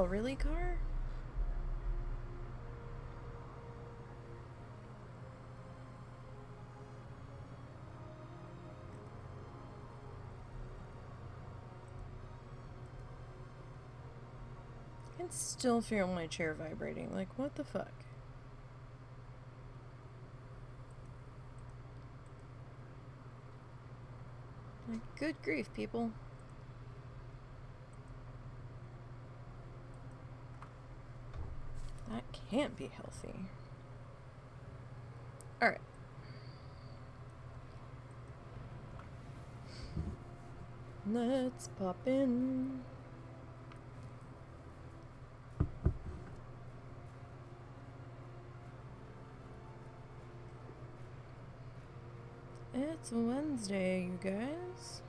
Oh, really, car? I can still feel my chair vibrating. Like, what the fuck? Like, good grief, people. That can't be healthy. Alright. Let's pop in. It's Wednesday, you guys.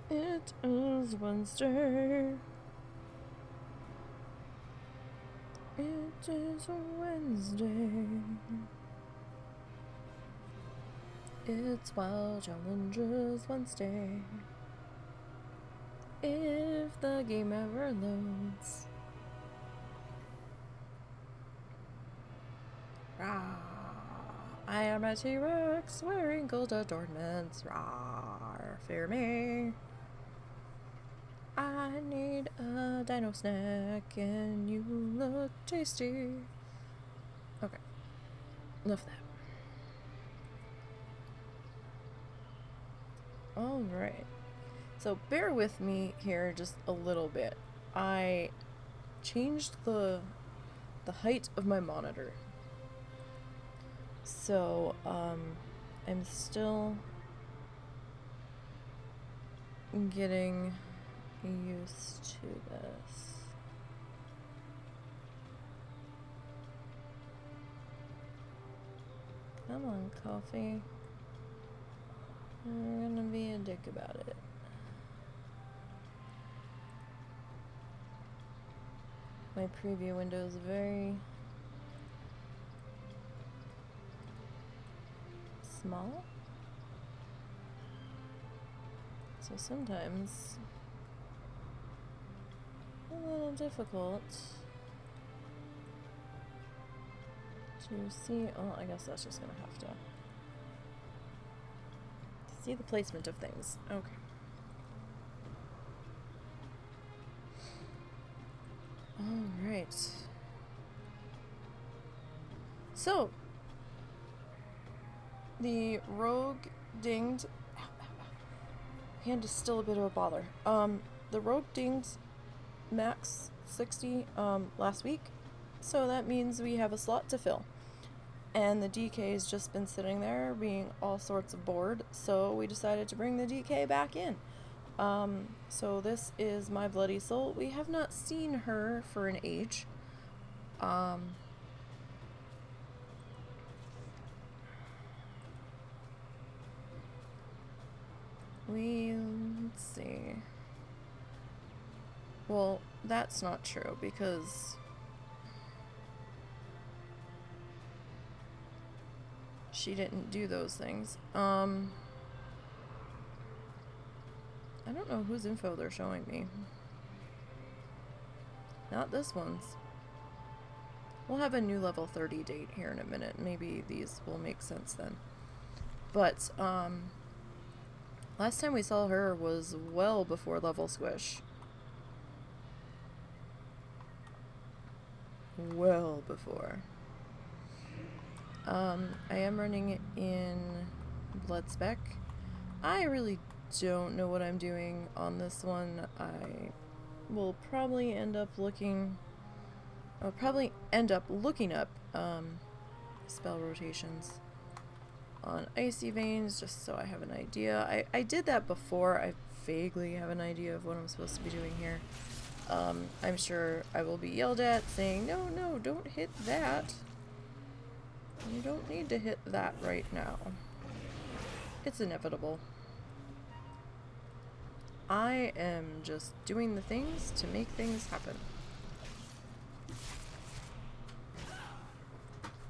It is Wednesday. It is Wednesday. It's WoW Challenges Wednesday. If the game ever loads. Rah! I am a T-Rex wearing gold adornments. Rah! Fear me. I need a dino snack and you look tasty. Okay. Enough of that. Alright. So bear with me here just a little bit. I changed the height of my monitor. So, I'm still getting used to this. Come on, Coffee. We're gonna be a dick about it. My preview window is very small, so sometimes a little difficult to see. Oh, I guess that's just gonna have to see the placement of things. Okay. All right. So the rogue dinged. Hand is still a bit of a bother. The rogue dinged max 60 last week, so that means we have a slot to fill. And the DK's just been sitting there being all sorts of bored, so we decided to bring the DK back in. So this is my bloody soul. We have not seen her for an age. Let's see. Well, that's not true because she didn't do those things. I don't know whose info they're showing me. Not this one's. We'll have a new level 30 date here in a minute. Maybe these will make sense then. But, last time we saw her was well before level squish. Well before. I am running in Blood Spec. I really don't know what I'm doing on this one. I will probably end up looking up spell rotations on Icy Veins just so I have an idea. I did that before. I vaguely have an idea of what I'm supposed to be doing here. I'm sure I will be yelled at saying, no, don't hit that. You don't need to hit that right now. It's inevitable. I am just doing the things to make things happen.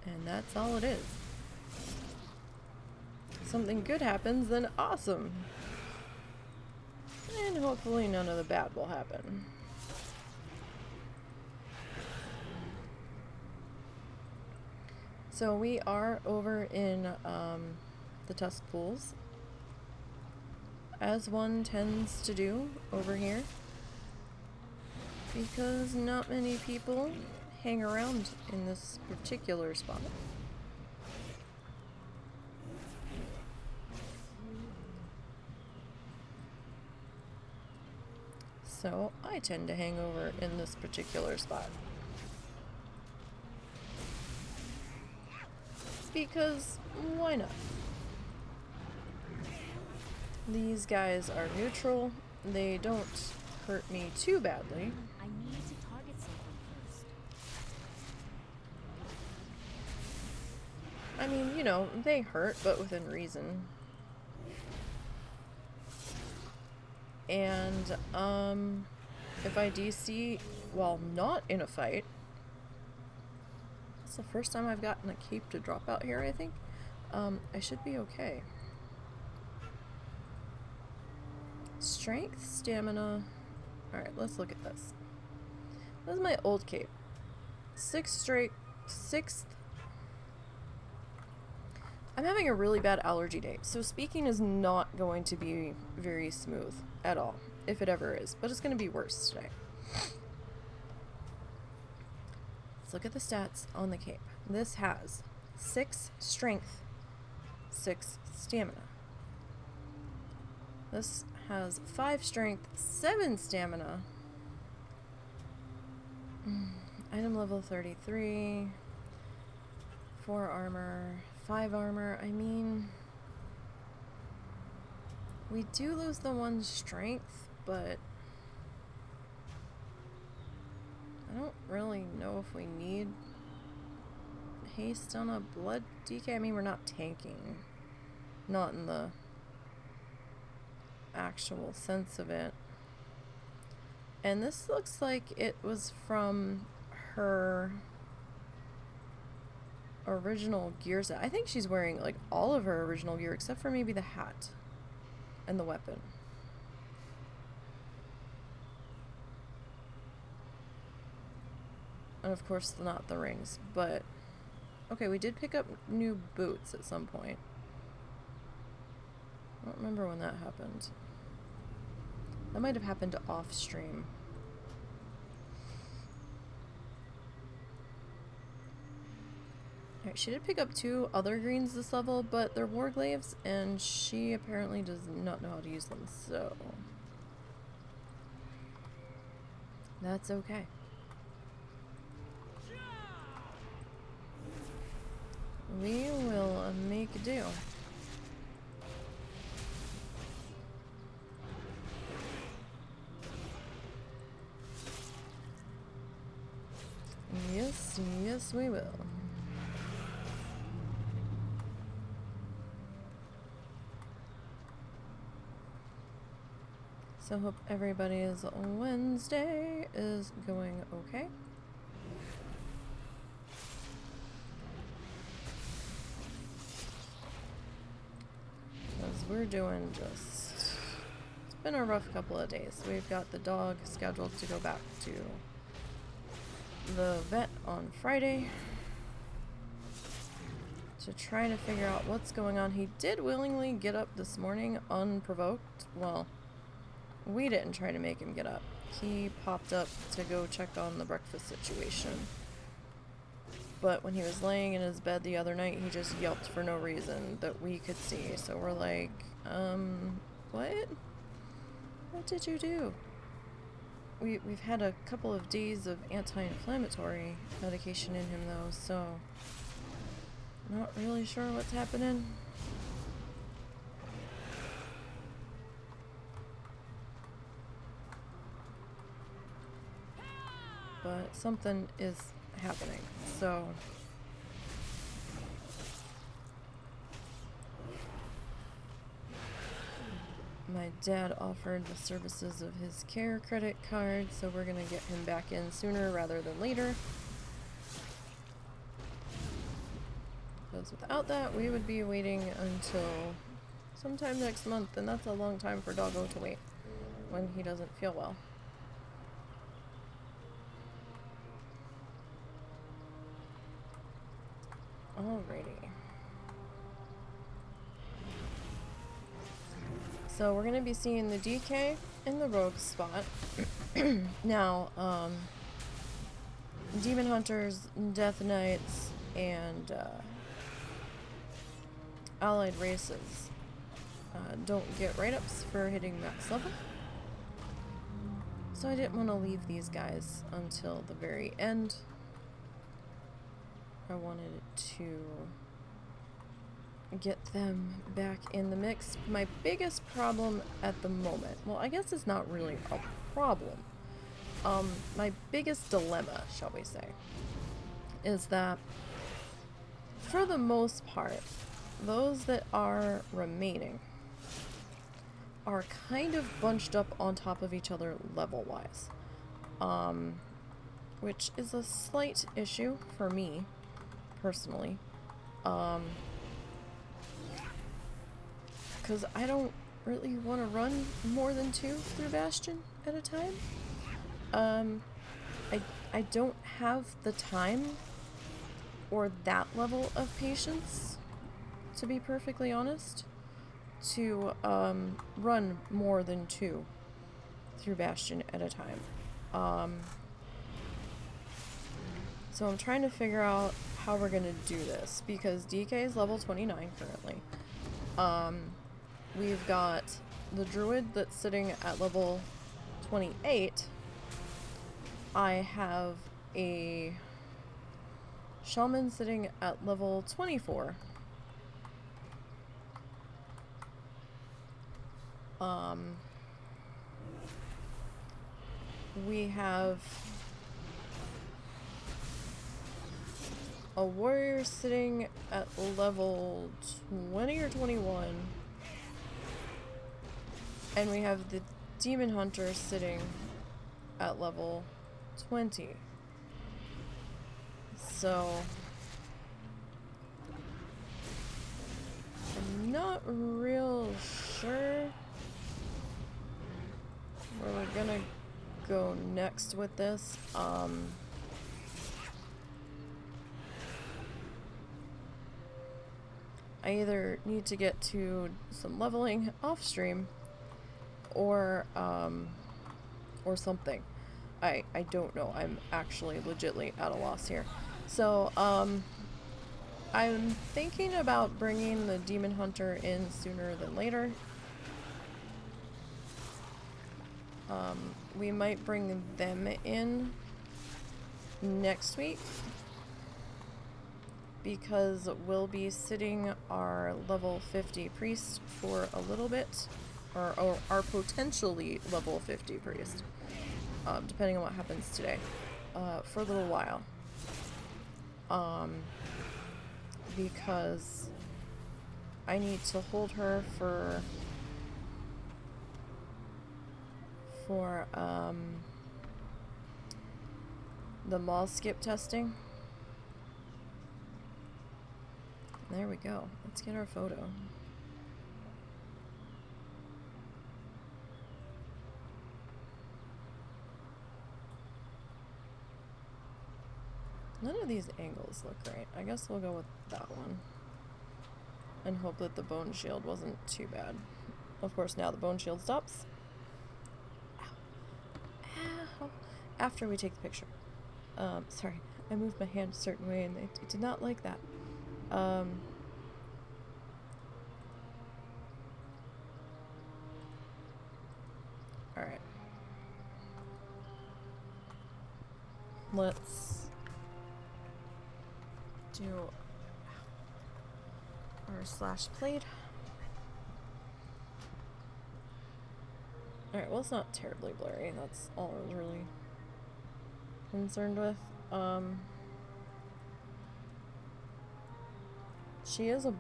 And that's all it is. If something good happens, then awesome. And And hopefully none of the bad will happen. So we are over in the Tusk Pools, as one tends to do over here, because not many people hang around in this particular spot. So I tend to hang over in this particular spot. Because why not? These guys are neutral. They don't hurt me too badly. I need to target someone first. I mean, you know, they hurt, but within reason. And, if I DC while not in a fight, it's the first time I've gotten a cape to drop out here, I think. I should be okay. Strength, stamina. Alright, let's look at this. This is my old cape. 6th. I'm having a really bad allergy day, so speaking is not going to be very smooth at all, if it ever is, but it's going to be worse today. Let's look at the stats on the cape. This has 6 strength, 6 stamina. This has 5 strength, 7 stamina. Item level 33. 4 armor, 5 armor. I mean, we do lose the 1 strength, but I don't really know if we need haste on a blood DK. I mean, we're not tanking. Not in the actual sense of it. And this looks like it was from her original gear set. I think she's wearing like all of her original gear except for maybe the hat and the weapon. And of course not the rings, but okay, we did pick up new boots at some point. I don't remember when that happened. That might have happened off stream. Alright, she did pick up 2 other greens this level, but they're warglaives, and she apparently does not know how to use them, so that's okay. We will make do. Yes, we will. So hope everybody's Wednesday is going okay. Because we're doing just... It's been a rough couple of days. We've got the dog scheduled to go back to the vet on Friday to try to figure out what's going on. He did willingly get up this morning unprovoked. Well, we didn't try to make him get up. He popped up to go check on the breakfast situation. But when he was laying in his bed the other night, he just yelped for no reason that we could see. So we're like, what? What did you do? We've had a couple of days of anti-inflammatory medication in him though, so not really sure what's happening. But something is happening, so my dad offered the services of his care credit card, so we're gonna get him back in sooner rather than later. Because without that, we would be waiting until sometime next month, and that's a long time for Doggo to wait. when he doesn't feel well. Alrighty. So we're gonna be seeing the DK in the rogue spot. Now, Demon Hunters, Death Knights, and allied races don't get write-ups for hitting max level. So I didn't want to leave these guys until the very end. I wanted to get them back in the mix. My biggest problem at the moment, well, I guess it's not really a problem. My biggest dilemma, shall we say, is that for the most part, those that are remaining are kind of bunched up on top of each other level-wise, which is a slight issue for me, personally, because I don't really want to run more than 2 through Bastion at a time. I don't have the time or that level of patience, to be perfectly honest, to run more than 2 through Bastion at a time. So I'm trying to figure out how we're gonna do this, because DK is level 29 currently. We've got the druid that's sitting at level 28. I have a shaman sitting at level 24. We have a warrior sitting at level 20 or 21. And we have the demon hunter sitting at level 20. So I'm not real sure where we're gonna go next with this. I either need to get to some leveling off stream or something. I don't know. I'm actually legitly at a loss here. So, I'm thinking about bringing the Demon Hunter in sooner than later. We might bring them in next week, because we'll be sitting our level 50 priest for a little bit, or our potentially level 50 priest, depending on what happens today, for a little while. Because I need to hold her for the mall skip testing. There we go. Let's get our photo. None of these angles look right. I guess we'll go with that one. And hope that the bone shield wasn't too bad. Of course, now the bone shield stops. Ow. Ow. After we take the picture. Sorry. I moved my hand a certain way and it did not like that. Alright. Let's do our slash plate. Alright, well, it's not terribly blurry. That's all I was really concerned with. She is a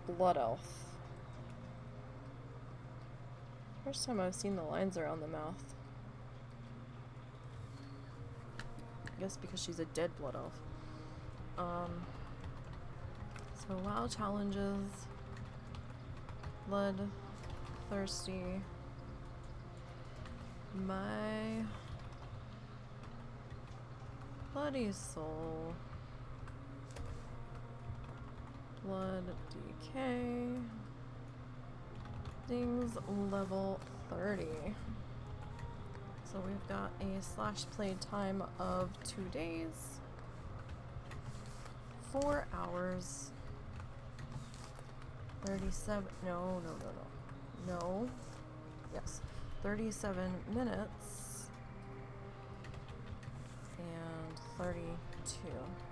blood elf. First time I've seen the lines around the mouth. I guess because she's a dead blood elf. So WoW challenges. Blood thirsty. My bloody soul. Blood decay. Things level 30. So we've got a slash play time of 2 days. 4 hours. 37. No. No. Yes. 37 minutes. And 32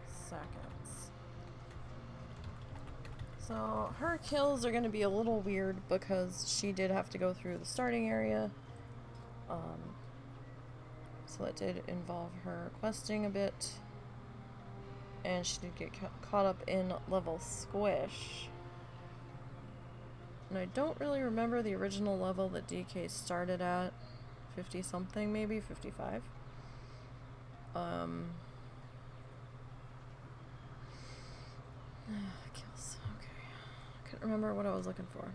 seconds. So her kills are going to be a little weird because she did have to go through the starting area. So that did involve her questing a bit. And she did get caught up in level squish. And I don't really remember the original level that DK started at. 50 something maybe, 55. Kills, okay. I couldn't remember what I was looking for.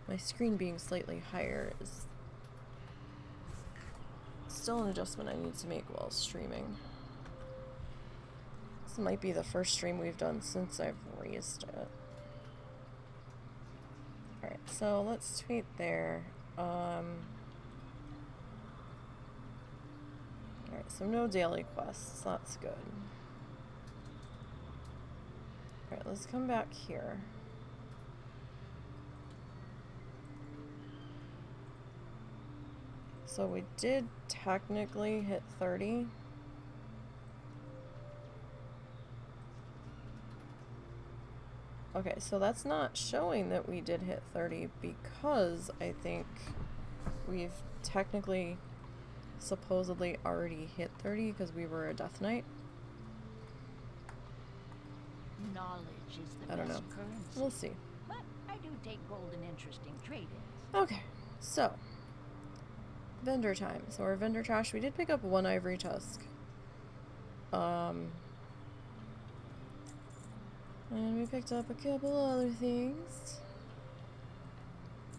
My screen being slightly higher is still an adjustment I need to make while streaming. This might be the first stream we've done since I've raised it. Alright, so let's tweet there. Alright, so no daily quests, that's good. Alright, let's come back here. So we did technically hit 30. Okay, so that's not showing that we did hit 30 because I think we've technically supposedly already hit 30 because we were a Death Knight. Knowledge is the I don't best know. currency. We'll see. But I do take gold in interesting trade-ins. Okay, so vendor time. So our vendor trash, we did pick up 1 ivory tusk. And we picked up a couple other things.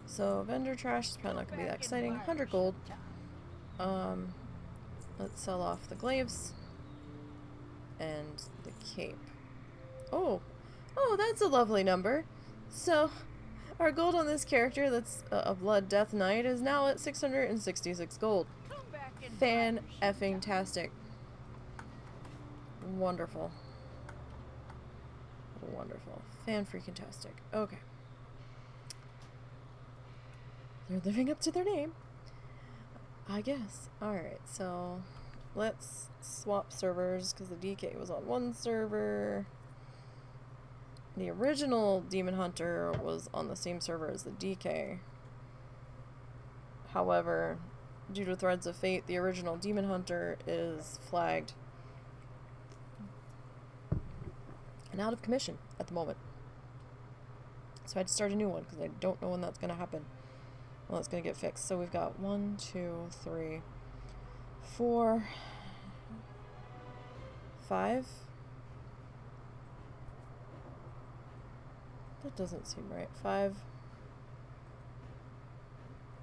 So vendor trash is probably not gonna be that exciting. 100 gold. Let's sell off the glaives and the cape. Oh, that's a lovely number. So our gold on this character that's a Blood Death Knight is now at 666 gold. Fan-effing-tastic. Wonderful. Wonderful. Fan-freaking-tastic. Okay. They're living up to their name, I guess. Alright, so let's swap servers because the DK was on one server. The original Demon Hunter was on the same server as the DK. However, due to Threads of Fate, the original Demon Hunter is flagged and out of commission at the moment. So I had to start a new one because I don't know when that's going to happen. Well, it's going to get fixed. So we've got 1, 2, 3, 4, 5. That doesn't seem right. 5.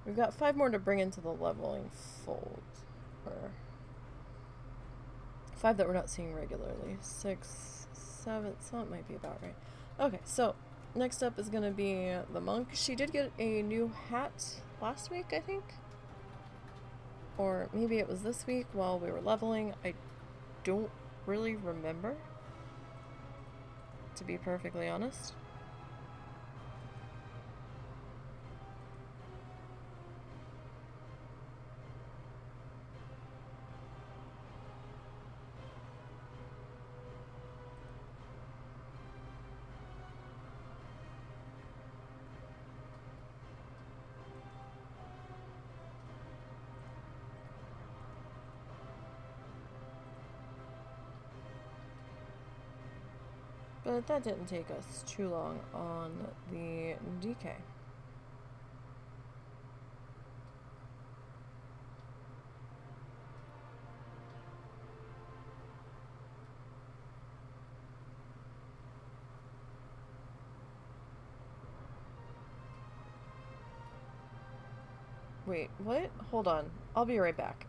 We've got 5 more to bring into the leveling fold. Or 5 that we're not seeing regularly. 6, 7. So that might be about right. Okay, so next up is going to be the monk. She did get a new hat last week, I think. Or maybe it was this week while we were leveling. I don't really remember, to be perfectly honest. But that didn't take us too long on the DK. Wait, what? Hold on. I'll be right back.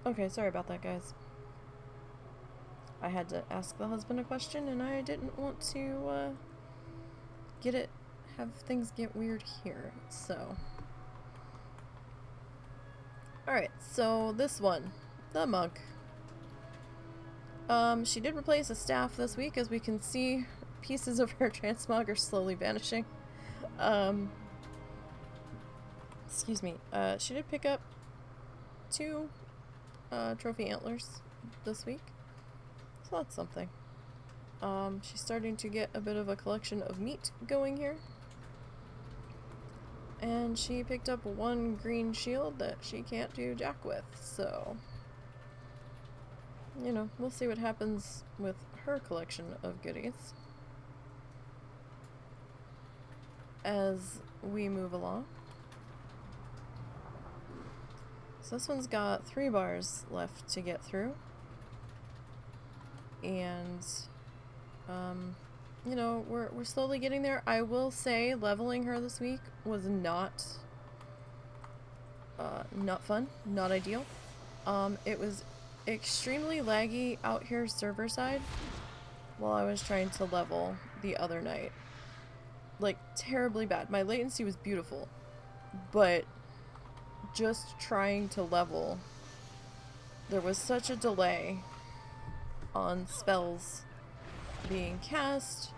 Okay, sorry about that, guys. I had to ask the husband a question, and I didn't want to, have things get weird here, so. Alright, so this one, the mug. She did replace a staff this week, as we can see pieces of her transmog are slowly vanishing. Excuse me, she did pick up 2 trophy antlers this week, so that's something. She's starting to get a bit of a collection of meat going here. And she picked up 1 green shield that she can't do jack with, so, you know, we'll see what happens with her collection of goodies as we move along. So this one's got 3 bars left to get through. And, you know, we're slowly getting there. I will say leveling her this week was not fun, not ideal. It was extremely laggy out here server side while I was trying to level the other night. Like, terribly bad. My latency was beautiful, but just trying to level, there was such a delay on spells being cast,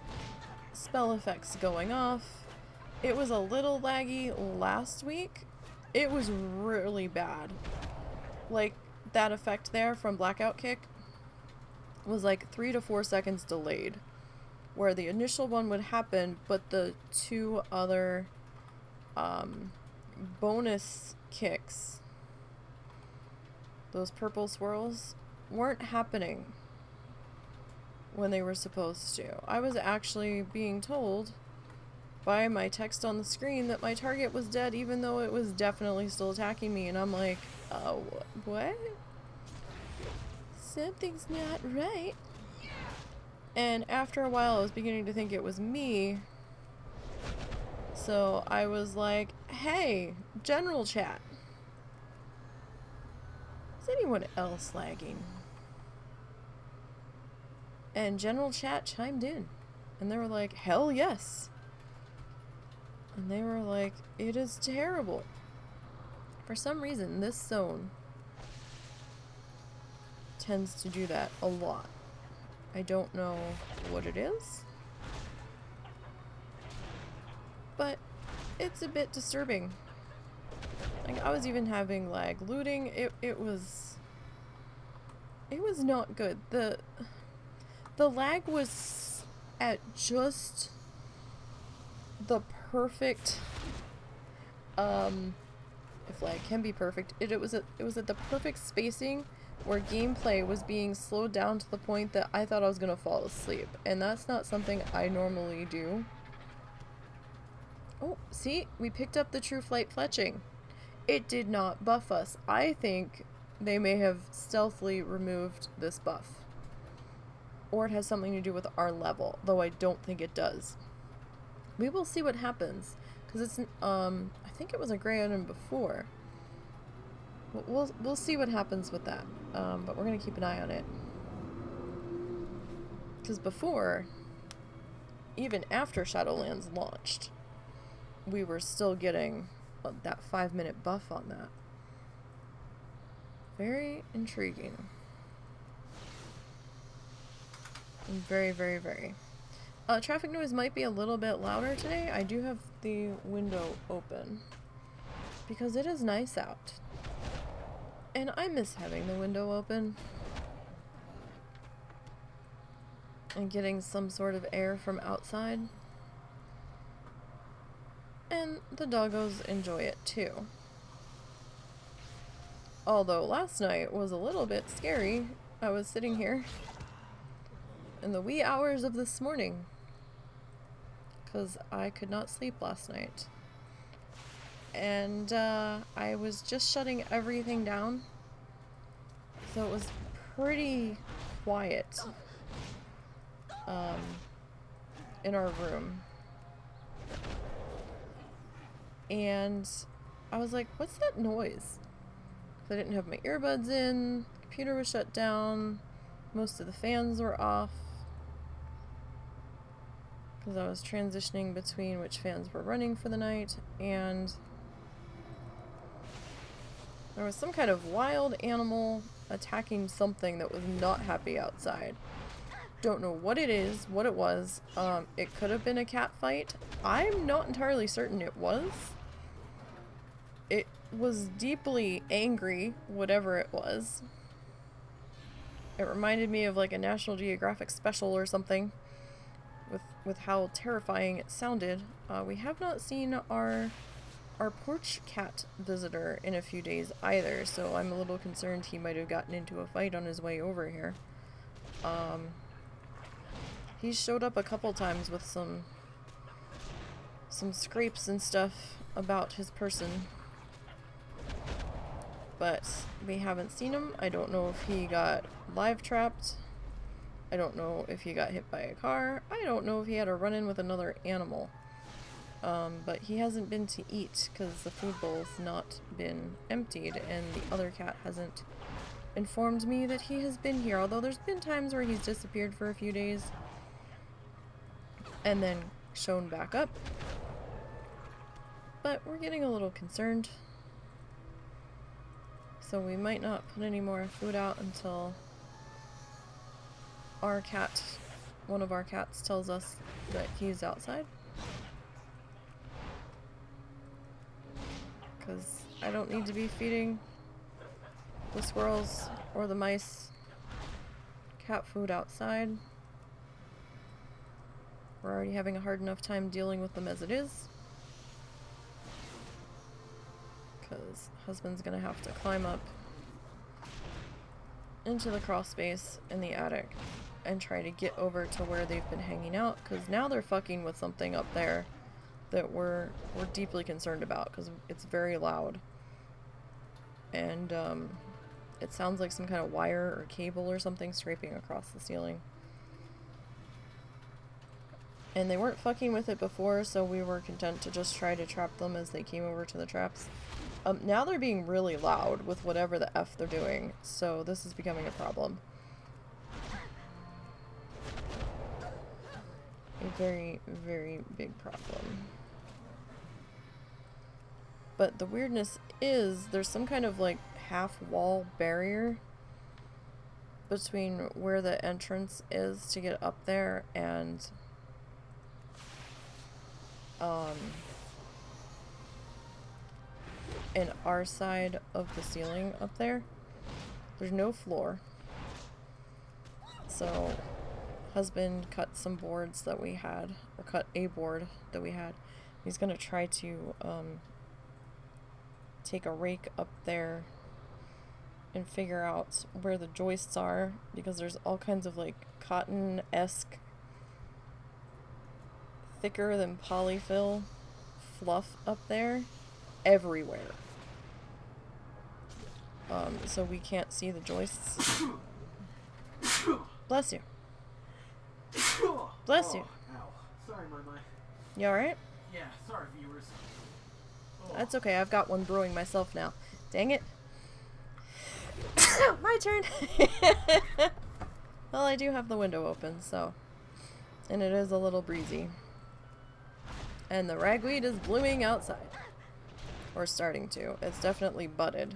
spell effects going off. It was a little laggy last week. It was really bad. Like, that effect there from Blackout Kick was like 3 to 4 seconds delayed, where the initial one would happen, but the 2 other bonus kicks, those purple swirls, weren't happening when they were supposed to. I was actually being told by my text on the screen that my target was dead, even though it was definitely still attacking me, and I'm like, what? Something's not right. And after a while I was beginning to think it was me, so I was like, hey, general chat, is anyone else lagging? And general chat chimed in, and they were like, hell yes. And they were like, it is terrible. For some reason, this zone tends to do that a lot. I don't know what it is, but it's a bit disturbing. Like, I was even having lag looting. It was not good. The lag was at just the perfect, if lag can be perfect, it was at the perfect spacing where gameplay was being slowed down to the point that I thought I was gonna fall asleep, and that's not something I normally do. Oh, see? We picked up the True Flight Fletching. It did not buff us. I think they may have stealthily removed this buff. Or it has something to do with our level, though I don't think it does. We will see what happens, because it's, I think it was a gray item before. We'll see what happens with that, but we're going to keep an eye on it. Because before, even after Shadowlands launched, we were still getting that 5-minute buff on that. Very intriguing. Very, very, very. Traffic noise might be a little bit louder today. I do have the window open because it is nice out. And I miss having the window open and getting some sort of air from outside. And the doggos enjoy it too. Although last night was a little bit scary. I was sitting here in the wee hours of this morning because I could not sleep last night. And I was just shutting everything down. So it was pretty quiet in our room. And I was like, what's that noise? I didn't have my earbuds in, the computer was shut down, most of the fans were off, because I was transitioning between which fans were running for the night, and there was some kind of wild animal attacking something that was not happy outside. Don't know what it is, what it was. It could have been a cat fight. I'm not entirely certain it was. It was deeply angry, whatever it was. It reminded me of like a National Geographic special or something, with how terrifying it sounded. We have not seen our porch cat visitor in a few days either, so I'm a little concerned he might have gotten into a fight on his way over here. He showed up a couple times with some scrapes and stuff about his person. But we haven't seen him. I don't know if he got live trapped. I don't know if he got hit by a car. I don't know if he had a run-in with another animal. But he hasn't been to eat because the food bowl's not been emptied, and the other cat hasn't informed me that he has been here. Although there's been times where he's disappeared for a few days and then shown back up. But we're getting a little concerned. So we might not put any more food out until our cat, one of our cats, tells us that he's outside. Because I don't need to be feeding the squirrels or the mice cat food outside. We're already having a hard enough time dealing with them as it is. Because husband's gonna have to climb up into the crawl space in the attic and try to get over to where they've been hanging out, because now they're fucking with something up there that we're deeply concerned about, because it's very loud. And it sounds like some kind of wire or cable or something scraping across the ceiling. And they weren't fucking with it before, so we were content to just try to trap them as they came over to the traps. Now they're being really loud with whatever the F they're doing, so this is becoming a problem. A very, very big problem. But the weirdness is there's some kind of like half wall barrier between where the entrance is to get up there and in our side of the ceiling up there. There's no floor. So husband cut some boards that we had, or cut a board that we had. He's gonna try to take a rake up there and figure out where the joists are, because there's all kinds of like cotton-esque, thicker than polyfill fluff up there everywhere. so we can't see the joists. Bless you. Bless you. Ow. Sorry, my. You alright? Yeah, sorry, viewers. Oh. That's okay, I've got one brewing myself now. Dang it. My turn! Well, I do have the window open, so. And it is a little breezy. And the ragweed is blooming outside. Or starting to. It's definitely budded.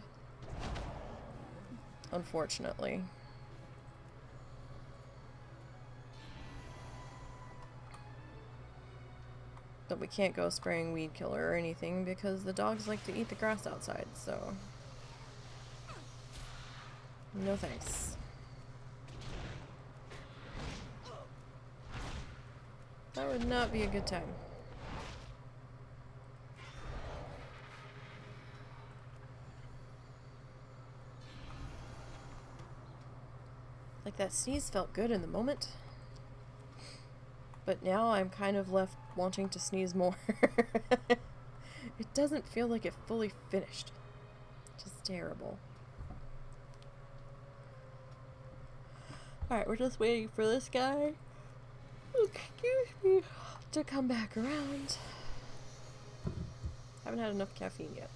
Unfortunately. But we can't go spraying weed killer or anything because the dogs like to eat the grass outside, so. No thanks. That would not be a good time. Like, that sneeze felt good in the moment. But now I'm kind of left wanting to sneeze more. It doesn't feel like it fully finished. Just terrible. Alright, we're just waiting for this guy, excuse me, to come back around. Haven't had enough caffeine yet.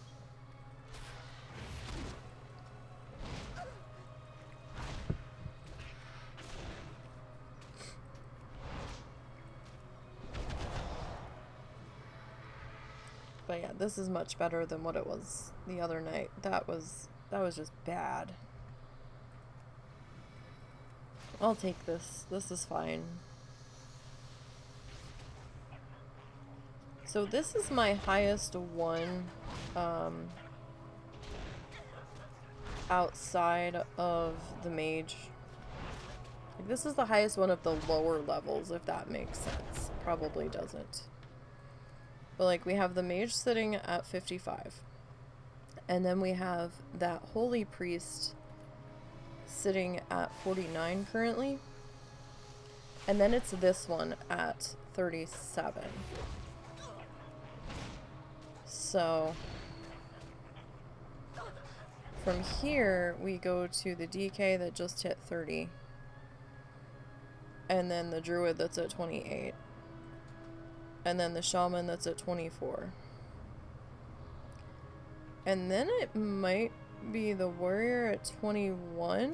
But yeah, this is much better than what it was the other night. That was just bad. I'll take this. This is fine. So this is my highest one outside of the mage. Like, this is the highest one of the lower levels, if that makes sense. Probably doesn't. But like, we have the mage sitting at 55. And then we have that holy priest sitting at 49 currently. And then it's this one at 37. So from here we go to the DK that just hit 30. And then the druid that's at 28. And then the shaman that's at 24. And then it might be the warrior at 21.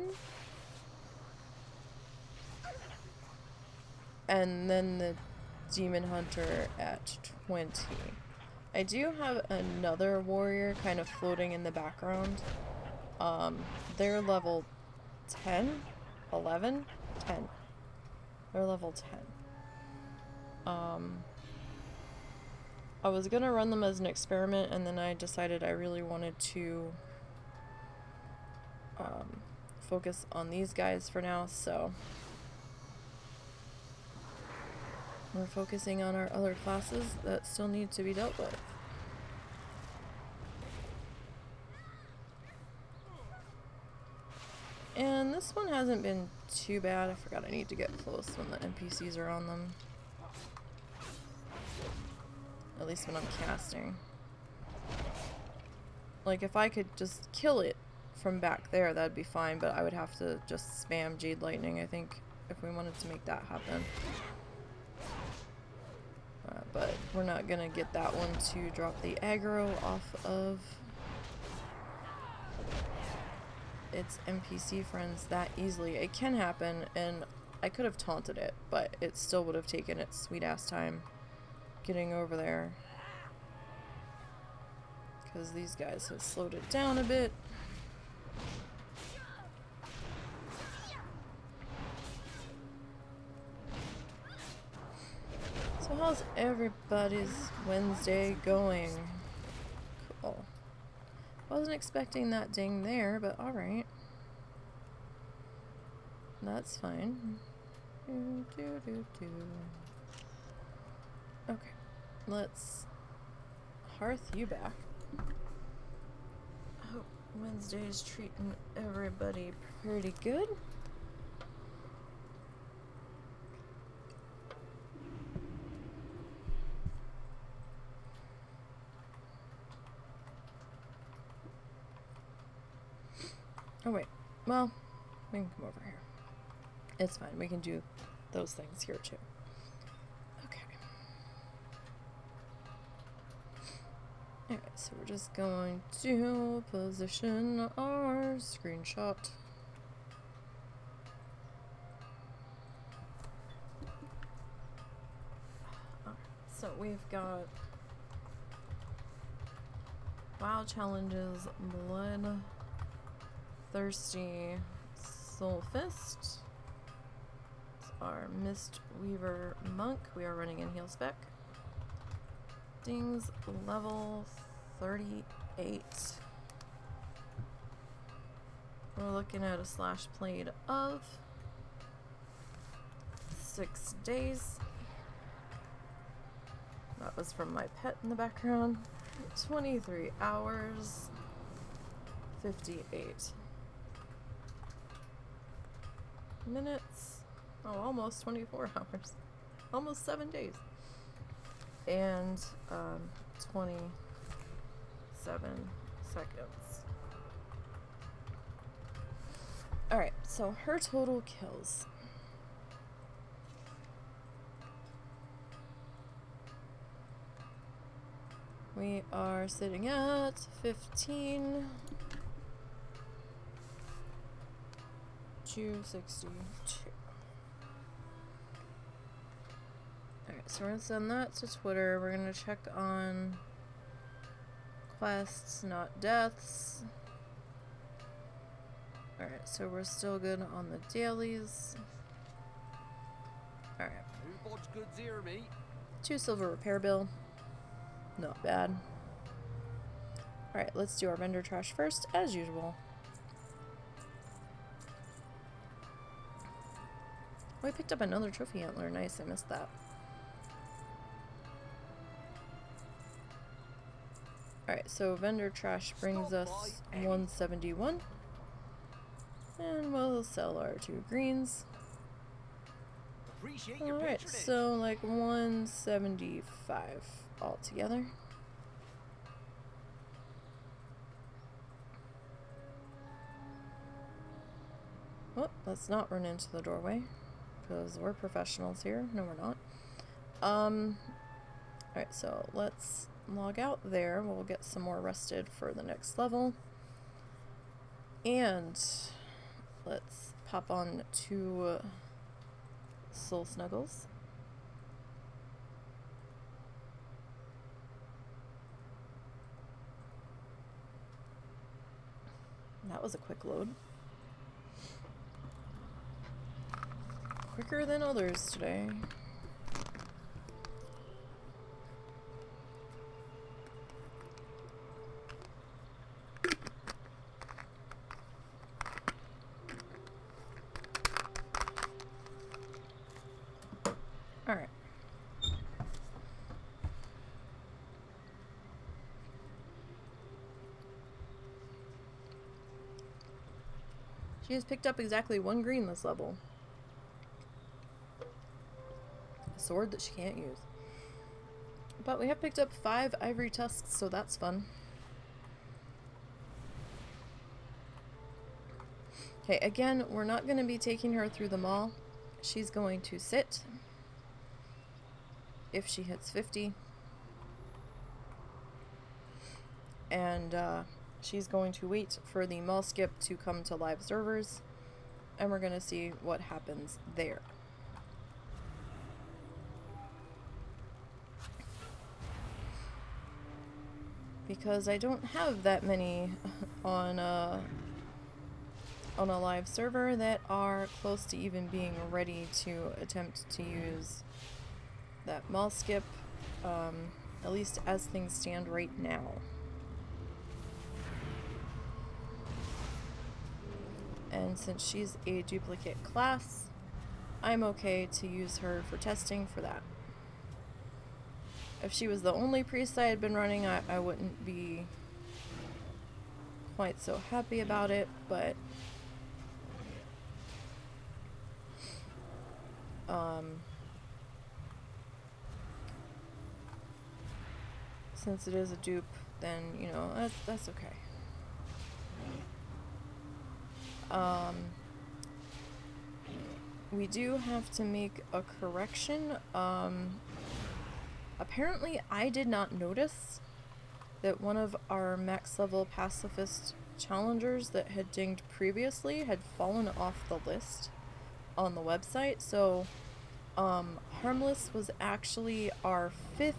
And then the demon hunter at 20. I do have another warrior kind of floating in the background. They're level 10, 11, 10. They're level 10. I was gonna run them as an experiment, and then I decided I really wanted to focus on these guys for now, so we're focusing on our other classes that still need to be dealt with. And this one hasn't been too bad. I forgot I need to get close when the NPCs are on them. At least when I'm casting. Like, if I could just kill it from back there, that'd be fine, but I would have to just spam Jade Lightning, I think, if we wanted to make that happen. But we're not gonna get that one to drop the aggro off of its NPC friends that easily. It can happen, and I could have taunted it, but it still would have taken its sweet ass time getting over there, because these guys have slowed it down a bit. So how's everybody's Wednesday going? Cool. Wasn't expecting that ding there, but alright. That's fine. Okay, let's hearth you back. I hope Wednesday's treating everybody pretty good. Oh wait, well, we can come over here. It's fine, we can do those things here too. Okay. Alright, so we're just going to position our screenshot. Alright, so we've got WoW challenges, Blood Thirsty Soul Fist. It's our Mist Weaver Monk. We are running in heal spec. Dings level 38. We're looking at a slash played of 6 days. That was from my pet in the background. 23 hours. 58 minutes. Oh, almost 24 hours. Almost 7 days. And 27 seconds. Alright, so her total kills. We are sitting at 15. 262. Alright, so we're gonna send that to Twitter. We're gonna check on quests, not deaths. Alright, so we're still good on the dailies. Alright. 2 silver repair bill. Not bad. Alright, let's do our vendor trash first, as usual. Oh, I picked up another trophy antler. Nice, I missed that. Alright, so vendor trash brings us 171. And we'll sell our 2 greens. Alright, so like 175 altogether. Oh, let's not run into the doorway, because we're professionals here. No, we're not. Alright, so let's log out there. We'll get some more rested for the next level. And let's pop on to Soul Snuggles. That was a quick load. Quicker than others today. Alright. She has picked up exactly 1 green this level. A sword that she can't use. But we have picked up 5 ivory tusks, so that's fun. Okay, again, we're not going to be taking her through the mall. She's going to sit if she hits 50. And she's going to wait for the mall skip to come to live servers. And we're going to see what happens there. Because I don't have that many on a live server that are close to even being ready to attempt to use that mall skip, at least as things stand right now. And since she's a duplicate class, I'm okay to use her for testing for that. If she was the only priest I had been running, I wouldn't be quite so happy about it, but since it is a dupe, then, you know, that's okay. We do have to make a correction. Apparently I did not notice that one of our max level pacifist challengers that had dinged previously had fallen off the list on the website. So, Harmless was actually our 5th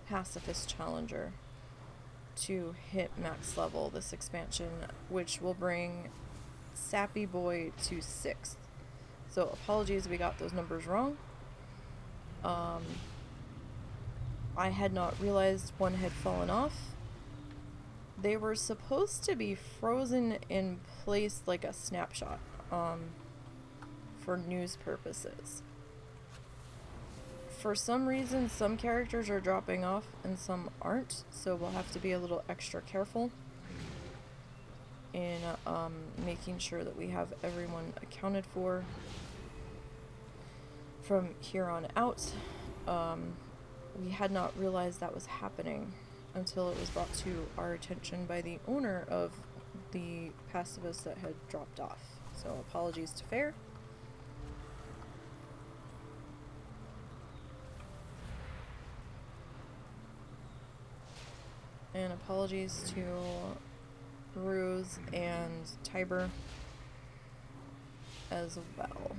pacifist challenger to hit max level this expansion, which will bring Sappy Boy to 6th. So apologies we got those numbers wrong. I had not realized one had fallen off. They were supposed to be frozen in place like a snapshot, for news purposes. For some reason, some characters are dropping off and some aren't, so we'll have to be a little extra careful in making sure that we have everyone accounted for from here on out. We had not realized that was happening until it was brought to our attention by the owner of the pacifist that had dropped off. So apologies to Fair. And apologies to Ruse and Tiber as well.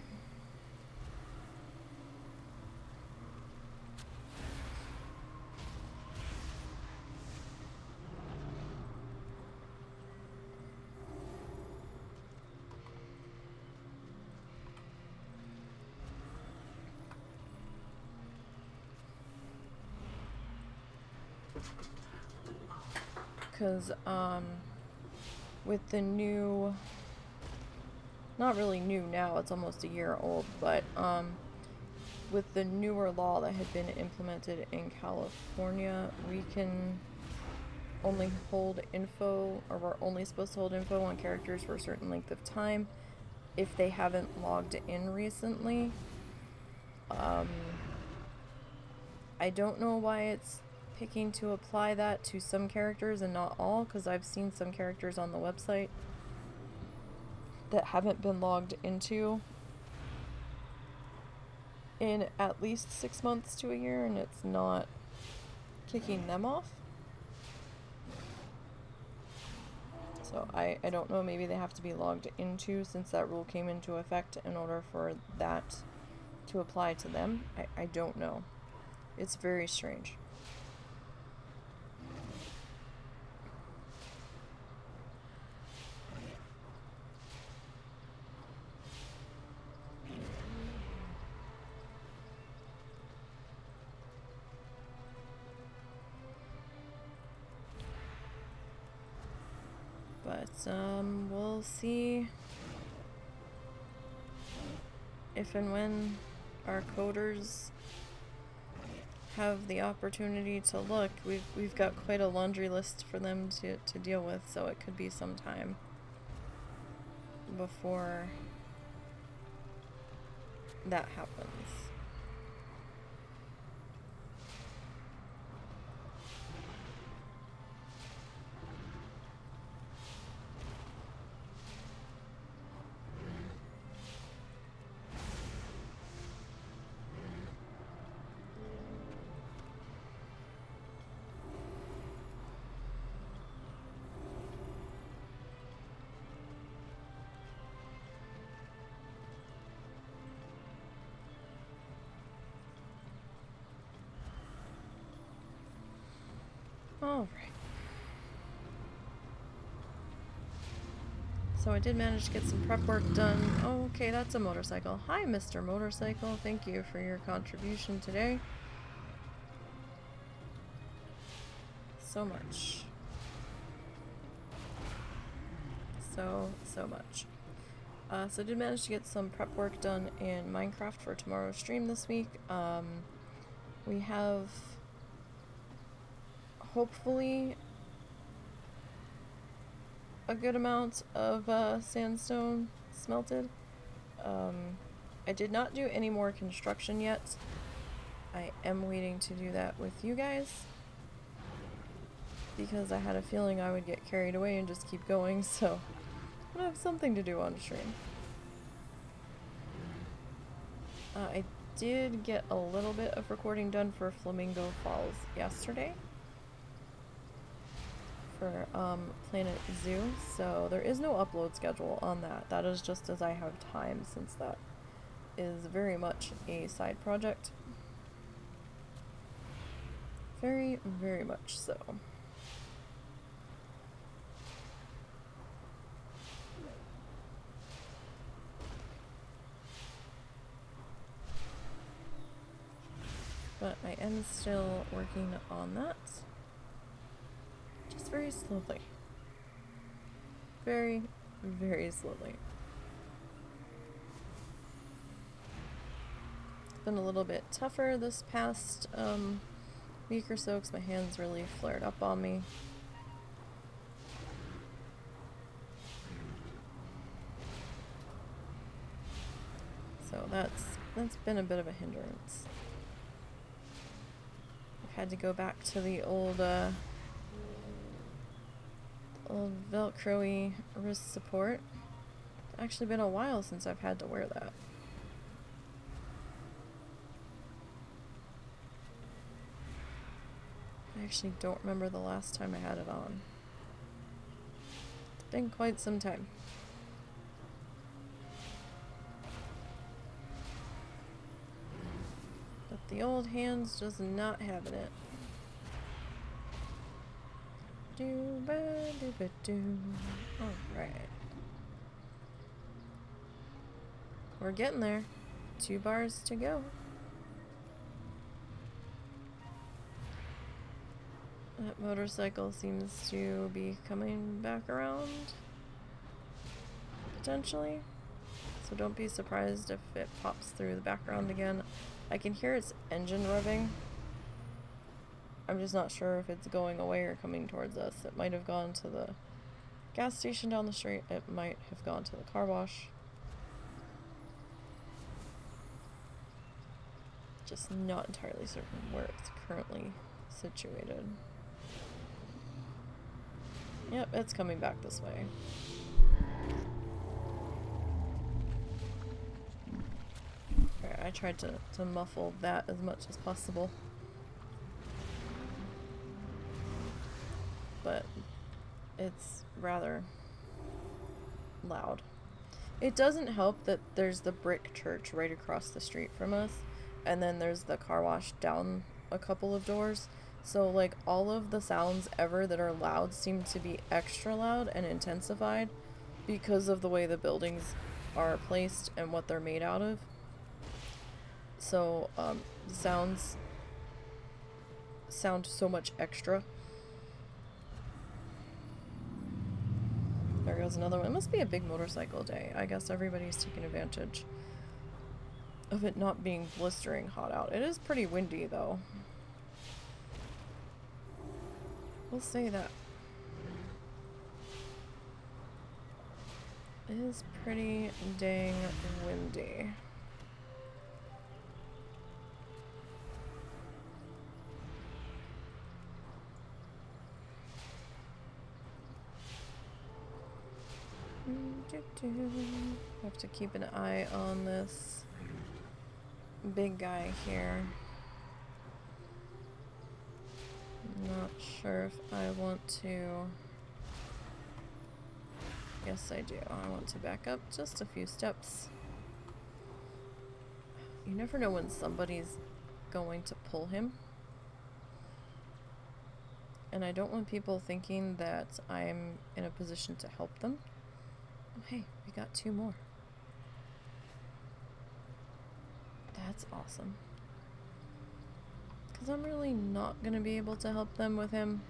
Because, with the new, not really new now, it's almost a year old, but, with the newer law that had been implemented in California, we can only hold info, or we're only supposed to hold info on characters for a certain length of time if they haven't logged in recently. I don't know why it's picking to apply that to some characters and not all, because I've seen some characters on the website that haven't been logged into in at least 6 months to a year, and it's not kicking them off. So I don't know, maybe they have to be logged into since that rule came into effect in order for that to apply to them. I don't know. It's very strange. But, we'll see if and when our coders have the opportunity to look. We've got quite a laundry list for them to deal with, so it could be some time before that happens. Alright. So I did manage to get some prep work done. Oh, okay, that's a motorcycle. Hi, Mr. Motorcycle. Thank you for your contribution today. So much. So much. So I did manage to get some prep work done in Minecraft for tomorrow's stream this week. We have hopefully a good amount of sandstone smelted. I did not do any more construction yet. I am waiting to do that with you guys because I had a feeling I would get carried away and just keep going, so I'm gonna have something to do on stream. I did get a little bit of recording done for Flamingo Falls yesterday for Planet Zoo, so there is no upload schedule on that. That is just as I have time, since that is very much a side project. Very, very much so. But I am still working on that. Just very slowly. Very, very slowly. It's been a little bit tougher this past week or so because my hands really flared up on me. So that's been a bit of a hindrance. I've had to go back to the old Velcro-y wrist support. It's actually been a while since I've had to wear that. I actually don't remember the last time I had it on. It's been quite some time. But the old hand's just not having it. Alright. We're getting there. 2 bars to go. That motorcycle seems to be coming back around. Potentially. So don't be surprised if it pops through the background again. I can hear its engine revving. I'm just not sure if it's going away or coming towards us. It might have gone to the gas station down the street. It might have gone to the car wash. Just not entirely certain where it's currently situated. Yep, it's coming back this way. Alright, I tried to muffle that as much as possible. But it's rather loud. It doesn't help that there's the brick church right across the street from us, and then there's the car wash down a couple of doors. So like all of the sounds ever that are loud seem to be extra loud and intensified because of the way the buildings are placed and what they're made out of. So the sounds sound so much extra. There goes another one. It must be a big motorcycle day. I guess everybody's taking advantage of it not being blistering hot out. It is pretty windy though. We'll say that. It is pretty dang windy. Have to keep an eye on this big guy here. Not sure if I want to. Yes, I do. I want to back up just a few steps. You never know when somebody's going to pull him. And I don't want people thinking that I'm in a position to help them. Oh, hey, we got 2 more. That's awesome. Because I'm really not going to be able to help them with him.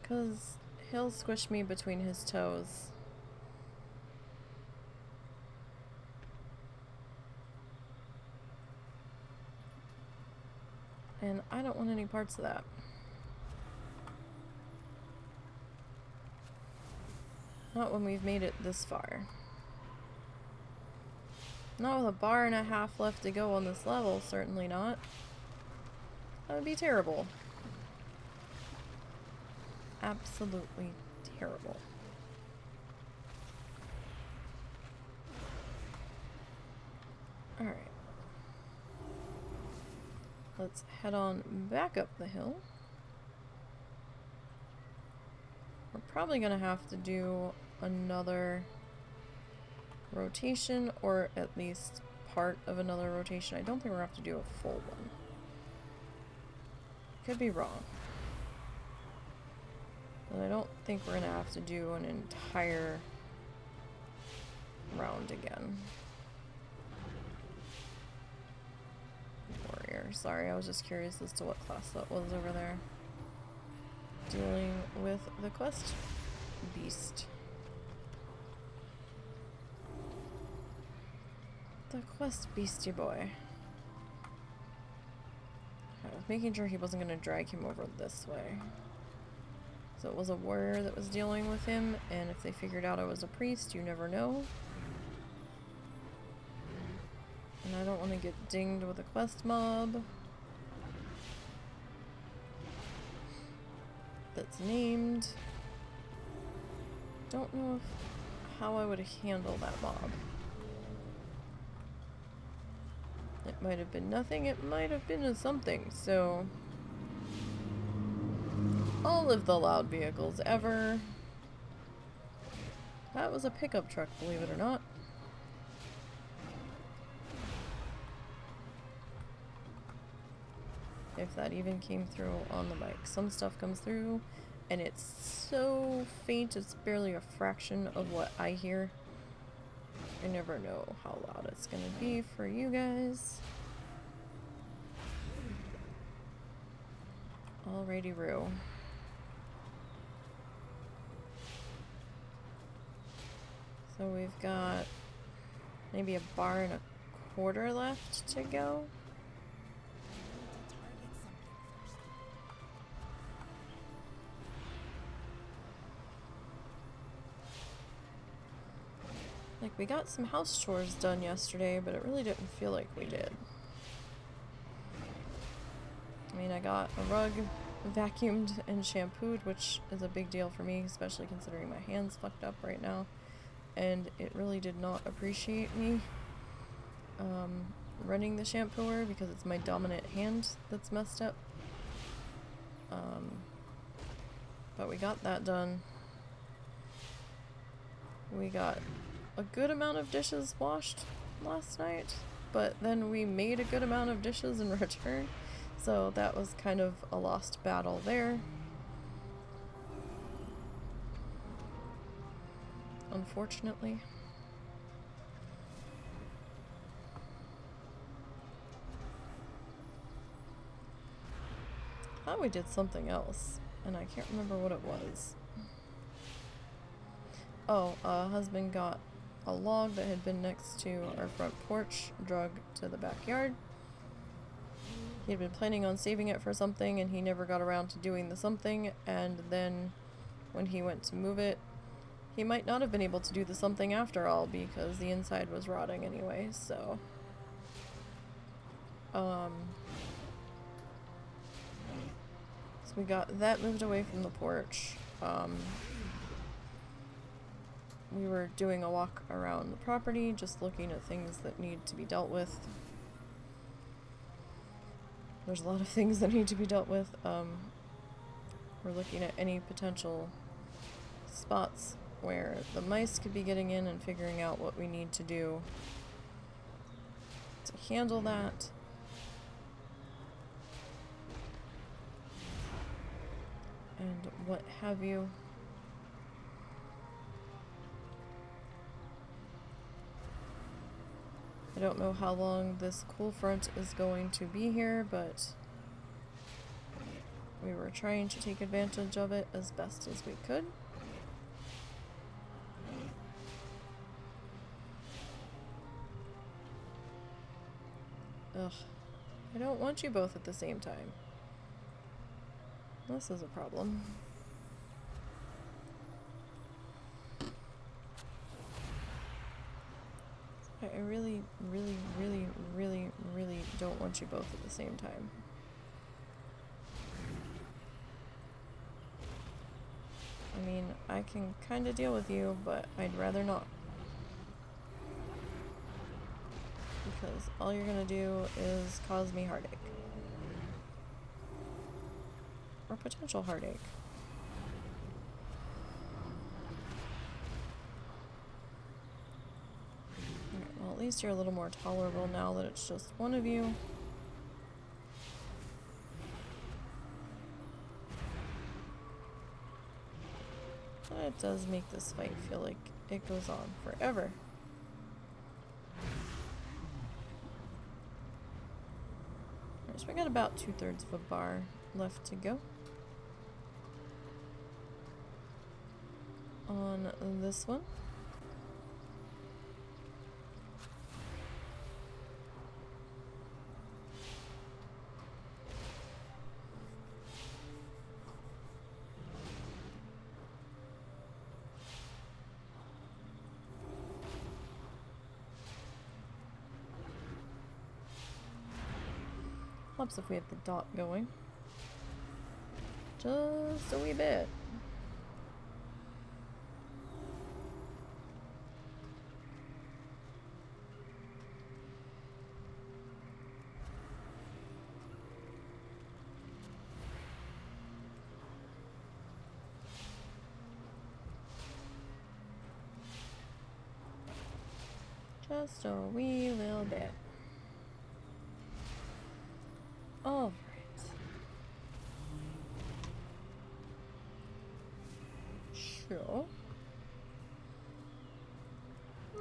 Because he'll squish me between his toes. And I don't want any parts of that. Not when we've made it this far. Not with a bar and a half left to go on this level, certainly not. That would be terrible. Absolutely terrible. Alright. Let's head on back up the hill. We're probably gonna have to do another rotation, or at least part of another rotation. I don't think we're gonna have to do a full one. Could be wrong. But I don't think we're gonna have to do an entire round again. Warrior. Sorry, I was just curious as to what class that was over there. Dealing with the quest beast. The quest beastie boy. I was making sure he wasn't going to drag him over this way. So it was a warrior that was dealing with him, and if they figured out I was a priest, you never know. And I don't want to get dinged with a quest mob that's named. Don't know how I would handle that mob. It might have been nothing, it might have been a something, so all of the loud vehicles ever. That was a pickup truck, believe it or not. If that even came through on the mic. Some stuff comes through and it's so faint it's barely a fraction of what I hear. I never know how loud it's gonna be for you guys. Alrighty, Roo. So we've got maybe a bar and a quarter left to go. Like, we got some house chores done yesterday, but it really didn't feel like we did. I mean, I got a rug vacuumed and shampooed, which is a big deal for me, especially considering my hand's fucked up right now. And it really did not appreciate me running the shampooer because it's my dominant hand that's messed up. But we got that done. We got a good amount of dishes washed last night, but then we made a good amount of dishes in return, so that was kind of a lost battle there. Unfortunately. I thought we did something else, and I can't remember what it was. Oh, husband got a log that had been next to our front porch, drug to the backyard. He had been planning on saving it for something, and he never got around to doing the something, and then when he went to move it, he might not have been able to do the something after all, because the inside was rotting anyway, so... So we got that moved away from the porch. We were doing a walk around the property, just looking at things that need to be dealt with. There's a lot of things that need to be dealt with. We're looking at any potential spots where the mice could be getting in and figuring out what we need to do to handle that. And what have you. I don't know how long this cool front is going to be here, but we were trying to take advantage of it as best as we could. Ugh. I don't want you both at the same time. This is a problem. I really, really, really, really, really don't want you both at the same time. I mean, I can kind of deal with you, but I'd rather not. because all you're gonna do is cause me heartache. Or potential heartache. Alright, well, at least you're a little more tolerable now that it's just one of you. But it does make this fight feel like it goes on forever. Alright, so we got about 2/3 of a bar left to go. On this one. Helps if we have the dot going. Just a wee bit. Just a wee little bit. Alright. Sure.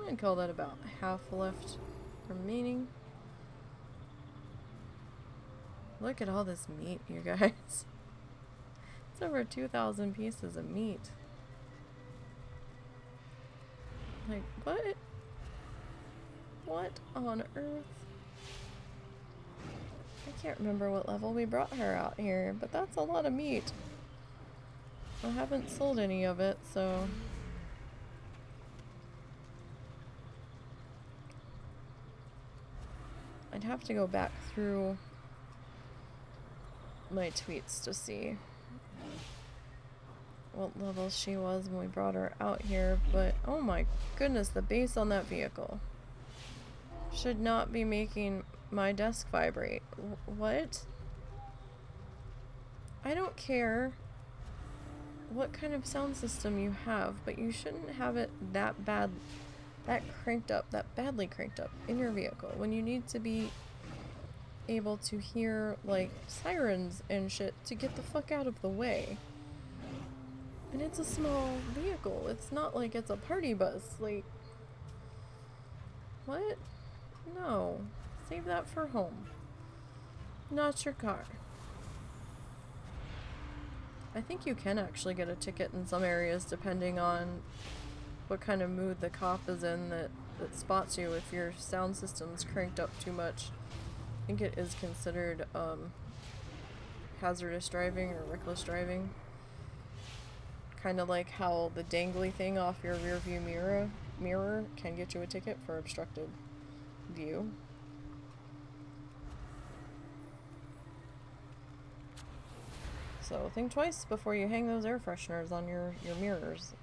I'd call that about half left remaining. Look at all this meat, you guys. It's over 2,000 pieces of meat. Like, what? What on earth? I can't remember what level we brought her out here, but that's a lot of meat. I haven't sold any of it, so... I'd have to go back through my tweets to see what level she was when we brought her out here, but oh my goodness, the bass on that vehicle should not be making my desk vibrate. What? I don't care what kind of sound system you have, but you shouldn't have it that bad, that badly cranked up in your vehicle when you need to be able to hear, like, sirens and shit to get the fuck out of the way. And it's a small vehicle. It's not like it's a party bus. Like, what? No. Save that for home. Not your car. I think you can actually get a ticket in some areas depending on what kind of mood the cop is in that spots you if your sound system's cranked up too much. I think it is considered hazardous driving or reckless driving. Kind of like how the dangly thing off your rearview mirror can get you a ticket for obstructed view. So think twice before you hang those air fresheners on your mirrors.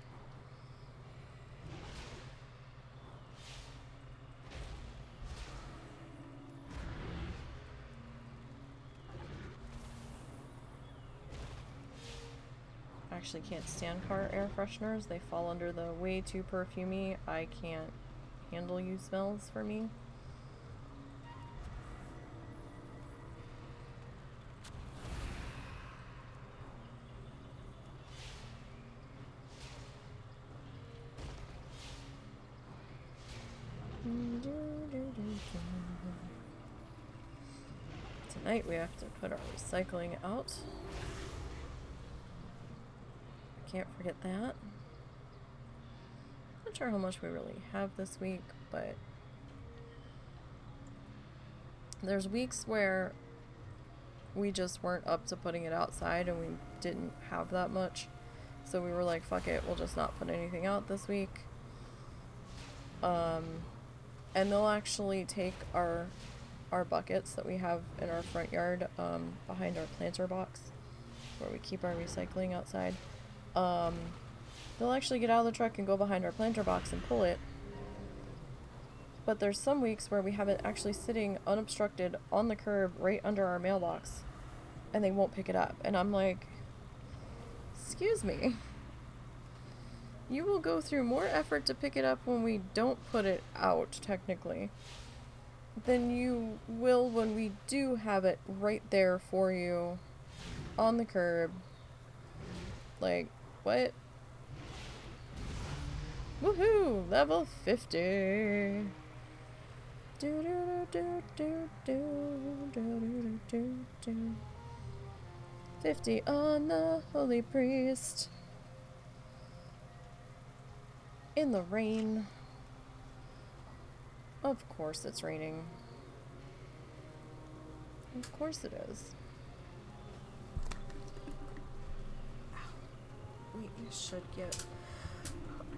Actually can't stand car air fresheners. They fall under the way too perfumey. I can't handle you smells for me. Tonight we have to put our recycling out. Can't forget that. Not sure how much we really have this week, but there's weeks where we just weren't up to putting it outside and we didn't have that much. So we were like, fuck it, we'll just not put anything out this week. And they'll actually take our buckets that we have in our front yard, behind our planter box, where we keep our recycling outside. They'll actually get out of the truck and go behind our planter box and pull it. But there's some weeks where we have it actually sitting unobstructed on the curb right under our mailbox, and they won't pick it up. And I'm like, excuse me. You will go through more effort to pick it up when we don't put it out, technically, than you will when we do have it right there for you on the curb. Like, what? Woohoo! Level 50! Do do do do do do do do. 50 on the Holy Priest. In the rain. Of course it's raining. Of course it is. We should get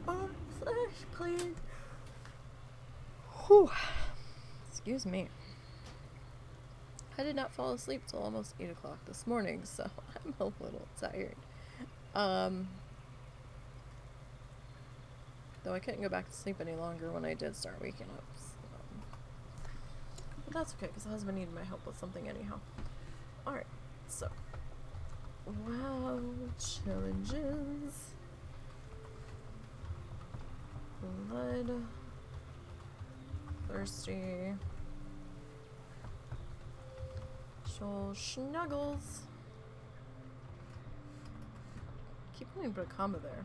our flesh clean. Whew. Excuse me. I did not fall asleep till almost 8 o'clock this morning, so I'm a little tired. Though I couldn't go back to sleep any longer when I did start waking up. So. But that's okay, because the husband needed my help with something anyhow. Alright, so. Wow, challenges. Blood. Thirsty. Shoal Snuggles. Keep wanting to put a comma there.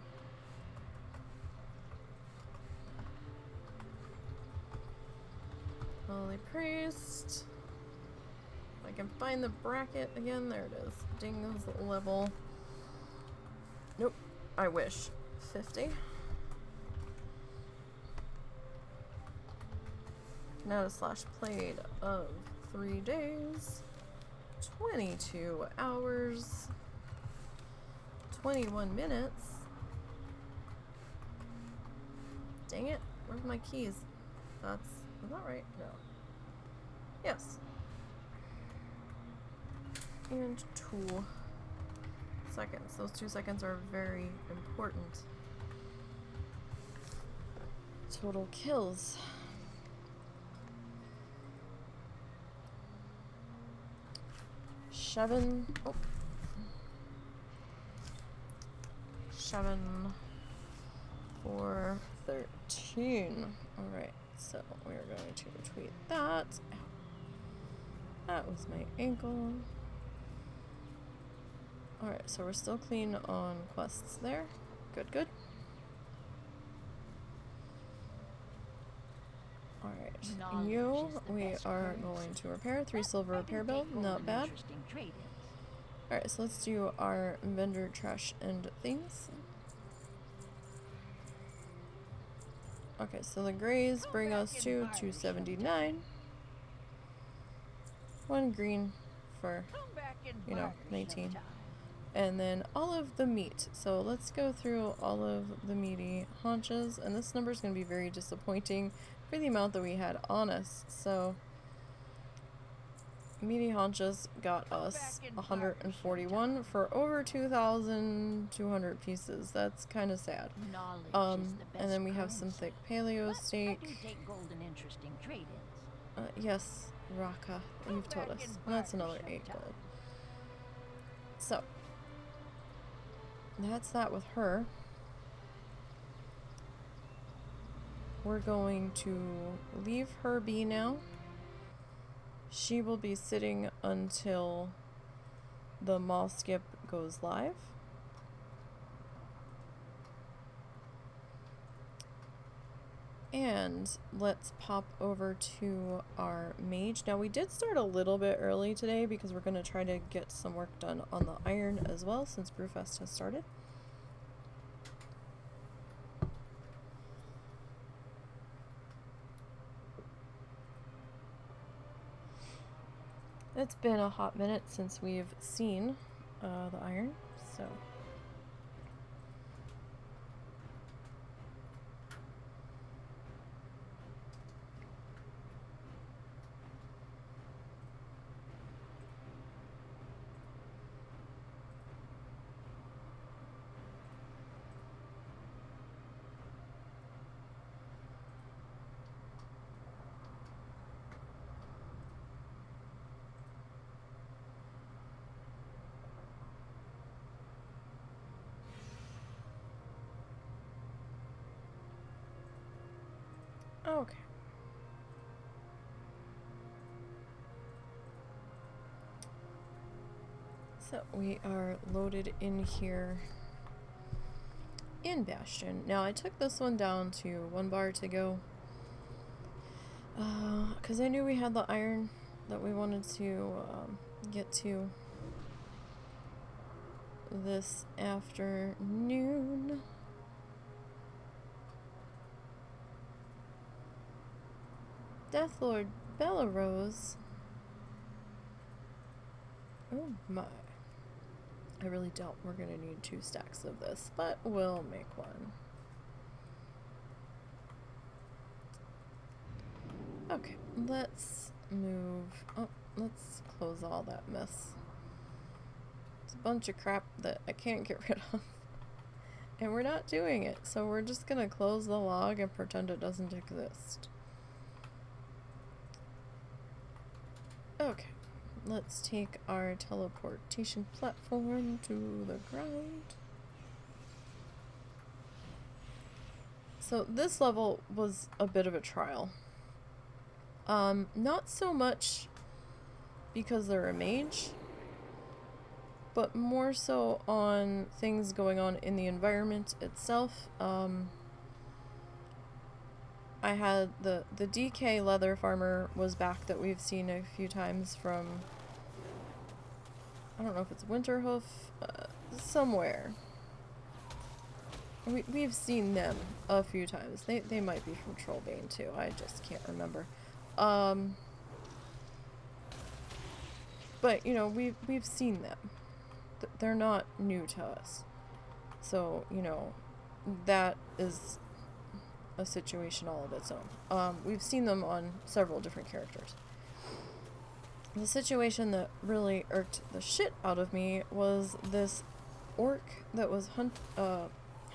Holy Priest. If I can find the bracket again, there it is. Dingo's level. Nope, I wish. 50. Now to slash played of 3 days. 22 hours. 21 minutes. Dang it, where's my keys? Is that right? No. Yes. And 2 seconds. Those 2 seconds are very important. Total kills. Seven. Oh. 7 for 13. Alright, so we're going to tweet that. Ow. That was my ankle. Alright, so we're still clean on quests there. Good, good. Alright, you, we are going to repair. 3 silver repair bill, not bad. Alright, so let's do our vendor trash and things. Okay, so the grays bring us to 279. 1 green for, 19. And then all of the meat. So let's go through all of the meaty haunches. And this number is going to be very disappointing for the amount that we had on us. So meaty haunches got us 141 for over 2,200 pieces. That's kind of sad. And then we have some thick paleo steak. Yes, Raka, you've told us. That's another 8 gold. So that's that with her. We're going to leave her be now. She will be sitting until the mall skip goes live. And let's pop over to our mage. Now we did start a little bit early today because we're going to try to get some work done on the iron as well since Brewfest has started. It's been a hot minute since we've seen the iron, so... Okay. So we are loaded in here in Bastion. Now I took this one down to 1 bar to go. Because I knew we had the iron that we wanted to get to this afternoon. Deathlord Bellarose. Oh my. I really doubt we're gonna need 2 stacks of this, but we'll make one. Okay, let's move. Oh, let's close all that mess. It's a bunch of crap that I can't get rid of. And we're not doing it, so we're just gonna close the log and pretend it doesn't exist. Okay, let's take our teleportation platform to the ground. So this level was a bit of a trial. Not so much because they're a mage, but more so on things going on in the environment itself. I had the DK leather farmer was back that we've seen a few times from, I don't know if it's Winterhoof, somewhere. We've seen them a few times. They might be from Trollbane too. I just can't remember. But you know, we've seen them. They're not new to us. So, you know, that is a situation all of its own. We've seen them on several different characters. The situation that really irked the shit out of me was this orc that was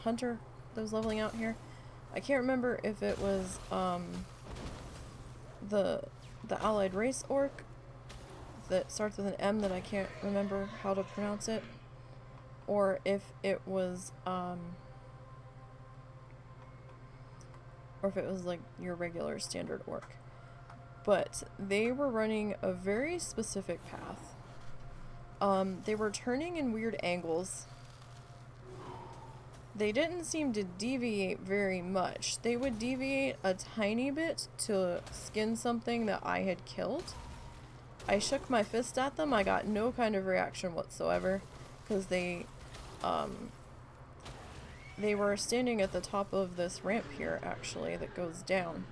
hunter that was leveling out here. I can't remember if it was the allied race orc that starts with an M that I can't remember how to pronounce it, or if it was like your regular standard orc. But they were running a very specific path. They were turning in weird angles. They didn't seem to deviate very much. They would deviate a tiny bit to skin something that I had killed. I shook my fist at them. I got no kind of reaction whatsoever, because they were standing at the top of this ramp here, actually, that goes down.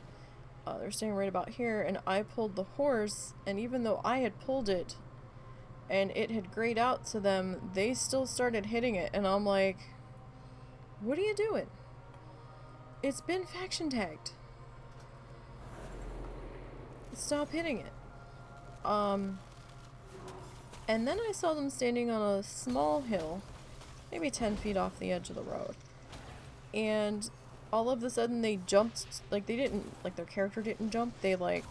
They're standing right about here, and I pulled the horse, and even though I had pulled it, and it had grayed out to them, they still started hitting it, and I'm like, what are you doing? It's been faction tagged. Stop hitting it. And then I saw them standing on a small hill, maybe 10 feet off the edge of the road. And all of a sudden they jumped, like they didn't, like their character didn't jump, they like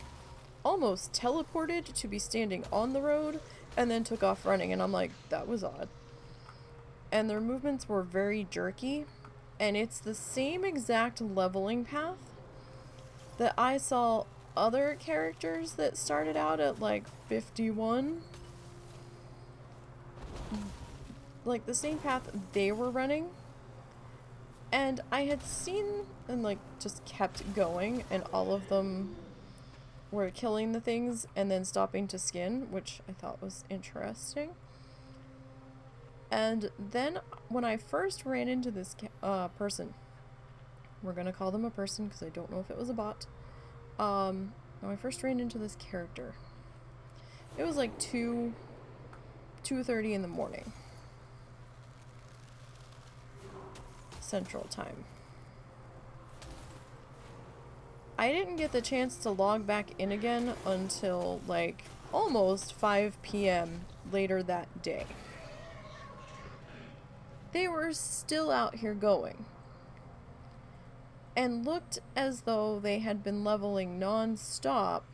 almost teleported to be standing on the road and then took off running, and I'm like, that was odd. And their movements were very jerky, and it's the same exact leveling path that I saw other characters that started out at like 51. Like the same path they were running. And I had seen and like just kept going, and all of them were killing the things and then stopping to skin, which I thought was interesting. And then when I first ran into this person, we're gonna call them a person because I don't know if it was a bot. When I first ran into this character, it was like 2:30 in the morning. Central Time. I didn't get the chance to log back in again until like almost 5 p.m. later that day. They were still out here going, and looked as though they had been leveling non-stop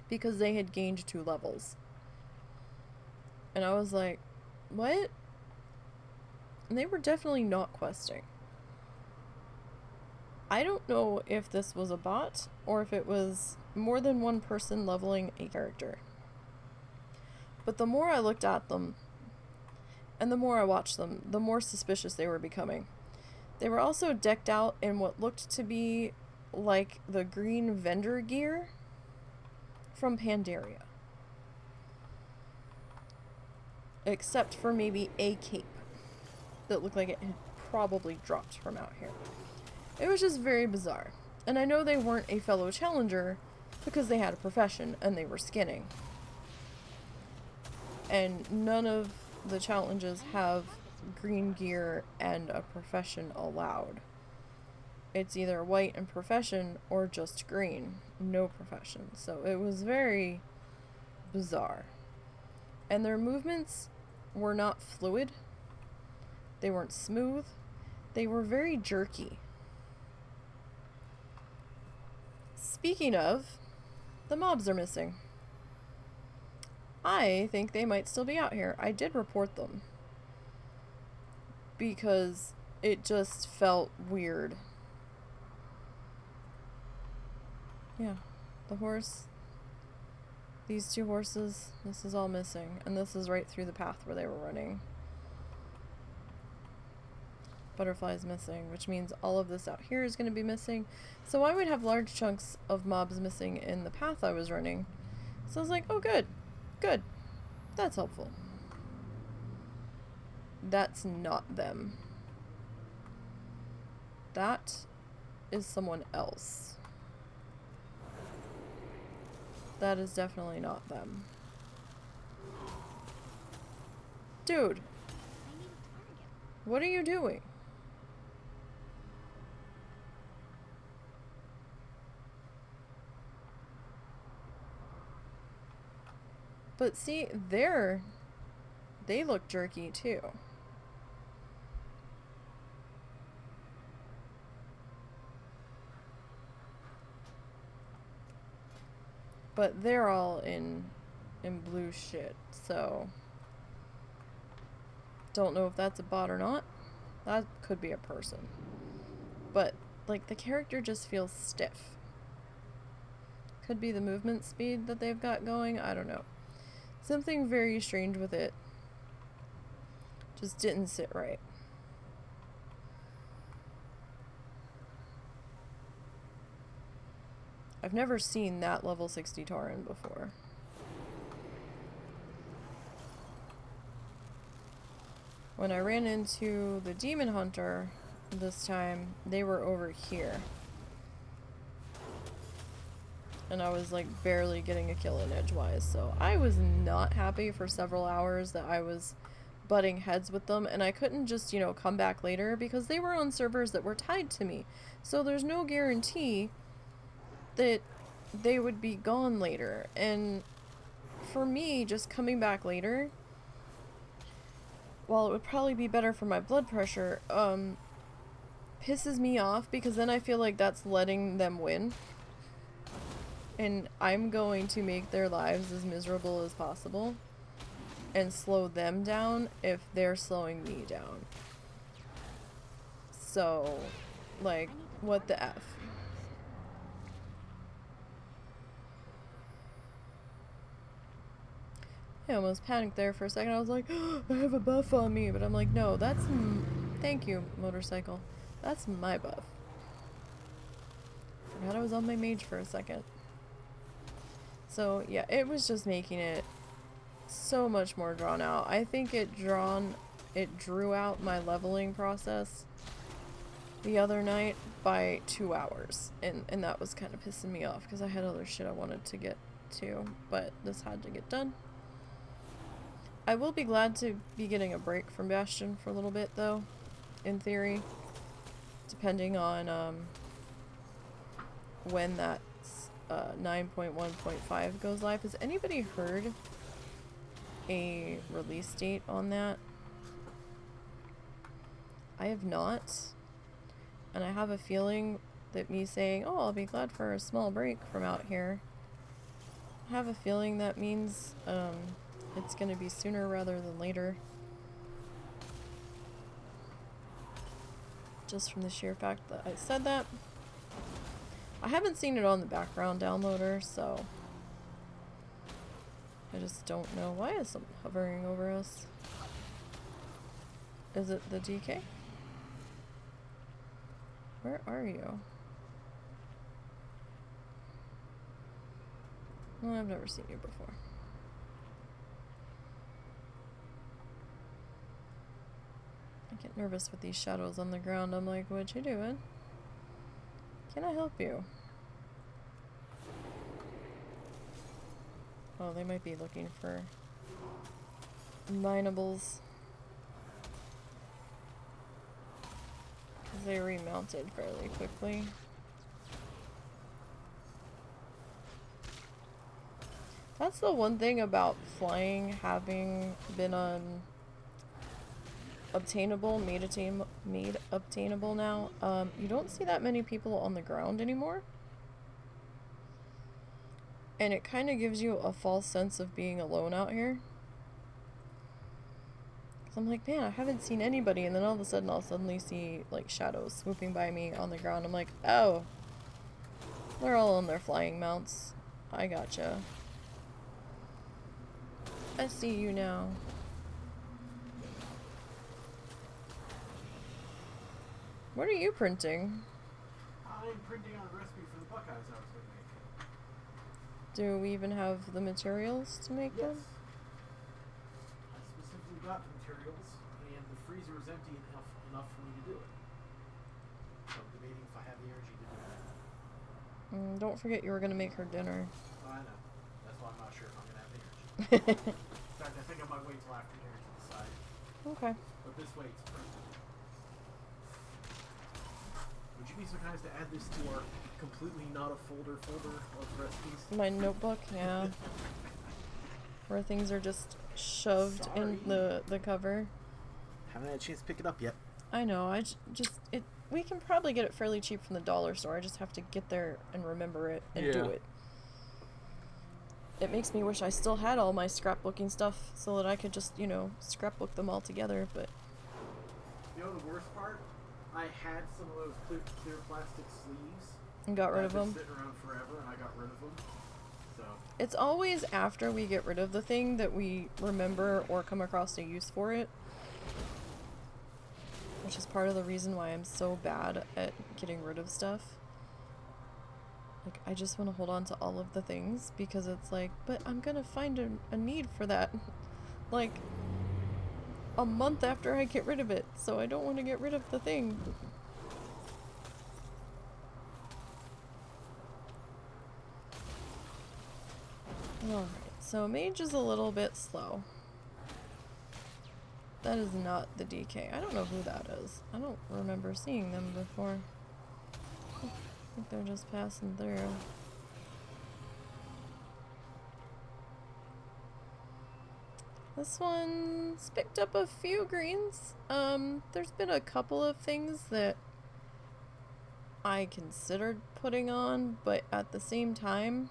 because they had gained 2 levels. And I was like, what? And they were definitely not questing. I don't know if this was a bot or if it was more than one person leveling a character. But the more I looked at them and the more I watched them, the more suspicious they were becoming. They were also decked out in what looked to be like the green vendor gear from Pandaria. Except for maybe a cape that looked like it had probably dropped from out here. It was just very bizarre. And I know they weren't a fellow challenger because they had a profession and they were skinning. And none of the challenges have green gear and a profession allowed. It's either white and profession or just green, no profession. So it was very bizarre. And their movements were not fluid. They weren't smooth. They were very jerky. Speaking of, the mobs are missing. I think they might still be out here. I did report them. Because it just felt weird. Yeah, the horse. These two horses, this is all missing. And this is right through the path where they were running. Butterflies missing, which means all of this out here is going to be missing. So I would have large chunks of mobs missing in the path I was running. So I was like, oh good, good. That's helpful. That's not them. That is someone else. That is definitely not them. Dude, what are you doing? But see, they look jerky too. But they're all in blue shit, so don't know if that's a bot or not. That could be a person. But like the character just feels stiff. Could be the movement speed that they've got going, I don't know. Something very strange with it just didn't sit right. I've never seen that level 60 Tauren before. When I ran into the Demon Hunter this time, they were over here. And I was like barely getting a kill in edgewise, so I was not happy for several hours that I was butting heads with them, and I couldn't just, you know, come back later because they were on servers that were tied to me. So there's no guarantee that they would be gone later. And for me, just coming back later, while it would probably be better for my blood pressure, pisses me off because then I feel like that's letting them win. And I'm going to make their lives as miserable as possible and slow them down if they're slowing me down. So, like, what the F? I almost panicked there for a second. I was like, oh, I have a buff on me. But I'm like, no, that's... Thank you, motorcycle. That's my buff. Forgot I was on my mage for a second. So, yeah, it was just making it so much more drawn out. I think it drew out my leveling process the other night by 2 hours. And that was kind of pissing me off because I had other shit I wanted to get to. But this had to get done. I will be glad to be getting a break from Bastion for a little bit, though, in theory. Depending on when that 9.1.5 goes live. Has anybody heard a release date on that? I have not. And I have a feeling that me saying, oh, I'll be glad for a small break from out here, I have a feeling that means it's going to be sooner rather than later. Just from the sheer fact that I said that. I haven't seen it on the background downloader, so I just don't know. Why is something hovering over us? Is it the DK? Where are you? Well, I've never seen you before. I get nervous with these shadows on the ground. I'm like, what you doing? Can I help you? Oh, they might be looking for minables. Because they remounted fairly quickly. That's the one thing about flying having been on obtainable, made obtainable now. You don't see that many people on the ground anymore. And it kind of gives you a false sense of being alone out here. So I'm like, man, I haven't seen anybody. And then all of a sudden, I'll suddenly see, like, shadows swooping by me on the ground. I'm like, oh. They're all on their flying mounts. I gotcha. I see you now. What are you printing? I'm printing on a recipe for the Buckeyes I was going to make. Do we even have the materials to make Yes. them? I specifically got the materials, and the freezer is empty enough for me to do it. So I'm debating if I have the energy to do that. Don't forget you were going to make her dinner. I know. That's why I'm not sure if I'm going to have the energy. In fact, I think I might wait till after dinner to decide. Okay. But this way it's printed. Would you be so kind as to add this to our completely not a folder of recipes? My notebook, yeah. Where things are just shoved in the cover. Haven't had a chance to pick it up yet. I know, we can probably get it fairly cheap from the dollar store. I just have to get there and remember it and do it. It makes me wish I still had all my scrapbooking stuff so that I could just, you know, scrapbook them all together, but... You know the worst part? I had some of those clear plastic sleeves. And got rid of them. I've been sitting around forever, and I got rid of them. So It's always after we get rid of the thing that we remember or come across a use for it. Which is part of the reason why I'm so bad at getting rid of stuff. Like, I just want to hold on to all of the things because it's like, but I'm gonna find a need for that. Like, a month after I get rid of it, so I don't want to get rid of the thing. Alright, so Mage is a little bit slow. That is not the DK. I don't know who that is. I don't remember seeing them before. I think they're just passing through. This one's picked up a few greens. There's been a couple of things that I considered putting on, but at the same time,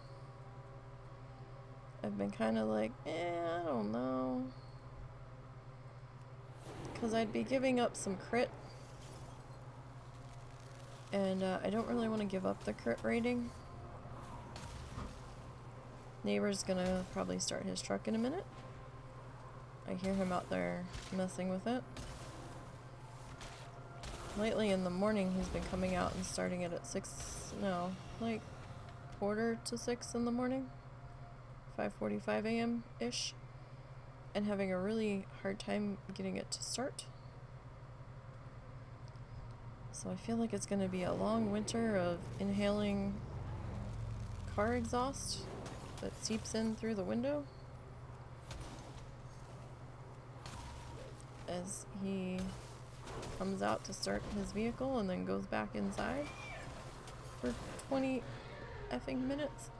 I've been kind of like, I don't know. Because I'd be giving up some crit. And I don't really want to give up the crit rating. Neighbor's gonna probably start his truck in a minute. I hear him out there messing with it. Lately in the morning he's been coming out and starting it at 5:45 in the morning. 5:45 a.m.-ish. And having a really hard time getting it to start. So I feel like it's going to be a long winter of inhaling car exhaust that seeps in through the window as he comes out to start his vehicle and then goes back inside for 20 effing minutes.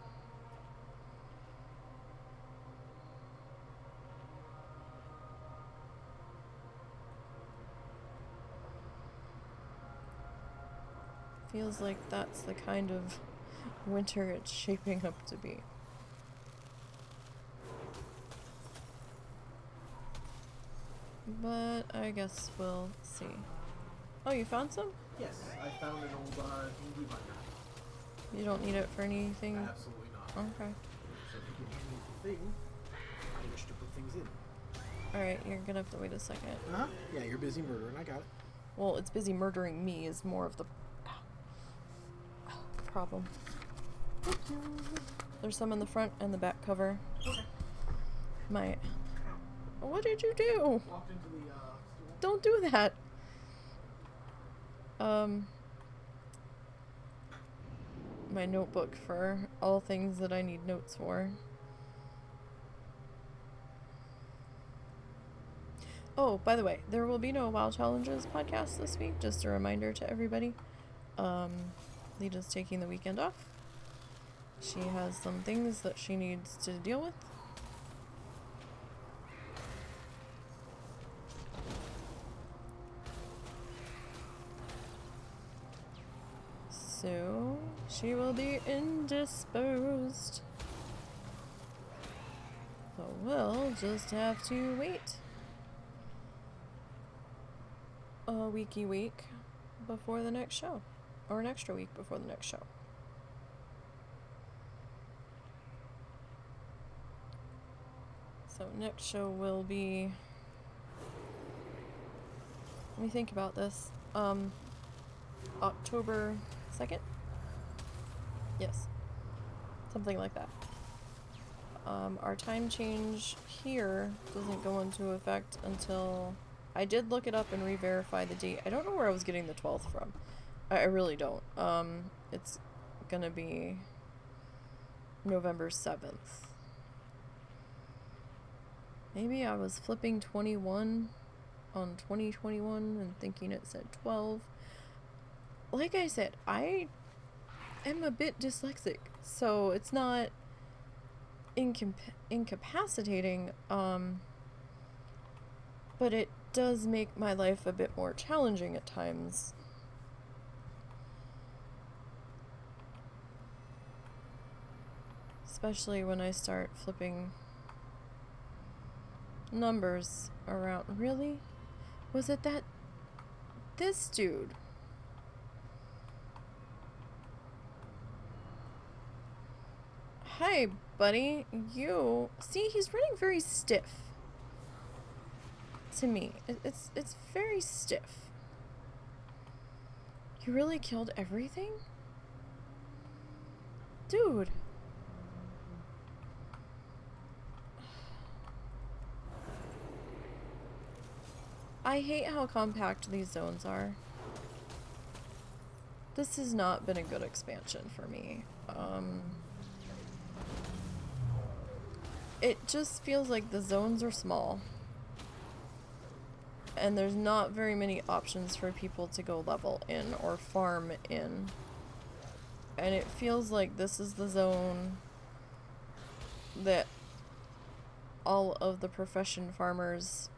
Feels like that's the kind of winter it's shaping up to be. But I guess we'll see. Oh, you found some? yes, I found an old DVD binder. You don't need it for anything? Absolutely not. Okay. So if you can hand me the thing, I wish to put things in. Alright, you're gonna have to wait a second. Uh-huh. Yeah, you're busy murdering. I got it. Well, it's busy murdering me is more of the problem. There's some in the front and the back cover. Okay. What did you do? Walked into the stool. Don't do that. My notebook for all things that I need notes for. Oh, by the way, there will be no WoW Challenges podcast this week. Just a reminder to everybody. Lita's taking the weekend off. She has some things that she needs to deal with. So, she will be indisposed. So we'll just have to wait a week before the next show. Or an extra week before the next show. So next show will be... Let me think about this. October 2nd? Yes. Something like that. Our time change here doesn't go into effect until... I did look it up and re-verify the date. I don't know where I was getting the 12th from. I really don't. It's gonna be November 7th. Maybe I was flipping 21 on 2021 and thinking it said 12. Like I said, I am a bit dyslexic, so it's not incapacitating, but it does make my life a bit more challenging at times. Especially when I start flipping numbers around. Really? Was it that... This dude? Hi, buddy. You... See, he's running very stiff. To me. It's very stiff. You really killed everything? Dude. I hate how compact these zones are. This has not been a good expansion for me. It just feels like the zones are small. And there's not very many options for people to go level in or farm in. And it feels like this is the zone that all of the profession farmers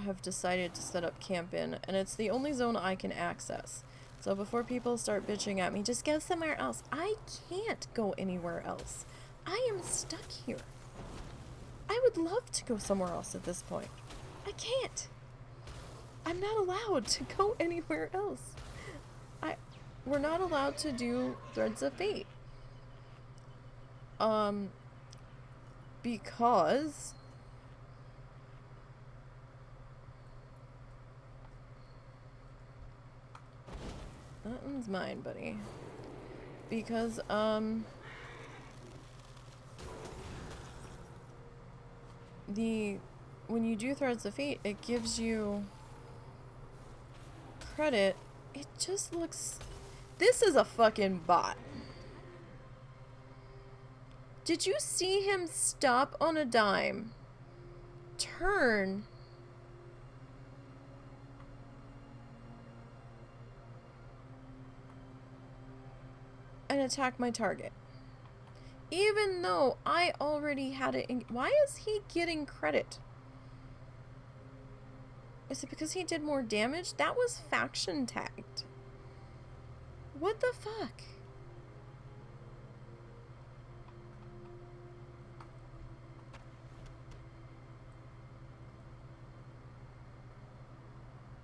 have decided to set up camp in, and it's the only zone I can access. So before people start bitching at me, just go somewhere else. I can't go anywhere else. I am stuck here. I would love to go somewhere else at this point. I can't. I'm not allowed to go anywhere else. We're not allowed to do Threads of Fate. Because that one's mine, buddy. Because, when you do Threads of Fate, it gives you credit. It just looks... This is a fucking bot. Did you see him stop on a dime, turn, and attack my target? Even though I already had it in... Why is he getting credit? Is it because he did more damage? That was faction tagged. What the fuck?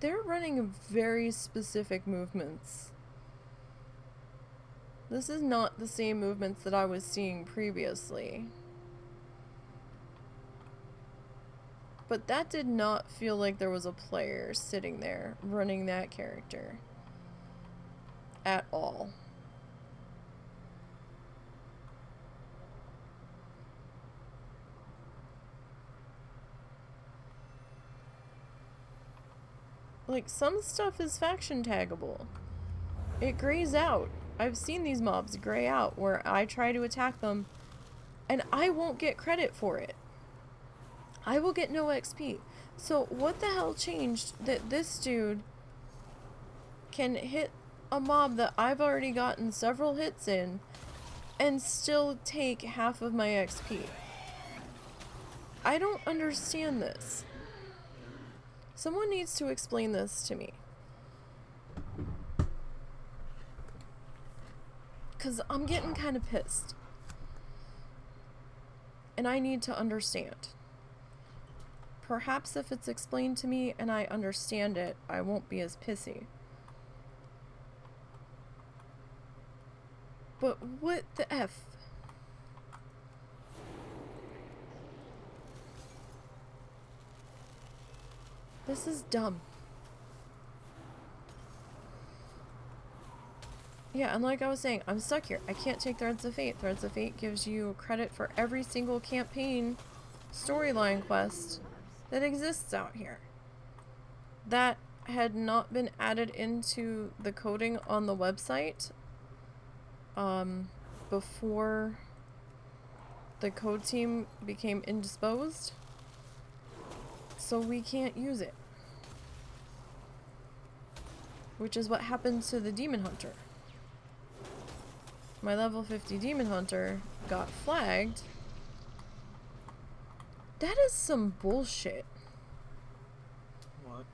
They're running very specific movements This is not the same movements that I was seeing previously. But that did not feel like there was a player sitting there running that character. At all. Like, some stuff is faction taggable. It grays out. I've seen these mobs gray out where I try to attack them and I won't get credit for it. I will get no XP. So what the hell changed that this dude can hit a mob that I've already gotten several hits in and still take half of my XP? I don't understand this. Someone needs to explain this to me. Because I'm getting kind of pissed. And I need to understand. Perhaps if it's explained to me and I understand it, I won't be as pissy. But what the F? This is dumb. Yeah, and like I was saying, I'm stuck here. I can't take Threads of Fate. Threads of Fate gives you credit for every single campaign storyline quest that exists out here. That had not been added into the coding on the website before the code team became indisposed. So we can't use it. Which is what happened to the Demon Hunter. My level 50 Demon Hunter got flagged. That is some bullshit. What?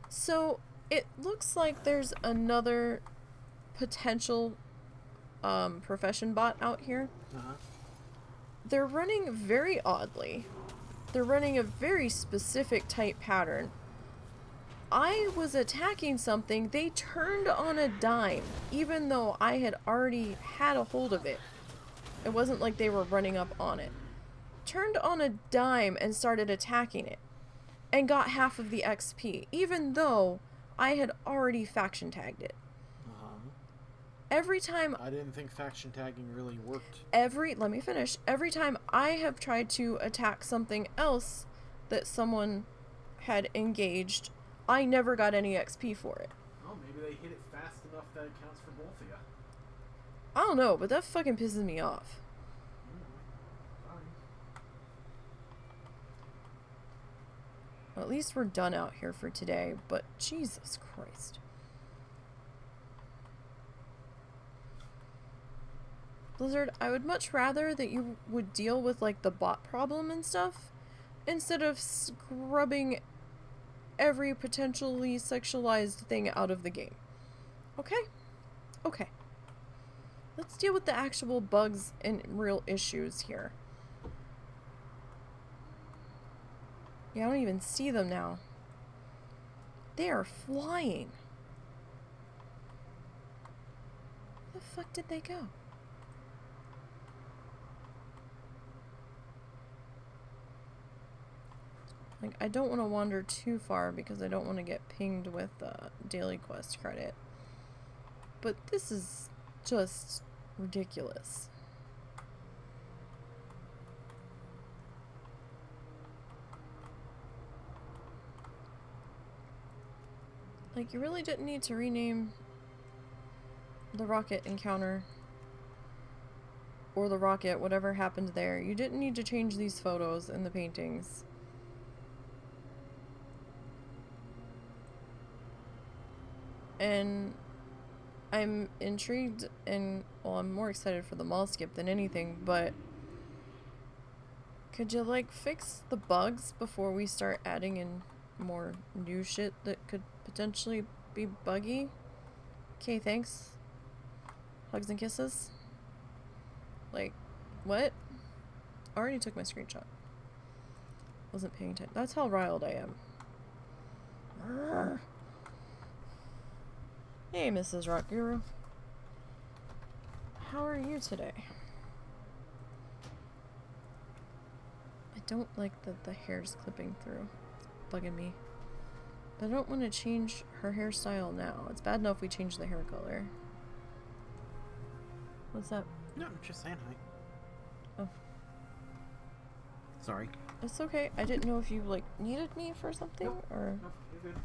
So, it looks like there's another potential profession bot out here. Uh-huh. They're running very oddly. They're running a very specific type pattern. I was attacking something, they turned on a dime, even though I had already had a hold of it. It wasn't like they were running up on it. Turned on a dime and started attacking it. And got half of the XP, even though I had already faction tagged it. Uh-huh. Every time... I didn't think faction tagging really worked. Let me finish. Every time I have tried to attack something else that someone had engaged, I never got any XP for it. Oh, maybe they hit it fast enough that it counts for both of you. I don't know, but that fucking pisses me off. Well, at least we're done out here for today, but Jesus Christ. Blizzard, I would much rather that you would deal with, like, the bot problem and stuff, instead of scrubbing every potentially sexualized thing out of the game. Okay? Okay. Let's deal with the actual bugs and real issues here. Yeah, I don't even see them now. They are flying. Where the fuck did they go? Like, I don't want to wander too far because I don't want to get pinged with daily quest credit. But this is just ridiculous. Like, you really didn't need to rename the rocket encounter. Or the rocket, whatever happened there. You didn't need to change these photos in the paintings. And I'm intrigued and, well, I'm more excited for the mall skip than anything, but could you, like, fix the bugs before we start adding in more new shit that could potentially be buggy? Okay, thanks. Hugs and kisses. Like, what? I already took my screenshot. Wasn't paying attention. That's how riled I am. Arrgh. Hey, Mrs. Rock Guru. how are you today? I don't like that the hair's clipping through. It's bugging me. But I don't want to change her hairstyle now. It's bad enough we change the hair color. What's that? No, I'm just saying hi. Oh. Sorry. It's okay. I didn't know if you, like, needed me for something, Nope. or... Nope, you're good.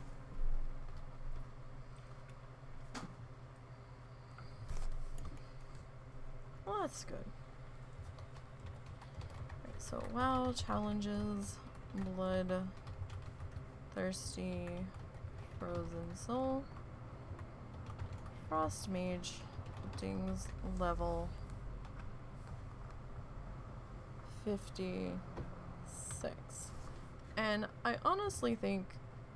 Well, that's good. Right, so, WoW challenges, blood, thirsty, frozen soul, frost mage, dings level 56. And I honestly think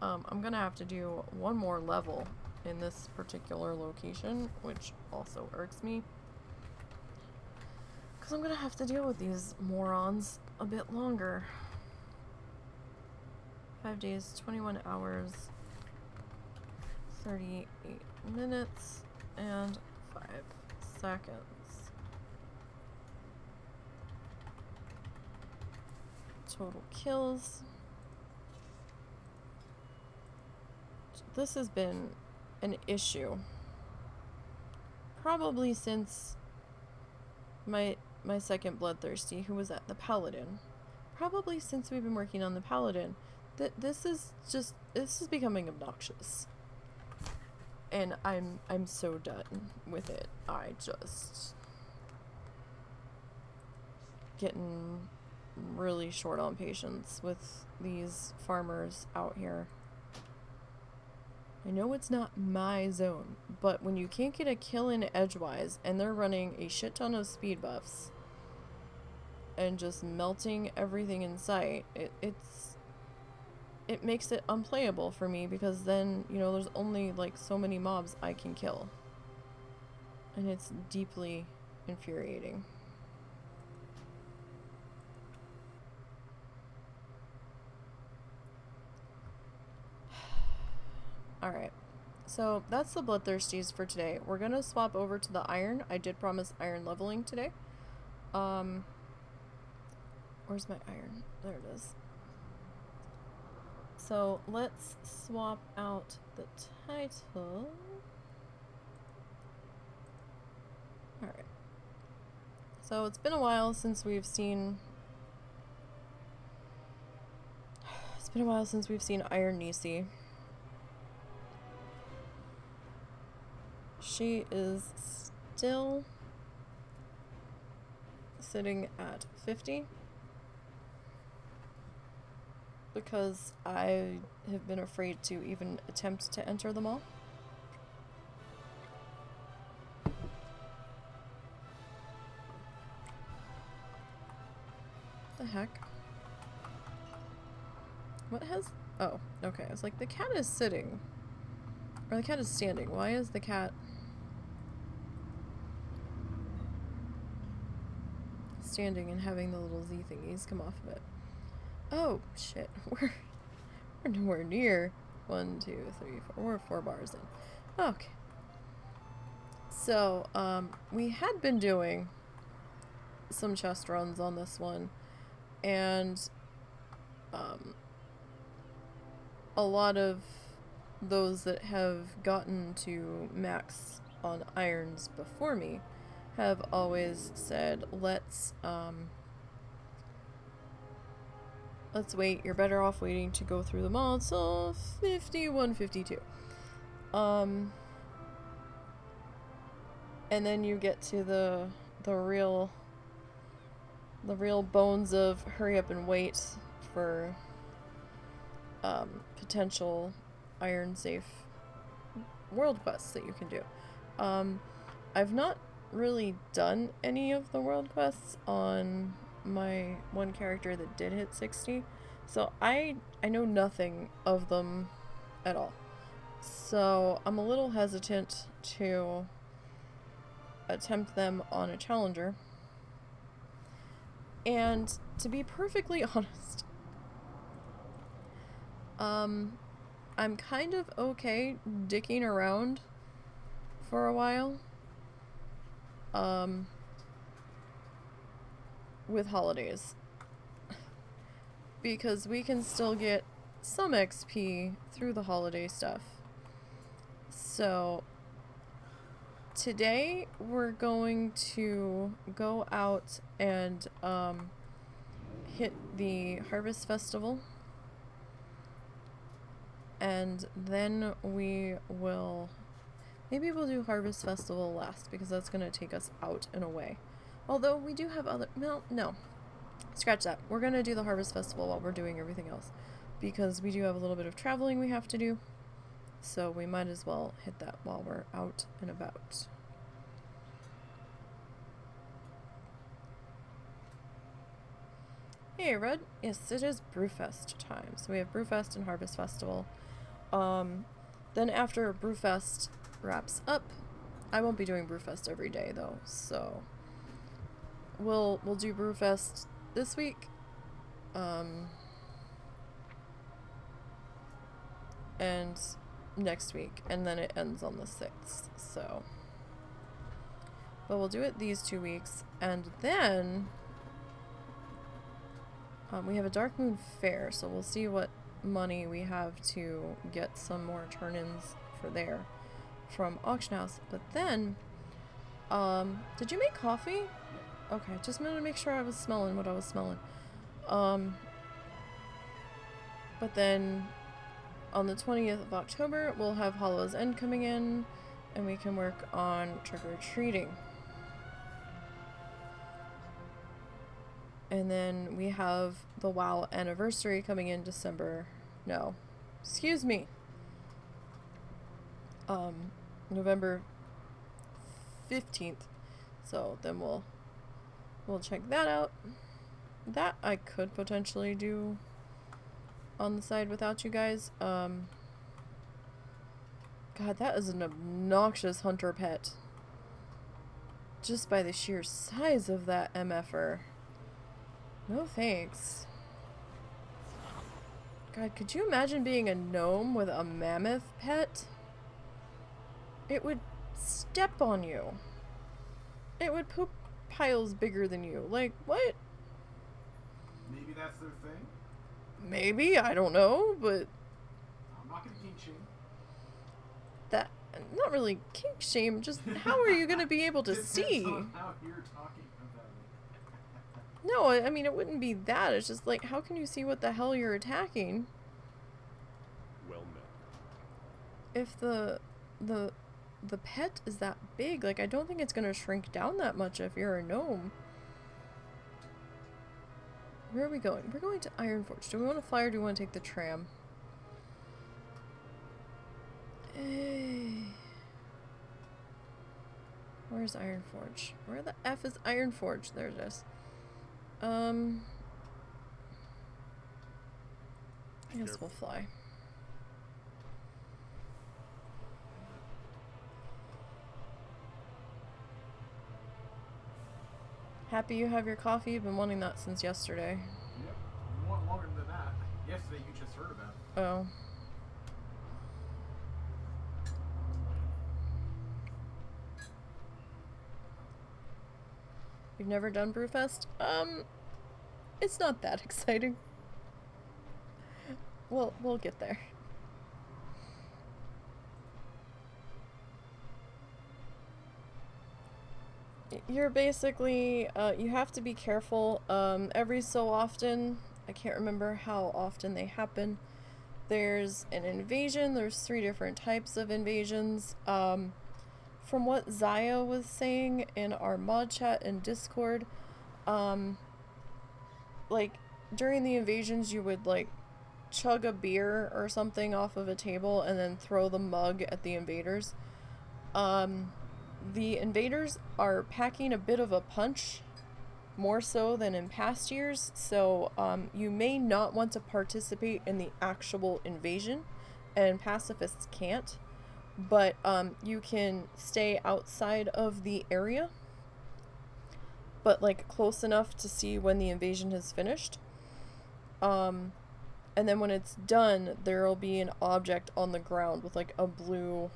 I'm gonna have to do one more level in this particular location, which also irks me. Because I'm gonna have to deal with these morons a bit longer. 5 days, 21 hours, 38 minutes, and 5 seconds. Total kills. This has been an issue. Probably since my second Bloodthirsty, who was at the Paladin. Probably since we've been working on the Paladin. This is becoming obnoxious. And I'm so done with it. I just getting really short on patience with these farmers out here. I know it's not my zone, but when you can't get a kill in edgewise and they're running a shit ton of speed buffs and just melting everything in sight, it makes it unplayable for me, because then, you know, there's only like so many mobs I can kill. And it's deeply infuriating. Alright, so that's the Bloodthirsties for today. We're gonna swap over to the Iron. I did promise Iron leveling today. Where's my Iron? There it is. So let's swap out the title. Alright. So it's been a while since we've seen... Ironnisey. She is still sitting at 50 because I have been afraid to even attempt to enter them all. The heck? What has... Oh, okay. I was like, the cat is sitting. Or the cat is standing. Why is the cat... standing and having the little Z thingies come off of it? Oh, shit. We're nowhere near 1, 2, 3, 4. We're 4 bars in. Okay. So, we had been doing some chest runs on this one, and a lot of those that have gotten to max on irons before me have always said, let's wait, you're better off waiting to go through them all till 51, 52. And then you get to the real bones of hurry up and wait for potential iron safe world quests that you can do. I've not really done any of the world quests on my one character that did hit 60, so I know nothing of them at all. So I'm a little hesitant to attempt them on a challenger. And to be perfectly honest, I'm kind of okay dicking around for a while. with holidays. Because we can still get some XP through the holiday stuff. So today we're going to go out and hit the Harvest Festival. And then we will... Maybe we'll do Harvest Festival last, because that's going to take us out and away. Although we do have other... Well, no. Scratch that. We're going to do the Harvest Festival while we're doing everything else. Because we do have a little bit of traveling we have to do. So we might as well hit that while we're out and about. Hey, Red. Yes, it is Brewfest time. So we have Brewfest and Harvest Festival. Then after Brewfest wraps up, I won't be doing Brewfest every day though, so we'll do Brewfest this week, and next week, and then it ends on the 6th. So, but we'll do it these 2 weeks, and then we have a Dark Moon Fair, so we'll see what money we have to get some more turn-ins for there from auction house. But then did you make coffee? Okay, just wanted to make sure I was smelling what I was smelling. But then on the 20th of October we'll have Hollow's End coming in, and we can work on trick-or-treating. And then we have the WoW anniversary coming in December. No. Excuse me. November 15th. So then we'll check that out. That I could potentially do on the side without you guys. God, that is an obnoxious hunter pet. Just by the sheer size of that MFer. No thanks. God, could you imagine being a gnome with a mammoth pet? It would step on you. It would poop piles bigger than you. Like, what? Maybe that's their thing? Maybe, I don't know, but... I'm not gonna kink shame. That... Not really kink shame, just how are you gonna be able to see? On how you're talking about it. No, I mean, it wouldn't be that. It's just like, how can you see what the hell you're attacking? Well met. If the pet is that big, like, I don't think it's gonna shrink down that much if you're a gnome. Where are we going? We're going to Ironforge. Do we want to fly or do we want to take the tram? Where's Ironforge? Where the F is Ironforge? There it is. I guess we'll fly. Happy you have your coffee. You've been wanting that since yesterday. Yep. You want longer than that. Yesterday you just heard about it. Oh. You've never done Brewfest? It's not that exciting. We'll get there. You're basically, you have to be careful. Every so often, I can't remember how often they happen, there's an invasion. There's 3 different types of invasions. From what Zaya was saying in our mod chat and Discord, like, during the invasions you would, like, chug a beer or something off of a table and then throw the mug at the invaders. The invaders are packing a bit of a punch, more so than in past years, so you may not want to participate in the actual invasion, and pacifists can't, but you can stay outside of the area, but like close enough to see when the invasion has finished. And then when it's done, there'll be an object on the ground with like a blue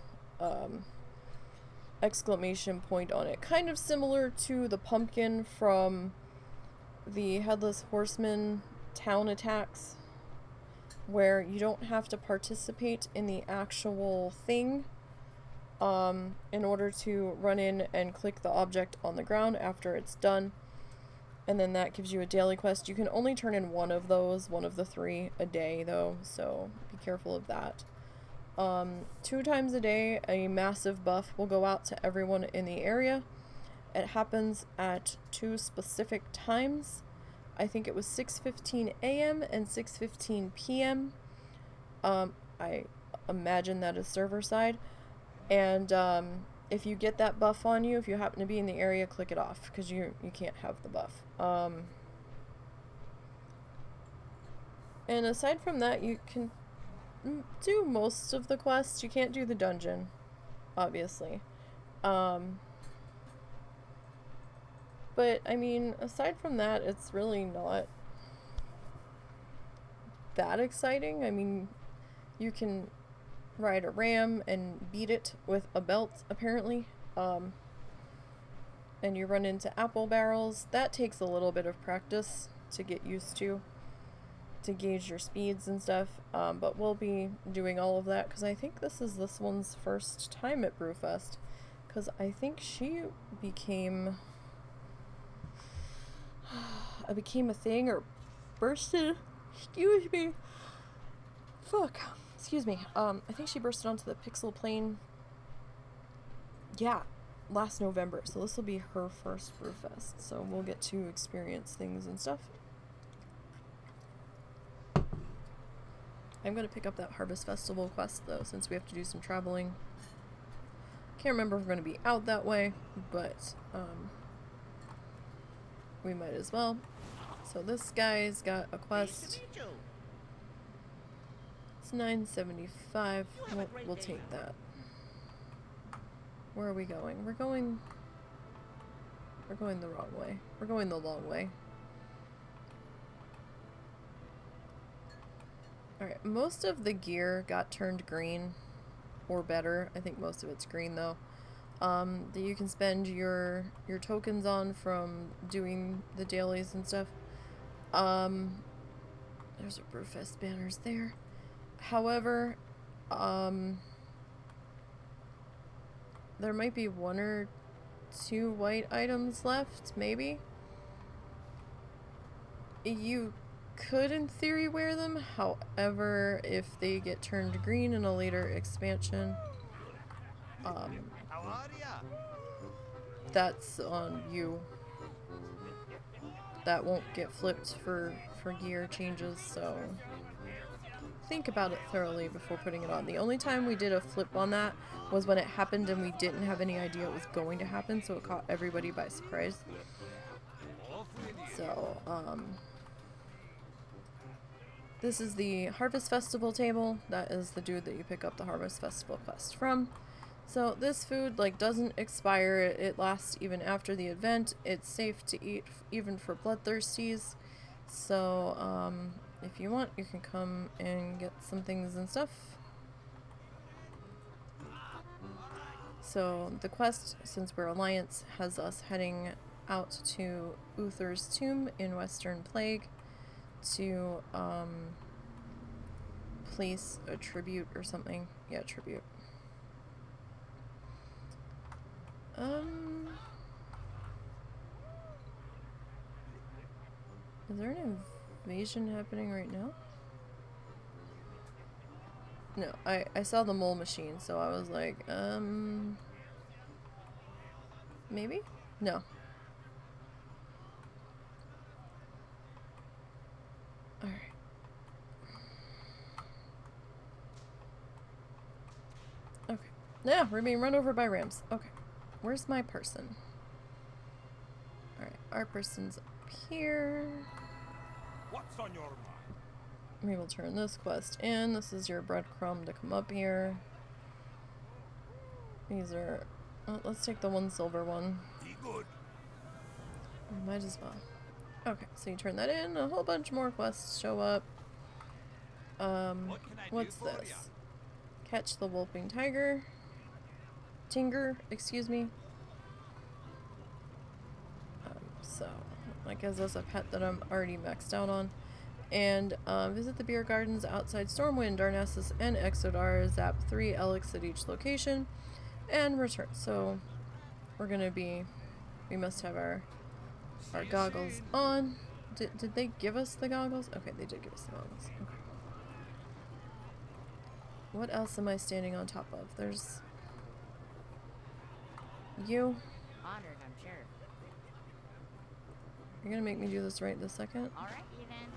exclamation point on it. Kind of similar to the pumpkin from the Headless Horseman town attacks, where you don't have to participate in the actual thing in order to run in and click the object on the ground after it's done. And then that gives you a daily quest. You can only turn in one of those, one of the 3 a day though, so be careful of that. 2 times a day, a massive buff will go out to everyone in the area. It happens at 2 specific times. I think it was 6:15 a.m. and 6:15 p.m. I imagine that is server side. And if you get that buff on you, if you happen to be in the area, click it off, because you can't have the buff. And aside from that, you can do most of the quests. You can't do the dungeon, obviously. But, I mean, aside from that, it's really not that exciting. I mean, you can ride a ram and beat it with a belt, apparently. And you run into apple barrels. That takes a little bit of practice to get used to gauge your speeds and stuff. But we'll be doing all of that, because I think this is this one's first time at Brewfest. Because I think she became a thing, or bursted. Excuse me. Fuck. Excuse me. I think she bursted onto the Pixel plane. Yeah, last November. So this will be her first Brewfest. So we'll get to experience things and stuff. I'm gonna pick up that Harvest Festival quest though, since we have to do some traveling. Can't remember if we're gonna be out that way, but we might as well. So this guy's got a quest. It's $9.75. We'll take that. Where are we going? We're going the wrong way. We're going the long way. Alright, most of the gear got turned green, or better. I think most of it's green though. That you can spend your tokens on from doing the dailies and stuff. There's our Brewfest banners there. However, there might be 1 or 2 white items left, maybe. You could, in theory, wear them. However, if they get turned green in a later expansion, that's on you. That won't get flipped for gear changes, so think about it thoroughly before putting it on. The only time we did a flip on that was when it happened and we didn't have any idea it was going to happen, so it caught everybody by surprise. So, this is the Harvest Festival table. That is the dude that you pick up the Harvest Festival quest from. So this food, like, doesn't expire. It lasts even after the event. It's safe to eat even for bloodthirsties. So, if you want, you can come and get some things and stuff. So the quest, since we're Alliance, has us heading out to Uther's tomb in Western Plague to place a tribute or something. Yeah, tribute. Is there an invasion happening right now? No, I saw the mole machine, so I was like, maybe? No. Alright. Okay. Yeah, we're being run over by rams. Okay. Where's my person? Alright, our person's up here. What's on your mind? We will turn this quest in. This is your breadcrumb to come up here. These are... Oh, let's take the 1 silver one. Be good. Might as well. Okay, so you turn that in. A whole bunch more quests show up. What's this? Catch the Wolfing Tiger. Tinger, excuse me. So, that gives us a pet that I'm already maxed out on. And visit the beer gardens outside Stormwind, Darnassus, and Exodar. Zap 3 Elix at each location, and return. So, we're gonna be. We must have our goggles on. Did they give us the goggles? Okay, they did give us the goggles. Okay. What else am I standing on top of? There's you. Honored, I'm sure. You're gonna make me do this right this second? All right, you then.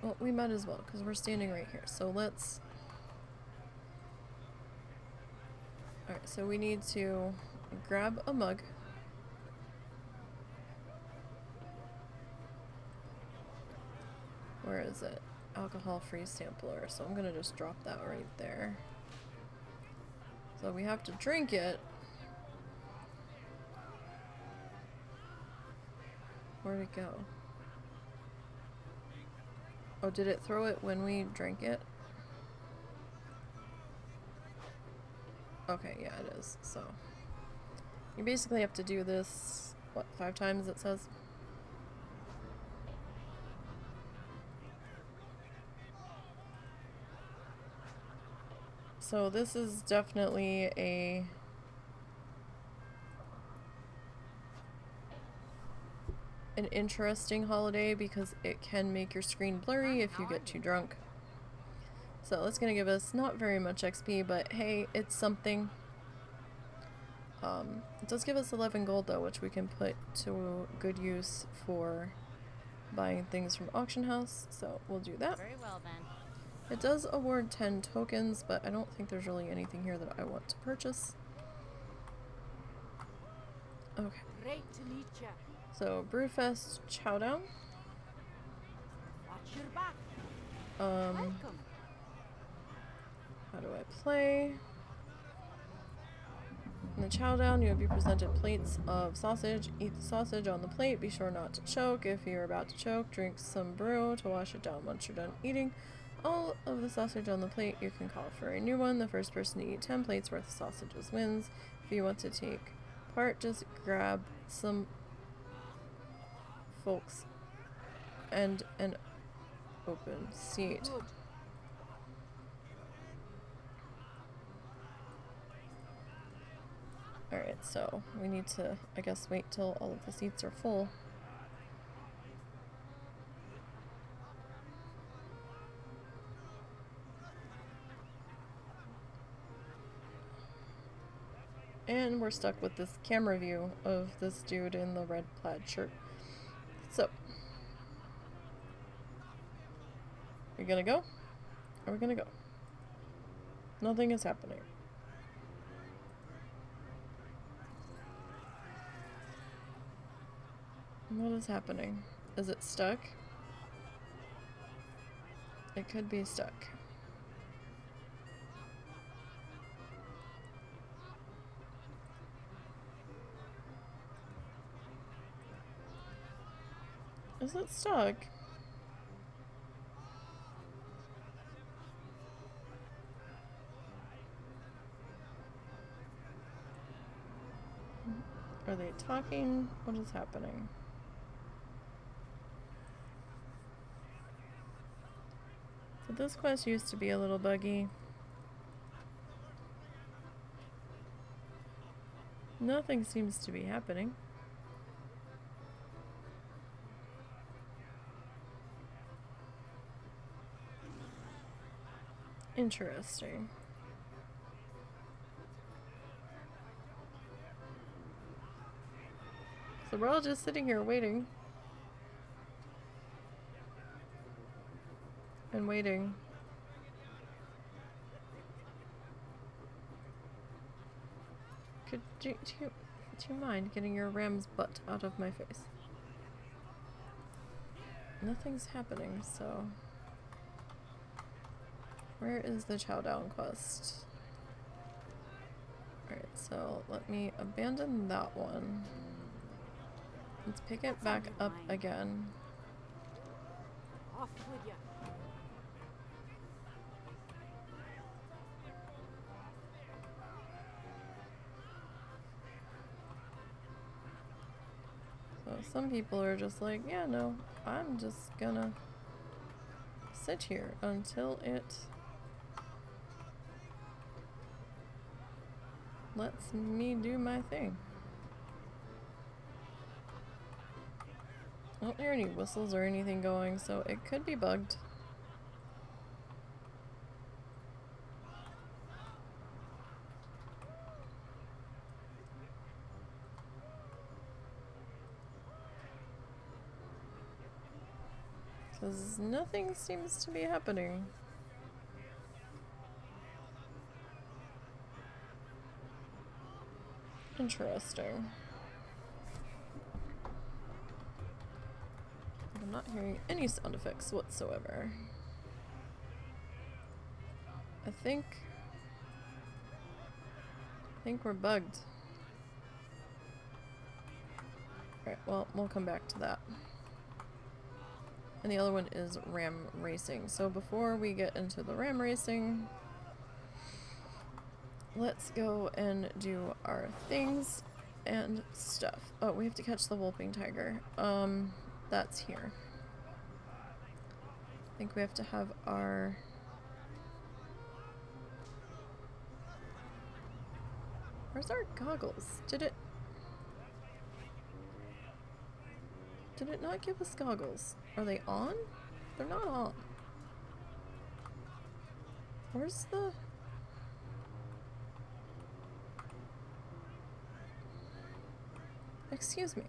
Well, we might as well, because we're standing right here. So let's... Alright, so we need to grab a mug. Where is it? Alcohol-free sampler. So I'm gonna just drop that right there. So we have to drink it. Where'd it go? Oh, did it throw it when we drank it? Okay, yeah, it is. So you basically have to do this, what, 5 times it says? So this is definitely an interesting holiday because it can make your screen blurry if you get too drunk. So it's gonna give us not very much XP, but hey, it's something. It does give us 11 gold though, which we can put to good use for buying things from auction house. So we'll do that. Very well then. It does award 10 tokens, but I don't think there's really anything here that I want to purchase. Okay. Great to meet you. So Brewfest Showdown. Watch your back. How Welcome. do I play? In the Chowdown, you'll be presented plates of sausage. Eat the sausage on the plate. Be sure not to choke. If you're about to choke, drink some brew to wash it down. Once you're done eating all of the sausage on the plate, you can call for a new one. The first person to eat 10 plates worth of sausages wins. If you want to take part, just grab some folks and an open seat. Good. Alright, so we need to, I guess, wait till all of the seats are full. And we're stuck with this camera view of this dude in the red plaid shirt. So, we gonna go? Are we gonna go? Nothing is happening. What is happening? Is it stuck? It could be stuck. Is it stuck? Are they talking? What is happening? So this quest used to be a little buggy. Nothing seems to be happening. Interesting. So we're all just sitting here waiting. And waiting. Do you mind getting your ram's butt out of my face? Nothing's happening, so... Where is the Chowdown quest? Alright, so let me abandon that one. Let's pick it back up again. Off with you. some people are just like, yeah, no, I'm just gonna sit here until it lets me do my thing. I don't hear any whistles or anything going, so it could be bugged. Because nothing seems to be happening. Interesting. I'm not hearing any sound effects whatsoever. I think we're bugged. Alright, well, we'll come back to that. And the other one is ram racing. So before we get into the ram racing, let's go and do our things and stuff. Oh, we have to catch the whooping tiger. That's here. I think we have to have our... Where's our goggles? Did it not give us goggles? Are they on? They're not on. Where's the... Excuse me.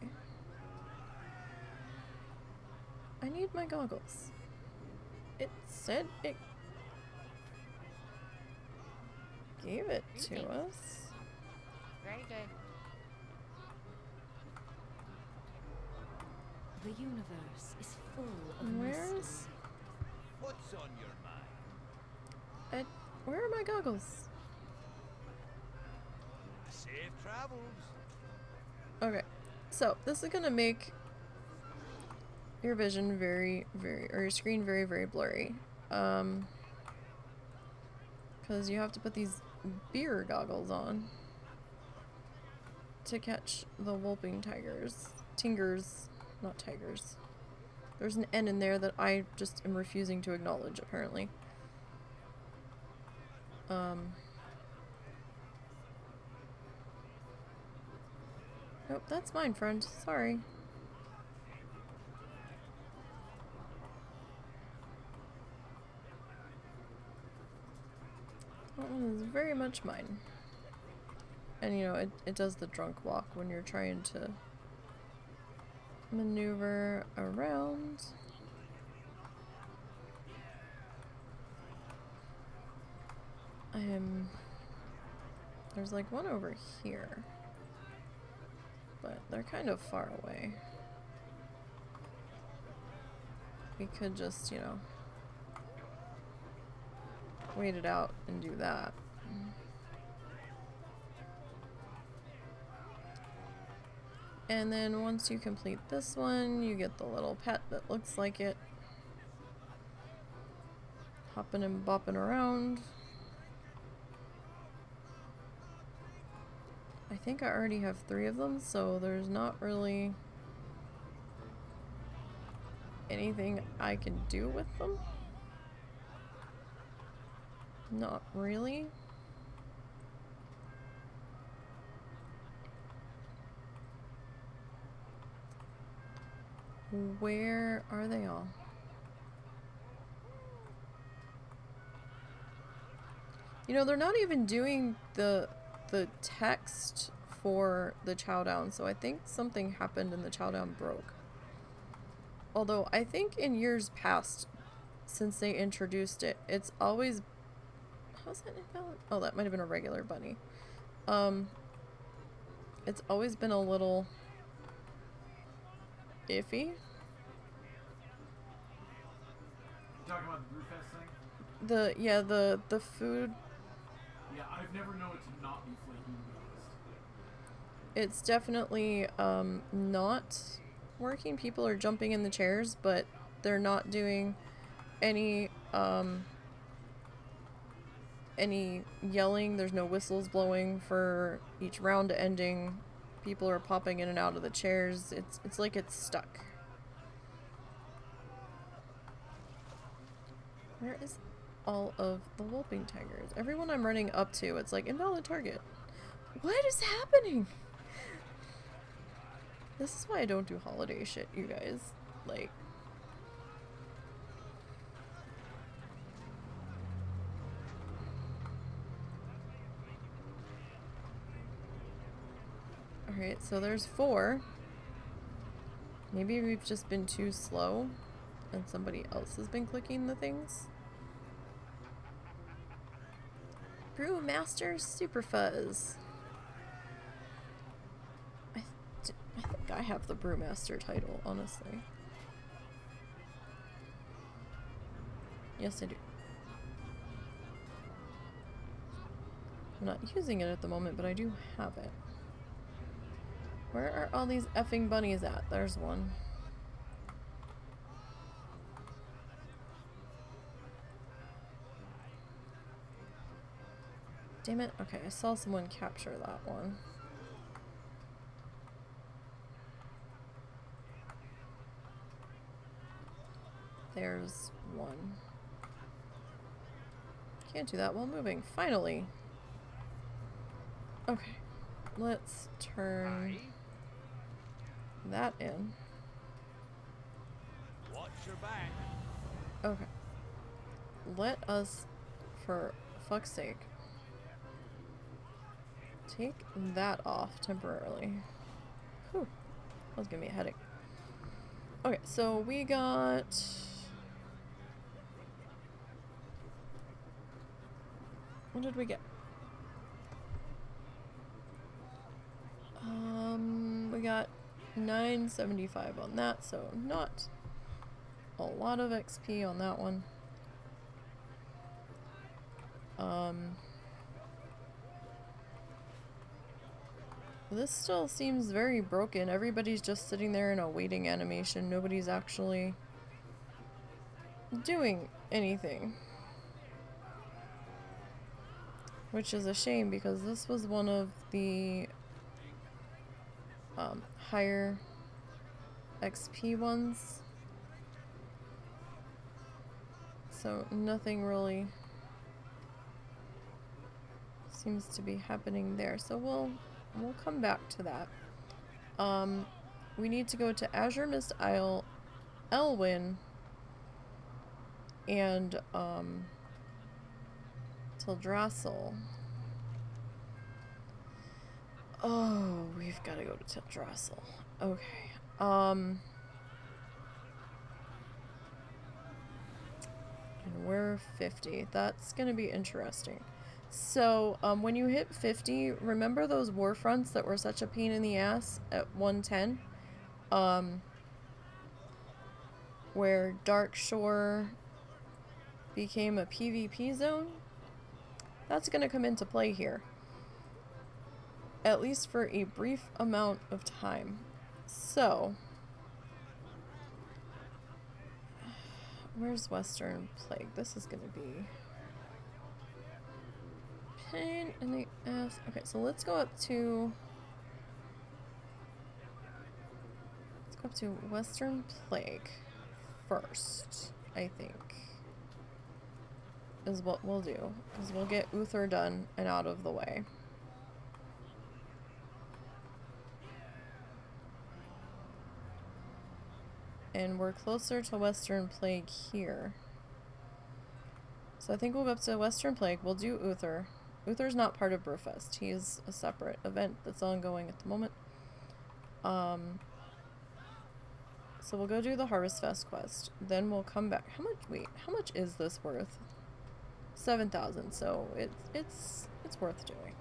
I need my goggles. It said it gave it to us. Very good. The universe is full of mystery. Where's... What's on your mind? Where are my goggles? Safe travels. Okay, so this is gonna make your vision very, or your screen very, very blurry. Because you have to put these beer goggles on to catch the whooping tigers. Tingers, not tigers. There's an N in there that I just am refusing to acknowledge, apparently. Nope, that's mine, friend. Sorry. That one is very much mine. And you know, it does the drunk walk when you're trying to maneuver around. There's like one over here, but they're kind of far away. We could just, you know, wait it out and do that. And then once you complete this one, you get the little pet that looks like it. Hopping and bopping around. I think I already have 3 of them, so there's not really anything I can do with them. Not really. Where are they all? You know, they're not even doing the text for the Chowdown, so I think something happened and the Chowdown broke. Although I think in years past, since they introduced it, it's always... How's that invalid? Oh, that might have been a regular bunny. It's always been a little iffy. You talking about the Brewfest thing? The food. Yeah, I've never known it to not be flaky, to be honest. It's definitely not working. People are jumping in the chairs, but they're not doing any yelling. There's no whistles blowing for each round ending. People are popping in and out of the chairs. It's like it's stuck. Where is all of the whelping tigers? Everyone I'm running up to, it's like invalid target. What is happening? This is why I don't do holiday shit, you guys. Like, alright, so there's 4. Maybe we've just been too slow and somebody else has been clicking the things. Brewmaster Super Fuzz. I think I have the Brewmaster title, honestly. Yes, I do. I'm not using it at the moment, but I do have it. Where are all these effing bunnies at? There's one. Damn it. Okay, I saw someone capture that one. There's one. Can't do that while moving. Finally. Okay. Let's turn that in. Watch your back. Okay. Let us, for fuck's sake, take that off temporarily. Whew. That was giving me a headache. Okay, so we got... What did we get? We got 975 on that, so not a lot of XP on that one. This still seems very broken. Everybody's just sitting there in a waiting animation. Nobody's actually doing anything. Which is a shame because this was one of the higher XP ones. So nothing really seems to be happening there. So we'll come back to that. We need to go to Azure Mist Isle, Elwyn, and Teldrassil. Oh, we've got to go to Teldrassil. Okay. And we're 50. That's gonna be interesting. So, when you hit 50, remember those war fronts that were such a pain in the ass at 110? Where Dark Shore became a PvP zone? That's gonna come into play here. At least for a brief amount of time. So, where's Western Plague? This is gonna be pain in the ass. Okay, so let's go up to Western Plague first, I think. Is what we'll do. Because we'll get Uther done and out of the way. And we're closer to Western Plague here. So I think we'll go up to Western Plague. We'll do Uther. Uther's not part of Brewfest. He is a separate event that's ongoing at the moment. So we'll go do the Harvest Fest quest. Then we'll come back. How much is this worth? 7,000. So it's worth doing.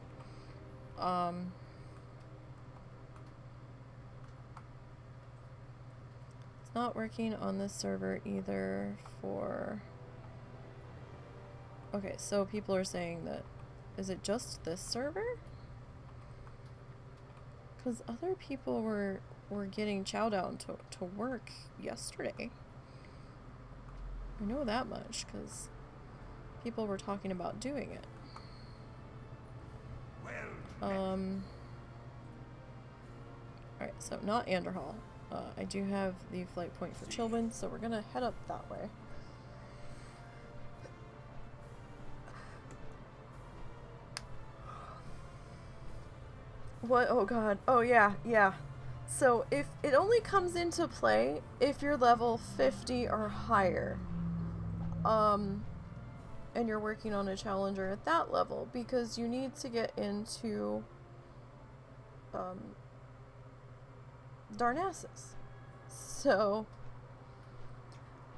It's not working on this server either for... Okay, so people are saying that... Is it just this server? Because other people were getting Chowdown to work yesterday. I know that much, because people were talking about doing it. Alright, so not Anderhall. I do have the flight point for children, so we're gonna head up that way. What? Oh god. Oh yeah, yeah. So if it only comes into play if you're level 50 or higher. And you're working on a challenger at that level, because you need to get into Darnassus. So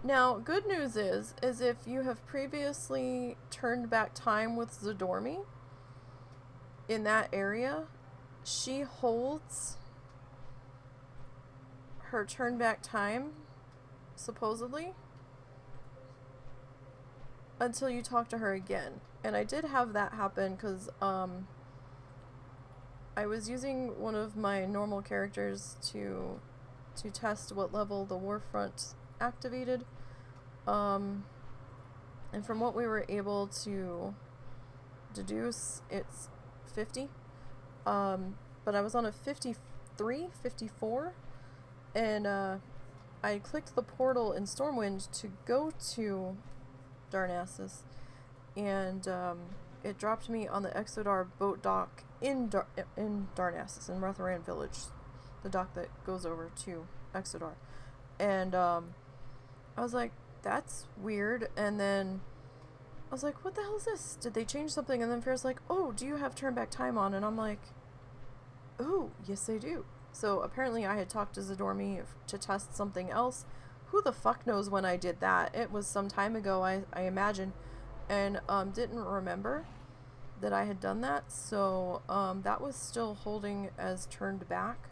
now good news is if you have previously turned back time with Zadormi in that area, she holds her turn back time, supposedly, until you talk to her again. And I did have that happen because I was using one of my normal characters to test what level the Warfront activated, and from what we were able to deduce, it's 50, but I was on a 53, 54, and I clicked the portal in Stormwind to go to Darnassus, and it dropped me on the Exodar boat dock in Darnassus, in Rethoran Village, the dock that goes over to Exodar. And I was like, that's weird. And then I was like, what the hell is this? Did they change something? And then Fair's like, oh, do you have turn back time on? And I'm like, oh, yes I do. So apparently I had talked to Zadormi to test something else. Who the fuck knows when I did that? It was some time ago, I imagine, and didn't remember that I had done that. So that was still holding as turned back.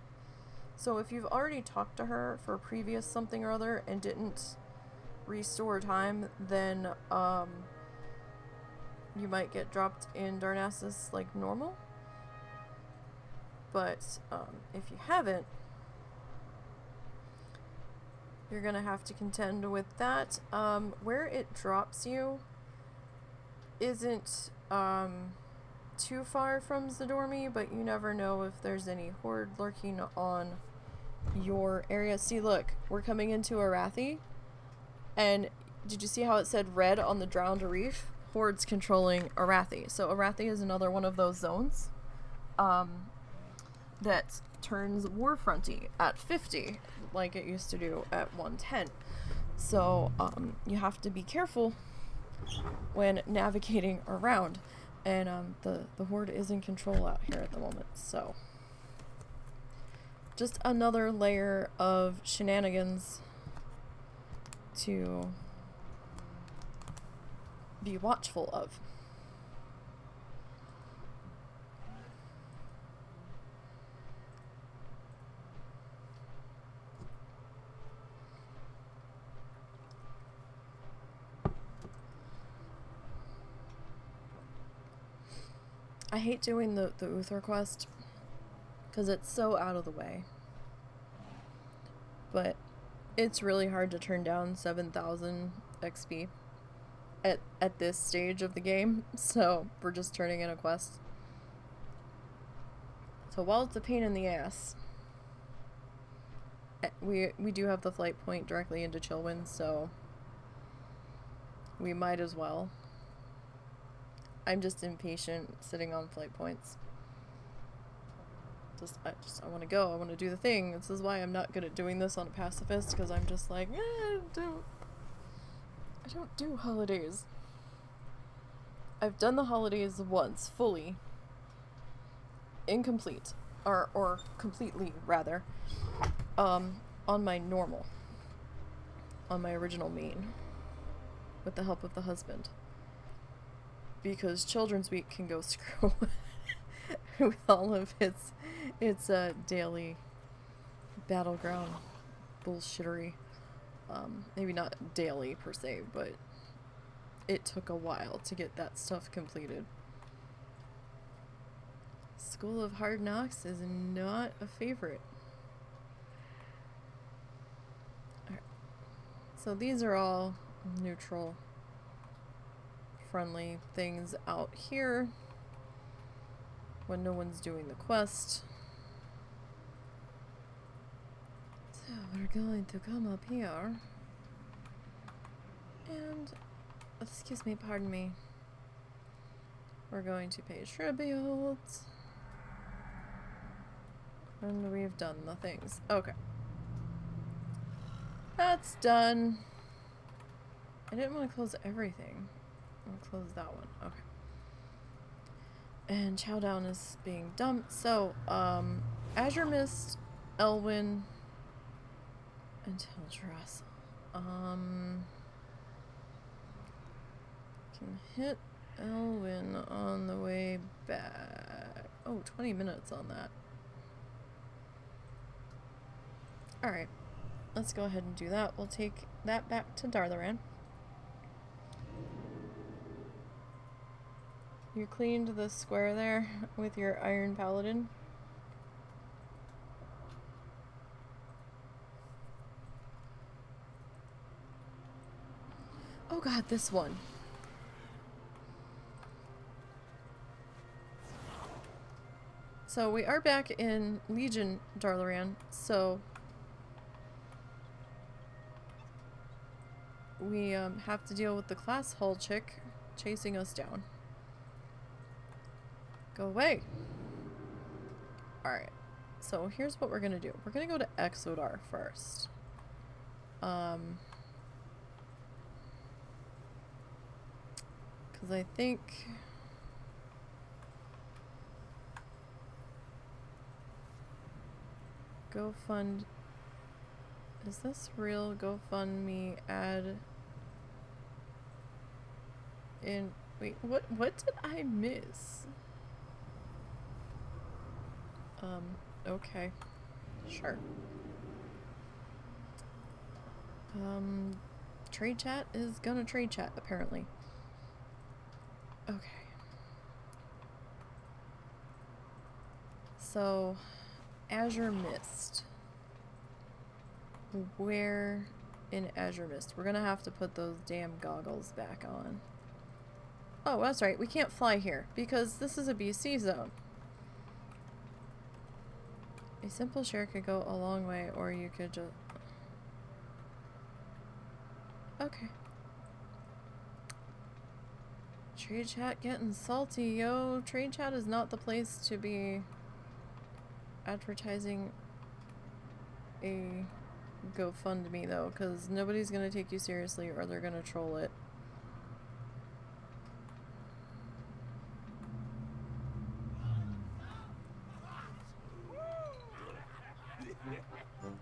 So if you've already talked to her for previous something or other and didn't restore time, then you might get dropped in Darnassus like normal. But if you haven't, you're gonna have to contend with that. Where it drops you isn't too far from Zadormi, but you never know if there's any horde lurking on your area. See, look, we're coming into Arathi, and did you see how it said red on the Drowned Reef? Hordes controlling Arathi. So Arathi is another one of those zones that turns Warfronty at 50, like it used to do at 110. So you have to be careful when navigating around, and the horde is in control out here at the moment. So just another layer of shenanigans to be watchful of. I hate doing the Uther quest because it's so out of the way. But it's really hard to turn down 7,000 XP at this stage of the game, so we're just turning in a quest. So while it's a pain in the ass, we do have the flight point directly into Chillwind, so we might as well. I'm just impatient sitting on flight points. I want to go. I want to do the thing. This is why I'm not good at doing this on a pacifist, because I'm just like, I don't do holidays. I've done the holidays once, fully. Incomplete. Or completely, rather. On my normal. On my original main. With the help of the husband. Because Children's Week can go screw with all of its daily battleground bullshittery. Maybe not daily per se, but it took a while to get that stuff completed. School of Hard Knocks is not a favorite. Alright. So these are all neutral, friendly things out here when no one's doing the quest. we're going to come up here. And, excuse me, pardon me. We're going to pay tribute. And we've done the things. Okay. That's done. I didn't want to close everything. I'll close that one. Okay. And Showdown is being dumped. So, Azure Mist, Elwyn, and Teldrassil. Can hit Elwyn on the way back. Oh, 20 minutes on that. Alright. Let's go ahead and do that. We'll take that back to Darlaran. You cleaned the square there with your Iron Paladin. Oh god, this one. So we are back in Legion Darlaran, so we have to deal with the class hull chick chasing us down. Go away! Alright, so here's what we're gonna do. We're gonna go to Exodar first. Because I think... GoFund... Is this real? GoFundMe ad... in... Wait, what did I miss? Okay. Sure. Trade chat is gonna trade chat, apparently. Okay. So, Azure Mist. Where in Azure Mist? We're gonna have to put those damn goggles back on. Oh, that's right. We can't fly here because this is a BC zone. A simple share could go a long way, or you could just... Okay. Trade chat getting salty, yo. Trade chat is not the place to be advertising a GoFundMe, though, because nobody's going to take you seriously or they're going to troll it.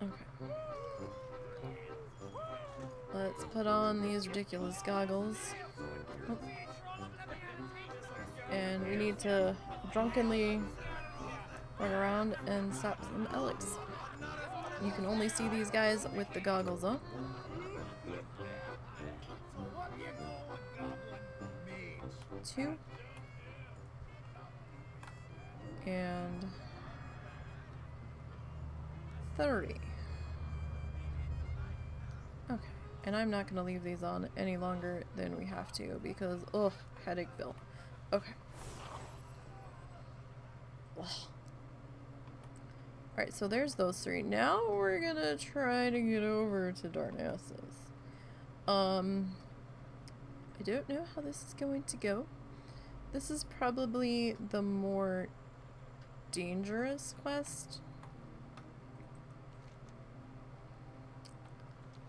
Okay. Let's put on these ridiculous goggles. Oh. And we need to drunkenly run around and stop some Alex. You can only see these guys with the goggles on. Two. And 30. Okay. And I'm not going to leave these on any longer than we have to because, ugh, headache bill. Okay. Ugh. Alright, so there's those three. Now we're gonna try to get over to Darnassus. I don't know how this is going to go. This is probably the more dangerous quest.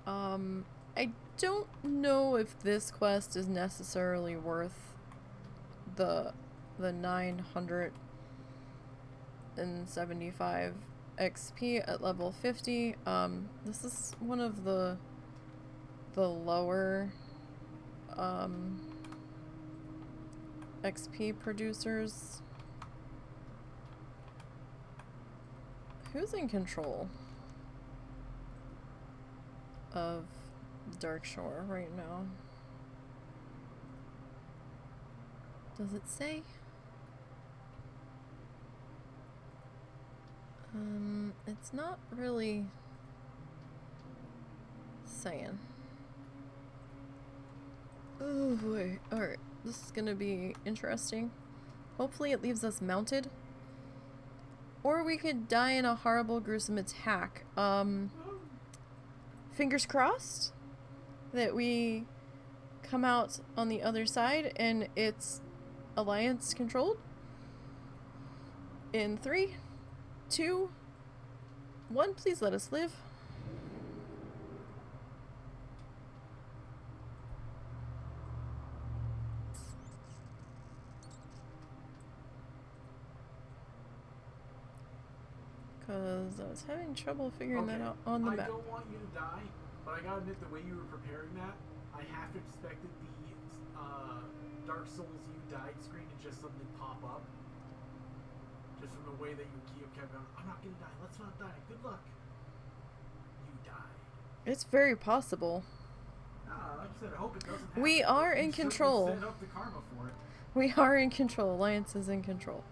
I don't know if this quest is necessarily worth the 975 XP at level 50. This is one of the lower XP producers. Who's in control of Darkshore right now? Does it say? It's not really saying. Oh boy. Alright, this is gonna be interesting. Hopefully it leaves us mounted. Or we could die in a horrible, gruesome attack. fingers crossed that we come out on the other side and it's Alliance controlled. In 3, 2, 1, please let us live. Because I was having trouble figuring that out on the map. I don't want you to die, but I gotta admit the way you were preparing that, I half expected the Dark Souls you died screen to just suddenly pop up. Just from the way that you kept going, I'm not gonna die, let's not die, good luck. You died. It's very possible. Like I said, I hope it doesn't happen. We are in control. Set up the karma for it. We are in control. Alliance is in control.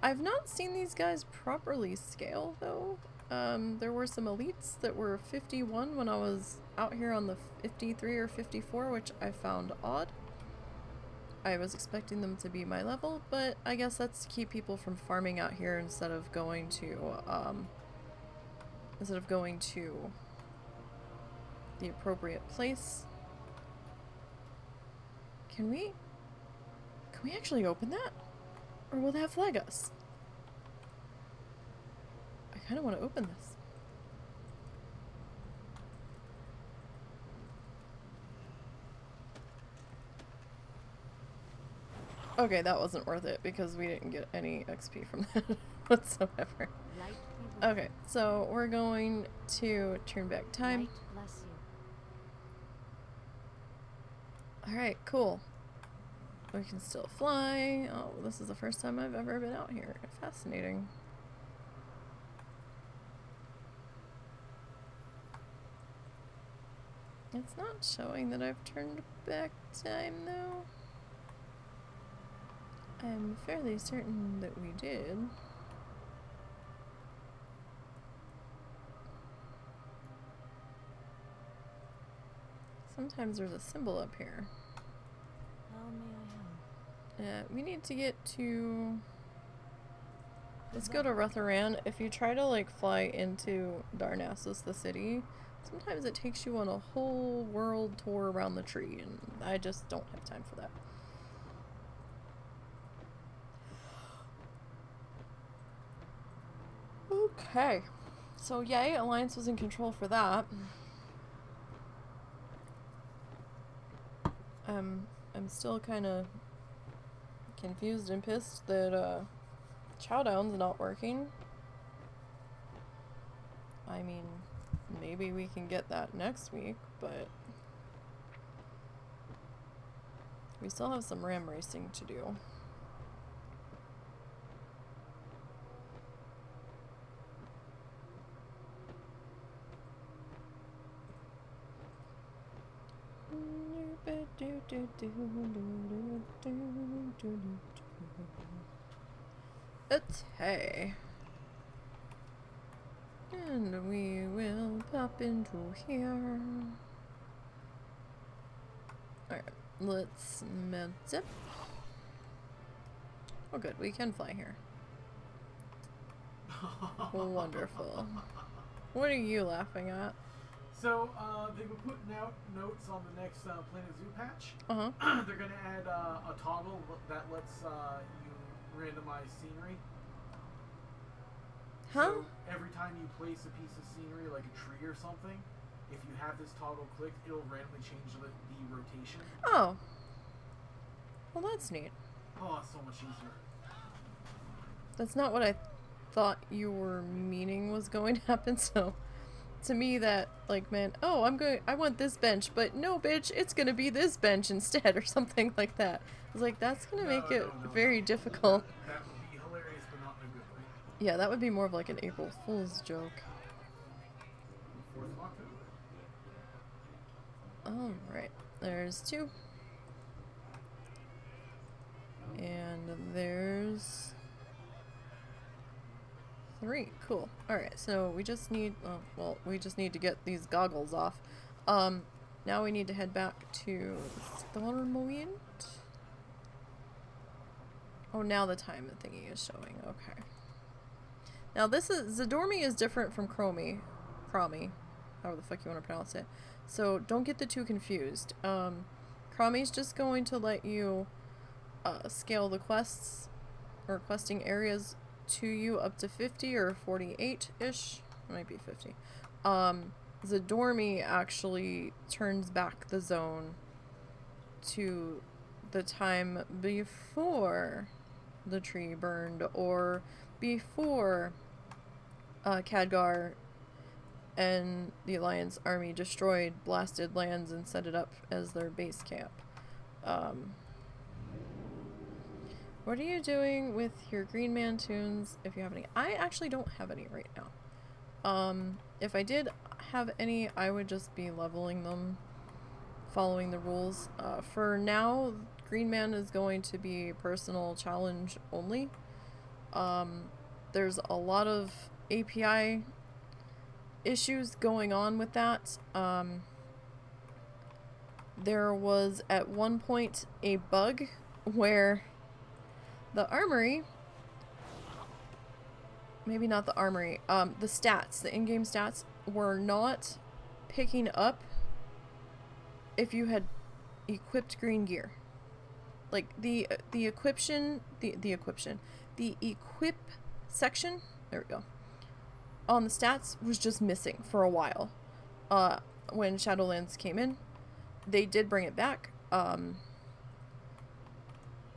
I've not seen these guys properly scale, though. There were some elites that were 51 when I was out here on the 53 or 54, which I found odd. I was expecting them to be my level, but I guess that's to keep people from farming out here instead of going to the appropriate place. Can we actually open that? Or will that flag us? I kind of want to open this. Okay, that wasn't worth it because we didn't get any XP from that whatsoever. Okay, so we're going to turn back time. Alright, cool. We can still fly. Oh, this is the first time I've ever been out here. Fascinating. It's not showing that I've turned back time, though. I'm fairly certain that we did. Sometimes there's a symbol up here. We need to get to... Let's go to Rutherand. If you try to, like, fly into Darnassus, the city, sometimes it takes you on a whole world tour around the tree, and I just don't have time for that. Okay. So, yay, Alliance was in control for that. I'm still kind of confused and pissed that Showdown's not working. I mean, maybe we can get that next week, but we still have some ram racing to do. Okay. And we will pop into here. Alright, let's med zip. Oh good, we can fly here. Wonderful. What are you laughing at? So, they were putting out notes on the next Planet Zoo patch. They're going to add a toggle that lets you randomize scenery. Huh? So, every time you place a piece of scenery, like a tree or something, if you have this toggle clicked, it'll randomly change the rotation. Oh. Well, that's neat. Oh, it's so much easier. That's not what I thought you were meaning was going to happen, so... To me, that, like, meant, oh, I want this bench, but no, bitch, it's gonna be this bench instead, or something like that. I was like, that's gonna make it very difficult. That would be hilarious, but not in a good way. Yeah, that would be more of like an April Fool's joke. 4th of October. Alright, there's 2. And there's 3. Cool. Alright, so we just need, we just need to get these goggles off. Now we need to head back to Stormwind. Oh, now the time thingy is showing. Okay. Now this is, Zadormi is different from Chromie. Cromie, however the fuck you want to pronounce it. So don't get the two confused. Cromie's just going to let you scale the quests or questing areas to you up to 50 or 48-ish. It might be 50. Zadormi actually turns back the zone to the time before the tree burned, or before Khadgar and the Alliance army destroyed blasted lands and set it up as their base camp. What are you doing with your Green Man tunes, if you have any? I actually don't have any right now. If I did have any, I would just be leveling them, following the rules. For now, Green Man is going to be personal challenge only. There's a lot of API issues going on with that. There was at one point a bug where the armory, maybe not the armory, the stats, the in-game stats were not picking up if you had equipped green gear. Like the equip section, there we go, on the stats was just missing for a while. When Shadowlands came in, they did bring it back a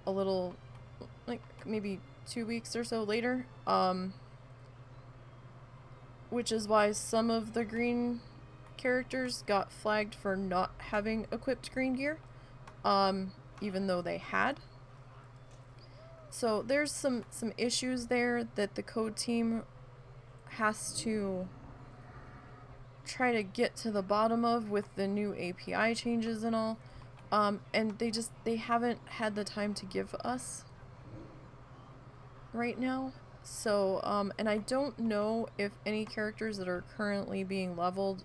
little, like maybe 2 weeks or so later, which is why some of the green characters got flagged for not having equipped green gear, even though they had. So there's some issues there that the code team has to try to get to the bottom of with the new API changes and all. And they haven't had the time to give us right now. So, and I don't know if any characters that are currently being leveled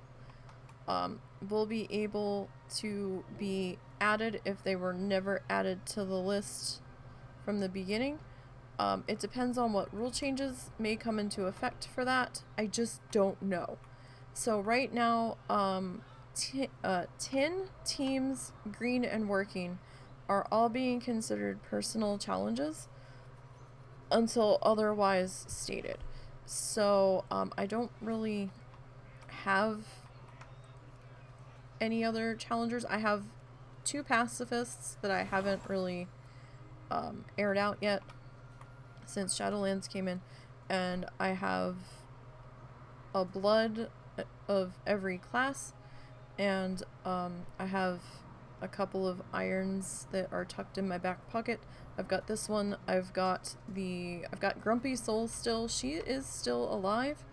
will be able to be added if they were never added to the list from the beginning. It depends on what rule changes may come into effect for that. I just don't know. So right now, 10 teams, green and working, are all being considered personal challenges until otherwise stated. So I don't really have any other challengers. I have 2 pacifists that I haven't really aired out yet since Shadowlands came in, and I have a blood of every class, and I have a couple of irons that are tucked in my back pocket. I've got this one. I've got Grumpy Soul still. She is still alive.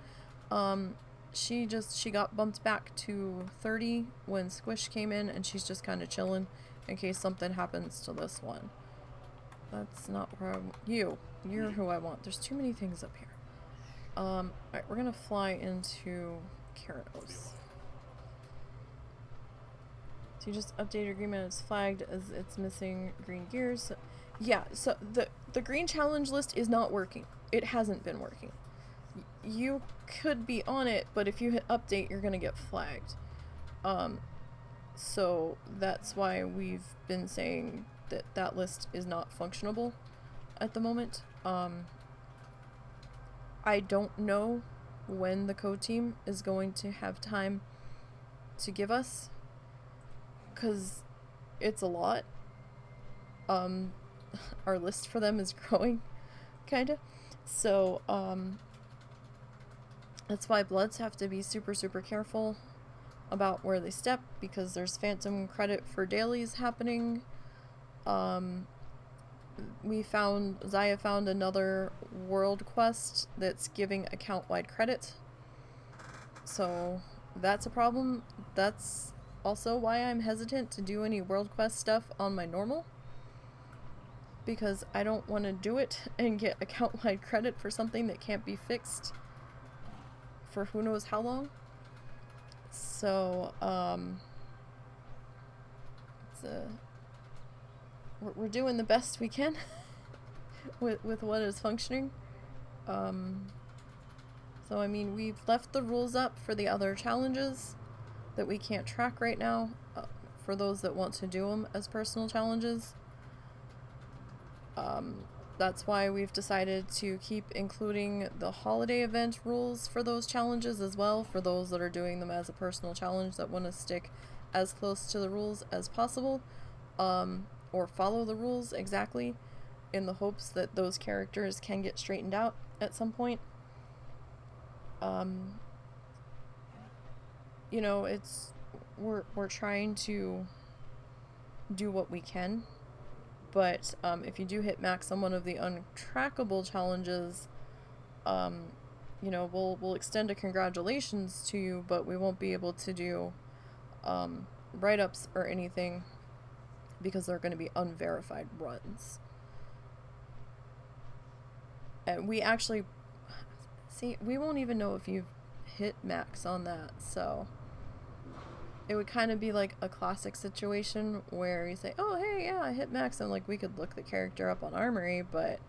She got bumped back to 30 when Squish came in, and she's just kind of chilling in case something happens to this one. That's not where you're who I want. There's too many things up here. Alright, we're gonna fly into Keranos. So you just update your agreement. It's flagged as it's missing green gears. So, yeah, so the green challenge list is not working. It hasn't been working. You could be on it, but if you hit update, you're gonna get flagged. So that's why we've been saying that list is not functionable at the moment. I don't know when the code team is going to have time to give us, because it's a lot. Our list for them is growing, kinda. So, that's why Bloods have to be super, super careful about where they step, because there's phantom credit for dailies happening. Zaya found another world quest that's giving account-wide credit. So that's a problem. That's also why I'm hesitant to do any world quest stuff on my normal, because I don't want to do it and get account-wide credit for something that can't be fixed for who knows how long. So, we're doing the best we can with what is functioning. So, I mean, we've left the rules up for the other challenges that we can't track right now, for those that want to do them as personal challenges. That's why we've decided to keep including the holiday event rules for those challenges as well, for those that are doing them as a personal challenge that want to stick as close to the rules as possible, or follow the rules exactly, in the hopes that those characters can get straightened out at some point. You know, we're trying to do what we can, but if you do hit max on one of the untrackable challenges, you know, we'll extend a congratulations to you, but we won't be able to do write-ups or anything because they're going to be unverified runs. And we actually, see, we won't even know if you've hit max on that, so it would kind of be like a classic situation where you say, oh, hey, yeah, I hit max, and like we could look the character up on Armory, but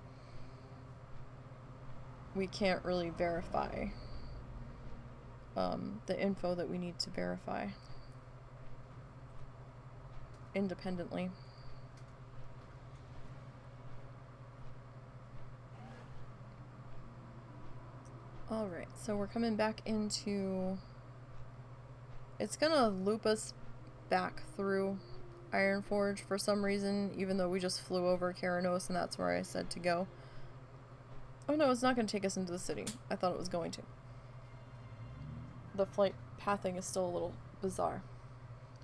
we can't really verify the info that we need to verify independently. Alright, so we're coming back into... It's gonna loop us back through Ironforge for some reason, even though we just flew over Keranos and that's where I said to go. Oh no, it's not gonna take us into the city. I thought it was going to. The flight pathing is still a little bizarre.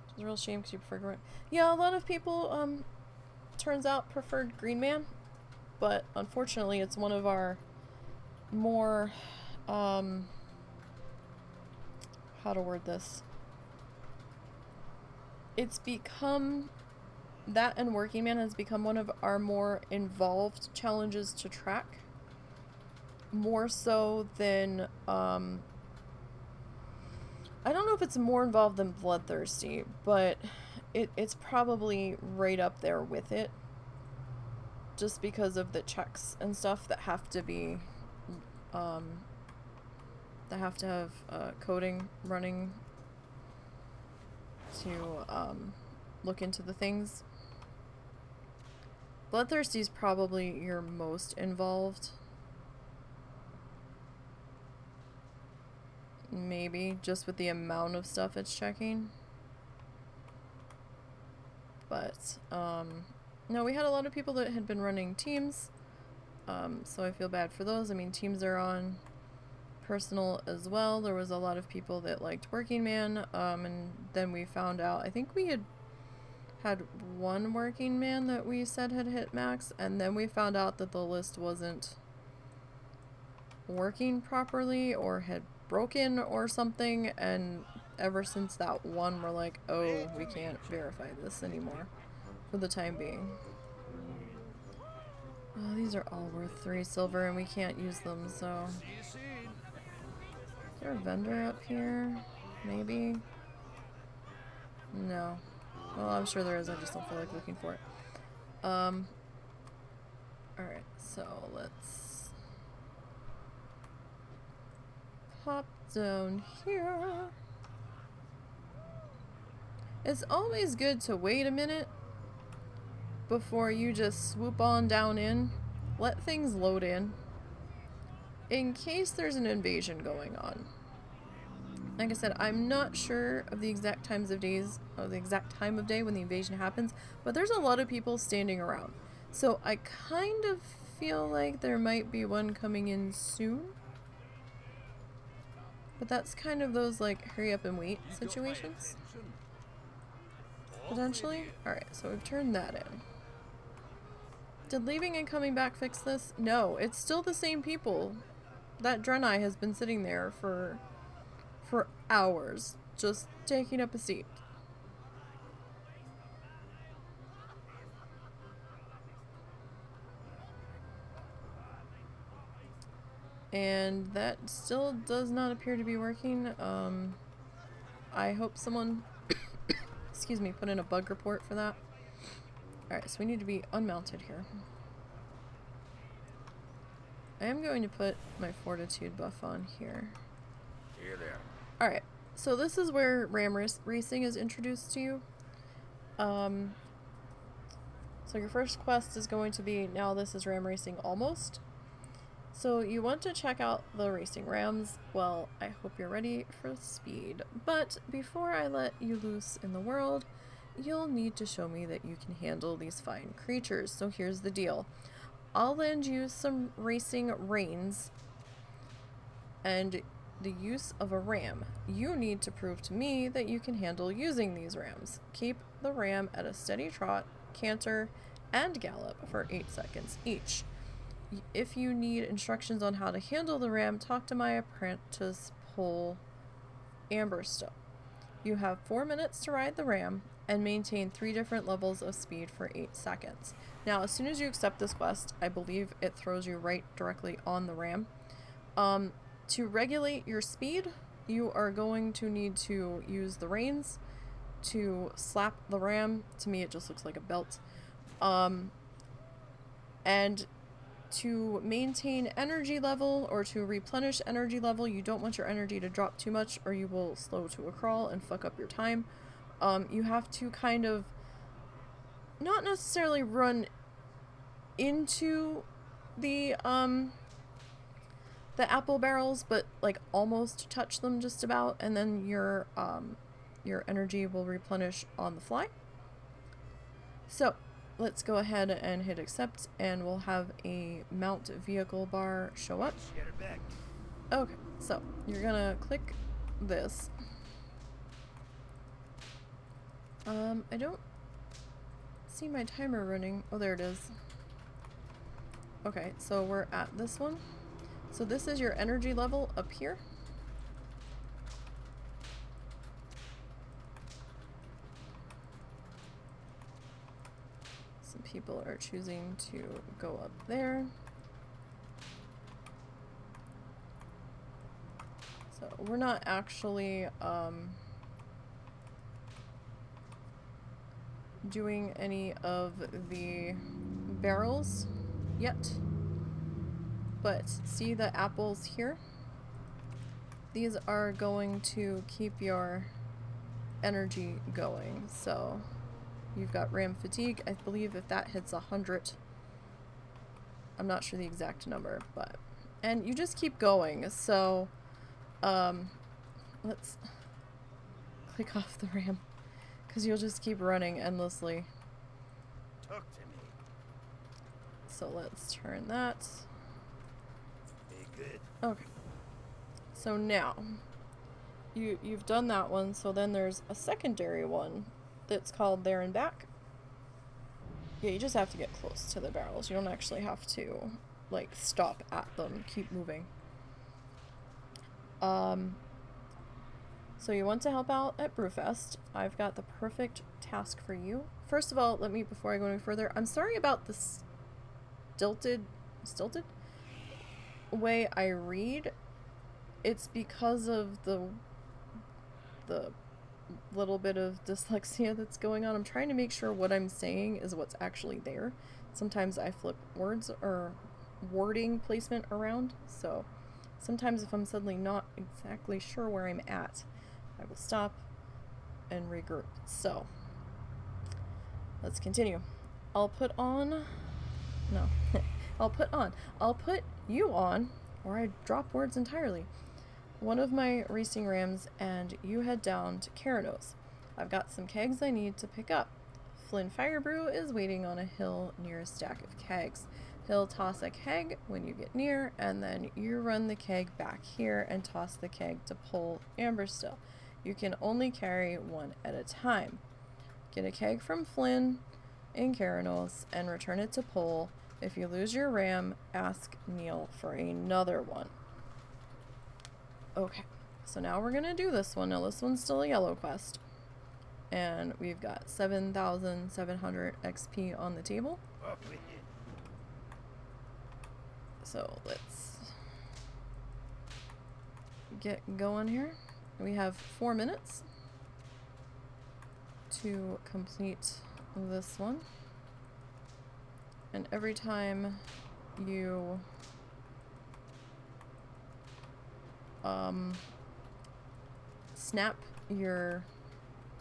Which is a real shame because you prefer Green. Yeah, a lot of people, turns out, preferred Green Man, but unfortunately it's one of our more, how to word this? It's become, that and Working Man has become one of our more involved challenges to track. More so than, I don't know if it's more involved than Bloodthirsty, but it's probably right up there with it. Just because of the checks and stuff that have to be, that have to have coding running to look into the things. Bloodthirsty is probably your most involved. Maybe, just with the amount of stuff it's checking. But, no, we had a lot of people that had been running teams, so I feel bad for those. I mean, teams are on personal as well. There was a lot of people that liked Working Man, and then we found out, I think we had one Working Man that we said had hit max, and then we found out that the list wasn't working properly or had broken or something, and ever since that one, we're like, oh, we can't verify this anymore for the time being. Oh, these are all worth 3 silver and we can't use them, so... Is there a vendor up here? Maybe? No. Well, I'm sure there is, I just don't feel like looking for it. Alright, so let's pop down here. It's always good to wait a minute before you just swoop on down in. Let things load in case there's an invasion going on. Like I said, I'm not sure of the exact times of days, or the exact time of day when the invasion happens, but there's a lot of people standing around. So I kind of feel like there might be one coming in soon. But that's kind of those, like, hurry up and wait situations. Potentially. Alright, so we've turned that in. Did leaving and coming back fix this? No, it's still the same people. That Draenei has been sitting there for hours, just taking up a seat. And that still does not appear to be working. I hope someone, excuse me, put in a bug report for that. Alright, so we need to be unmounted here. I am going to put my fortitude buff on here. Here there. Alright, so this is where ram racing is introduced to you. So your first quest is going to be, now this is ram racing almost. So you want to check out the racing rams. Well, I hope you're ready for speed. But before I let you loose in the world, you'll need to show me that you can handle these fine creatures. So here's the deal. I'll lend you some racing reins and the use of a ram. You need to prove to me that you can handle using these rams. Keep the ram at a steady trot, canter, and gallop for 8 seconds each. If you need instructions on how to handle the ram, talk to my apprentice Pole Amberstill. You have 4 minutes to ride the ram and maintain 3 different levels of speed for 8 seconds. Now, as soon as you accept this quest, I believe it throws you right directly on the ram. To regulate your speed, you are going to need to use the reins to slap the ram. To me, it just looks like a belt. And to maintain energy level or to replenish energy level, you don't want your energy to drop too much or you will slow to a crawl and fuck up your time. You have to kind of not necessarily run into the apple barrels, but like almost touch them just about, and then your energy will replenish on the fly. So let's go ahead and hit accept, and we'll have a mount vehicle bar show up. Okay, so you're gonna click this. I don't see my timer running. Oh, there it is. Okay, so we're at this one. So this is your energy level up here. Some people are choosing to go up there. So we're not actually doing any of the barrels yet. But see the apples here? These are going to keep your energy going. So you've got ram fatigue. I believe if that hits 100, I'm not sure the exact number, but and you just keep going. So let's click off the ram because you'll just keep running endlessly. Talk to me. So let's turn that. Good. Okay. So now you've done that one, so then there's a secondary one that's called There and Back. Yeah, you just have to get close to the barrels. You don't actually have to like stop at them. Keep moving. So you want to help out at Brewfest. I've got the perfect task for you. First of all, before I go any further, I'm sorry about the stilted way I read. It's because of the little bit of dyslexia that's going on. I'm trying to make sure what I'm saying is what's actually there. Sometimes I flip words or wording placement around, so sometimes if I'm suddenly not exactly sure where I'm at, I will stop and regroup. So let's continue. I'll put you on, or I drop words entirely, one of my racing rams, and you head down to Keranos. I've got some kegs I need to pick up. Flynn Firebrew is waiting on a hill near a stack of kegs. He'll toss a keg when you get near, and then you run the keg back here and toss the keg to Pole Amberstill. You can only carry one at a time. Get a keg from Flynn in Keranos and return it to Pole. If you lose your ram, ask Neil for another one. Okay, so now we're gonna do this one. Now this one's still a yellow quest. And we've got 7,700 XP on the table. So let's get going here. We have 4 minutes to complete this one. And every time you snap your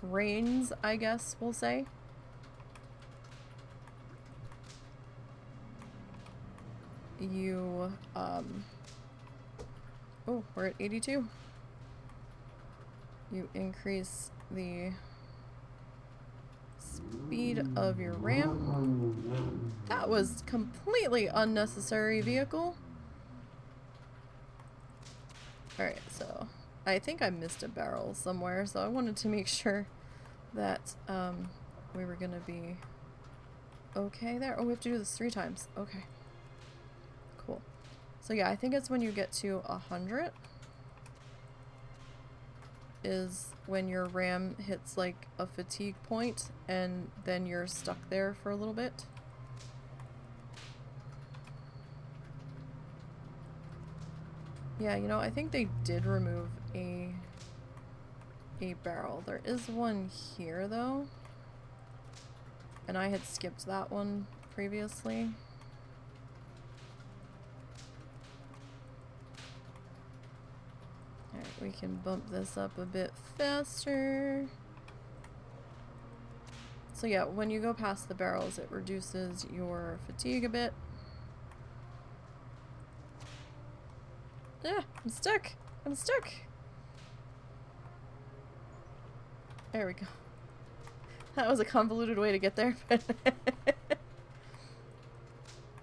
reins, I guess we'll say. You, oh, we're at 82. You increase the speed of your ram. That was completely unnecessary vehicle. Alright, so I think I missed a barrel somewhere, so I wanted to make sure that we were gonna be okay there. Oh, we have to do this 3 times. Okay. Cool. So yeah, I think it's when you get to 100 is when your ram hits like a fatigue point, and then you're stuck there for a little bit. Yeah, you know, I think they did remove a barrel. There is one here though, and I had skipped that one previously. Alright, we can bump this up a bit faster. So yeah, when you go past the barrels, it reduces your fatigue a bit. Yeah, I'm stuck. I'm stuck. There we go. That was a convoluted way to get there, but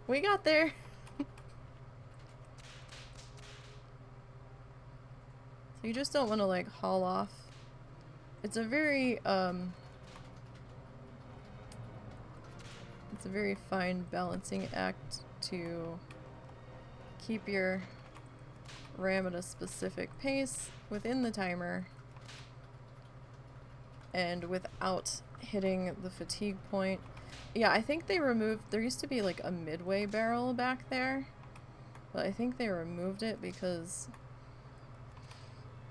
we got there. So you just don't want to like haul off. It's a very fine balancing act to keep your ram at a specific pace within the timer and without hitting the fatigue point. Yeah, I think they removed, there used to be like a midway barrel back there, but I think they removed it because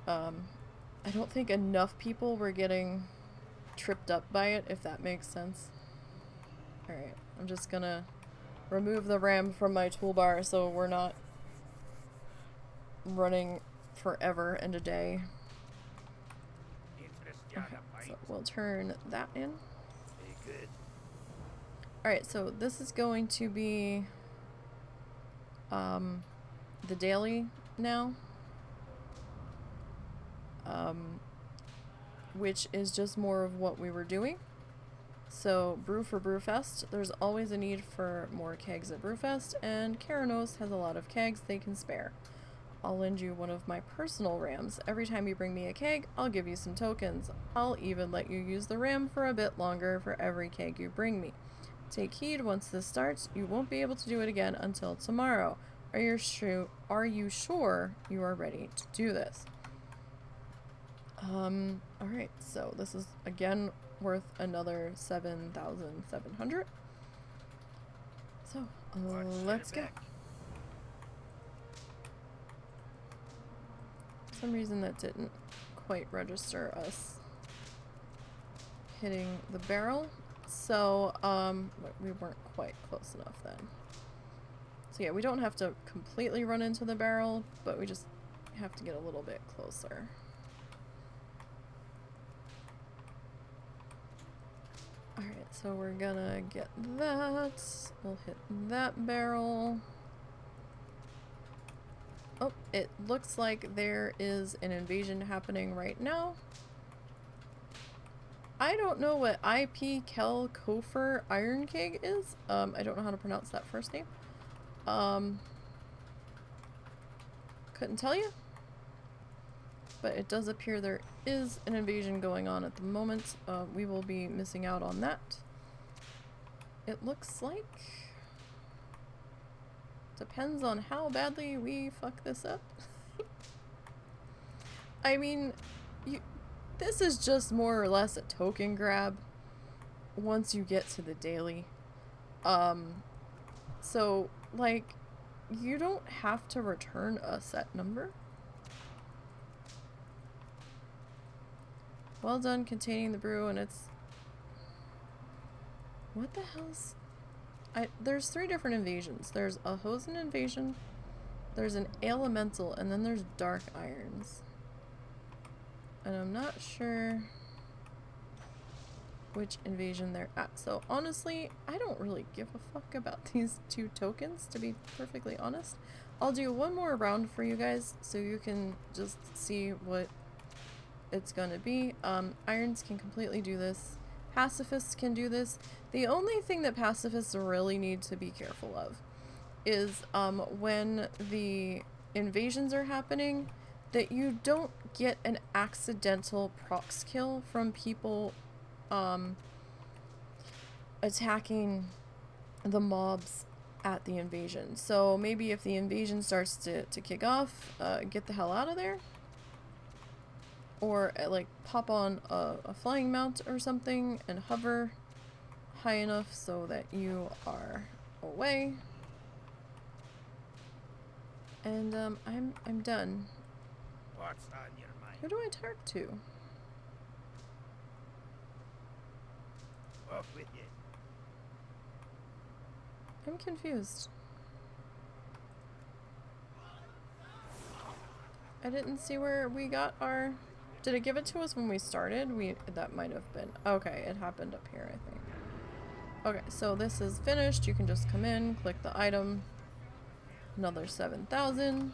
I don't think enough people were getting tripped up by it, if that makes sense. Alright, I'm just gonna remove the ram from my toolbar so we're not running forever and a day. Okay, so we'll turn that in. Alright, so this is going to be the daily now. Which is just more of what we were doing. So, brew for Brewfest, there's always a need for more kegs at Brewfest, and Karanos has a lot of kegs they can spare. I'll lend you one of my personal rams. Every time you bring me a keg, I'll give you some tokens. I'll even let you use the ram for a bit longer for every keg you bring me. Take heed, once this starts, you won't be able to do it again until tomorrow. Are you sure you are ready to do this? Alright, so this is again worth another 7,700. So, let's go. For some reason that didn't quite register us hitting the barrel. So, we weren't quite close enough then. So yeah, we don't have to completely run into the barrel, but we just have to get a little bit closer. Alright, so we're gonna get that. We'll hit that barrel. Oh, it looks like there is an invasion happening right now. I don't know what IP Kel Kofer Iron King is. I don't know how to pronounce that first name. Couldn't tell you. But it does appear there is an invasion going on at the moment. We will be missing out on that. It looks like. Depends on how badly we fuck this up. I mean, this is just more or less a token grab once you get to the daily. So, like, you don't have to return a set number. Well done containing the brew, and it's... What the hell's... There's 3 different invasions. There's a Hosen invasion, There's an elemental, and then there's dark irons. And I'm not sure which invasion they're at. So honestly, I don't really give a fuck about these 2 tokens, to be perfectly honest. I'll do one more round for you guys so you can just see what it's gonna be. Irons can completely do this. Pacifists can do this. The only thing that pacifists really need to be careful of is when the invasions are happening, that you don't get an accidental prox kill from people attacking the mobs at the invasion. So maybe if the invasion starts to kick off, get the hell out of there. Or like pop on a flying mount or something and hover high enough so that you are away. And I'm done. What's on your mind? Who do I talk to? Off with you. I'm confused. I didn't see where we got our... Did it give it to us when we started? That might have been... Okay, it happened up here, I think. Okay, so this is finished. You can just come in, click the item. Another 7,000.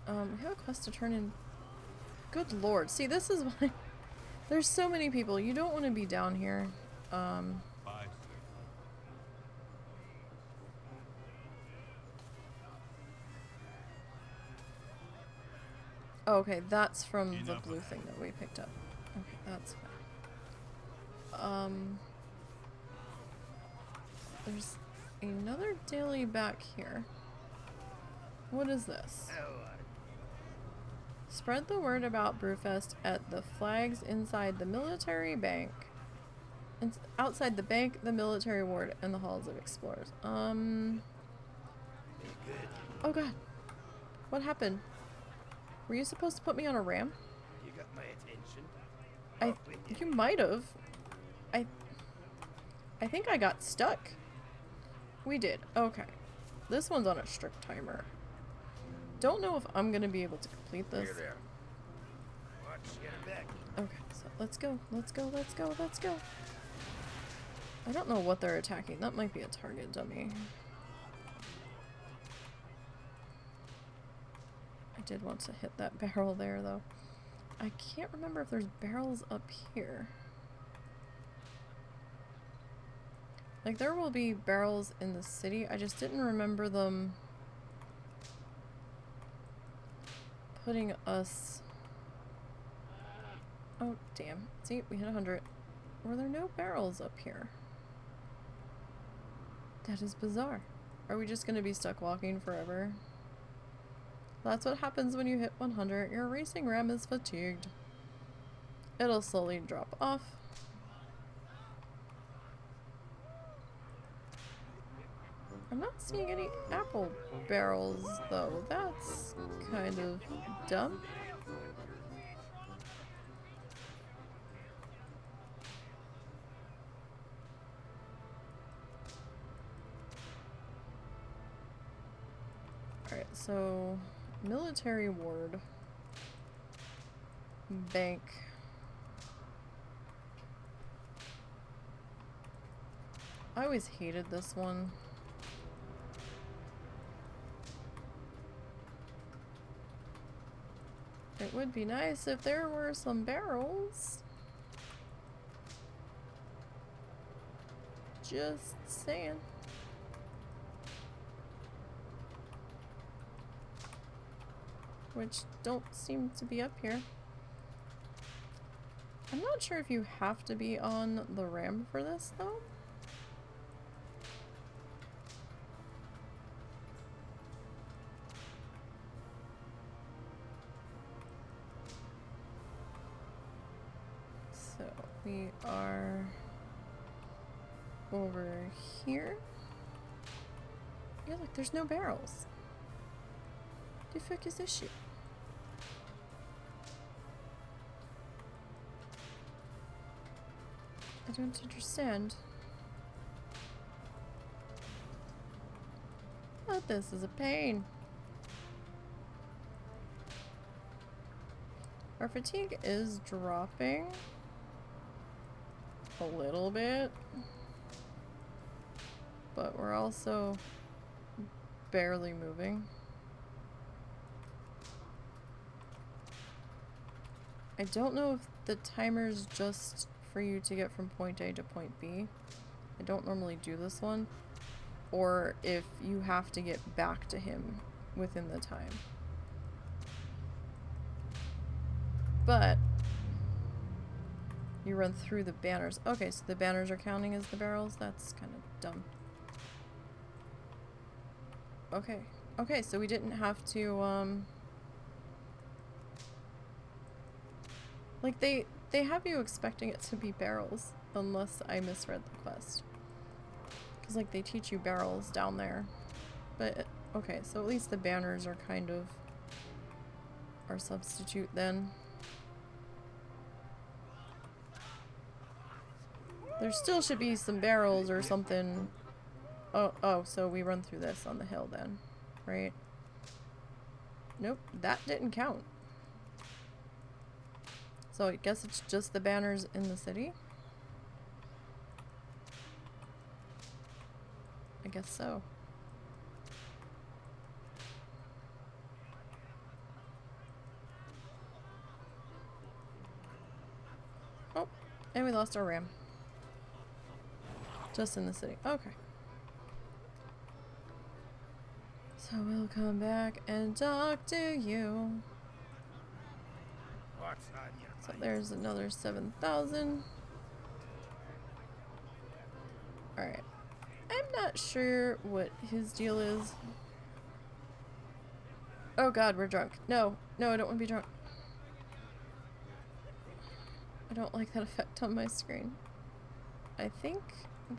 I have a quest to turn in. Good lord. See, this is why... There's so many people. You don't want to be down here. Oh, okay, that's from the blue thing that we picked up. Okay, that's fine. There's another daily back here. What is this? Spread the word about Brewfest at the flags inside the military bank. Outside the bank, the military ward, and the halls of explorers. Oh god. What happened? Were you supposed to put me on a ram? You got my attention. You might have. I think I got stuck. We did. Okay. This one's on a strict timer. Don't know if I'm gonna be able to complete this. Here there. Watch your back. Okay, so let's go. Let's go. Let's go. Let's go. I don't know what they're attacking. That might be a target dummy. I did want to hit that barrel there, though. I can't remember if there's barrels up here. Like, there will be barrels in the city. I just didn't remember them putting us... Oh, damn. See, we hit 100. Were there no barrels up here? That is bizarre. Are we just gonna be stuck walking forever? That's what happens when you hit 100. Your racing ram is fatigued. It'll slowly drop off. I'm not seeing any apple barrels, though. That's kind of dumb. Alright, so... military ward. Bank. I always hated this one. It would be nice if there were some barrels. Just saying. Which don't seem to be up here. I'm not sure if you have to be on the ram for this, though. So, we are over here. Yeah, look, there's no barrels. The fuck is this shit? I don't understand. Oh, this is a pain. Our fatigue is dropping a little bit, but we're also barely moving. I don't know if the timer's just for you to get from point A to point B. I don't normally do this one. Or if you have to get back to him within the time. But you run through the banners. Okay, so the banners are counting as the barrels? That's kind of dumb. Okay. Okay, so we didn't have to, like, they have you expecting it to be barrels, unless I misread the quest. Because, like, they teach you barrels down there. But, okay, so at least the banners are kind of our substitute then. There still should be some barrels or something. Oh, so we run through this on the hill then, right? Nope, that didn't count. So I guess it's just the banners in the city? I guess so. Oh, and we lost our ram. Just in the city. Okay. So we'll come back and talk to you. What's on your So mind? there's another 7,000. Alright. I'm not sure what his deal is. Oh god, we're drunk. No, I don't want to be drunk. I don't like that effect on my screen. I think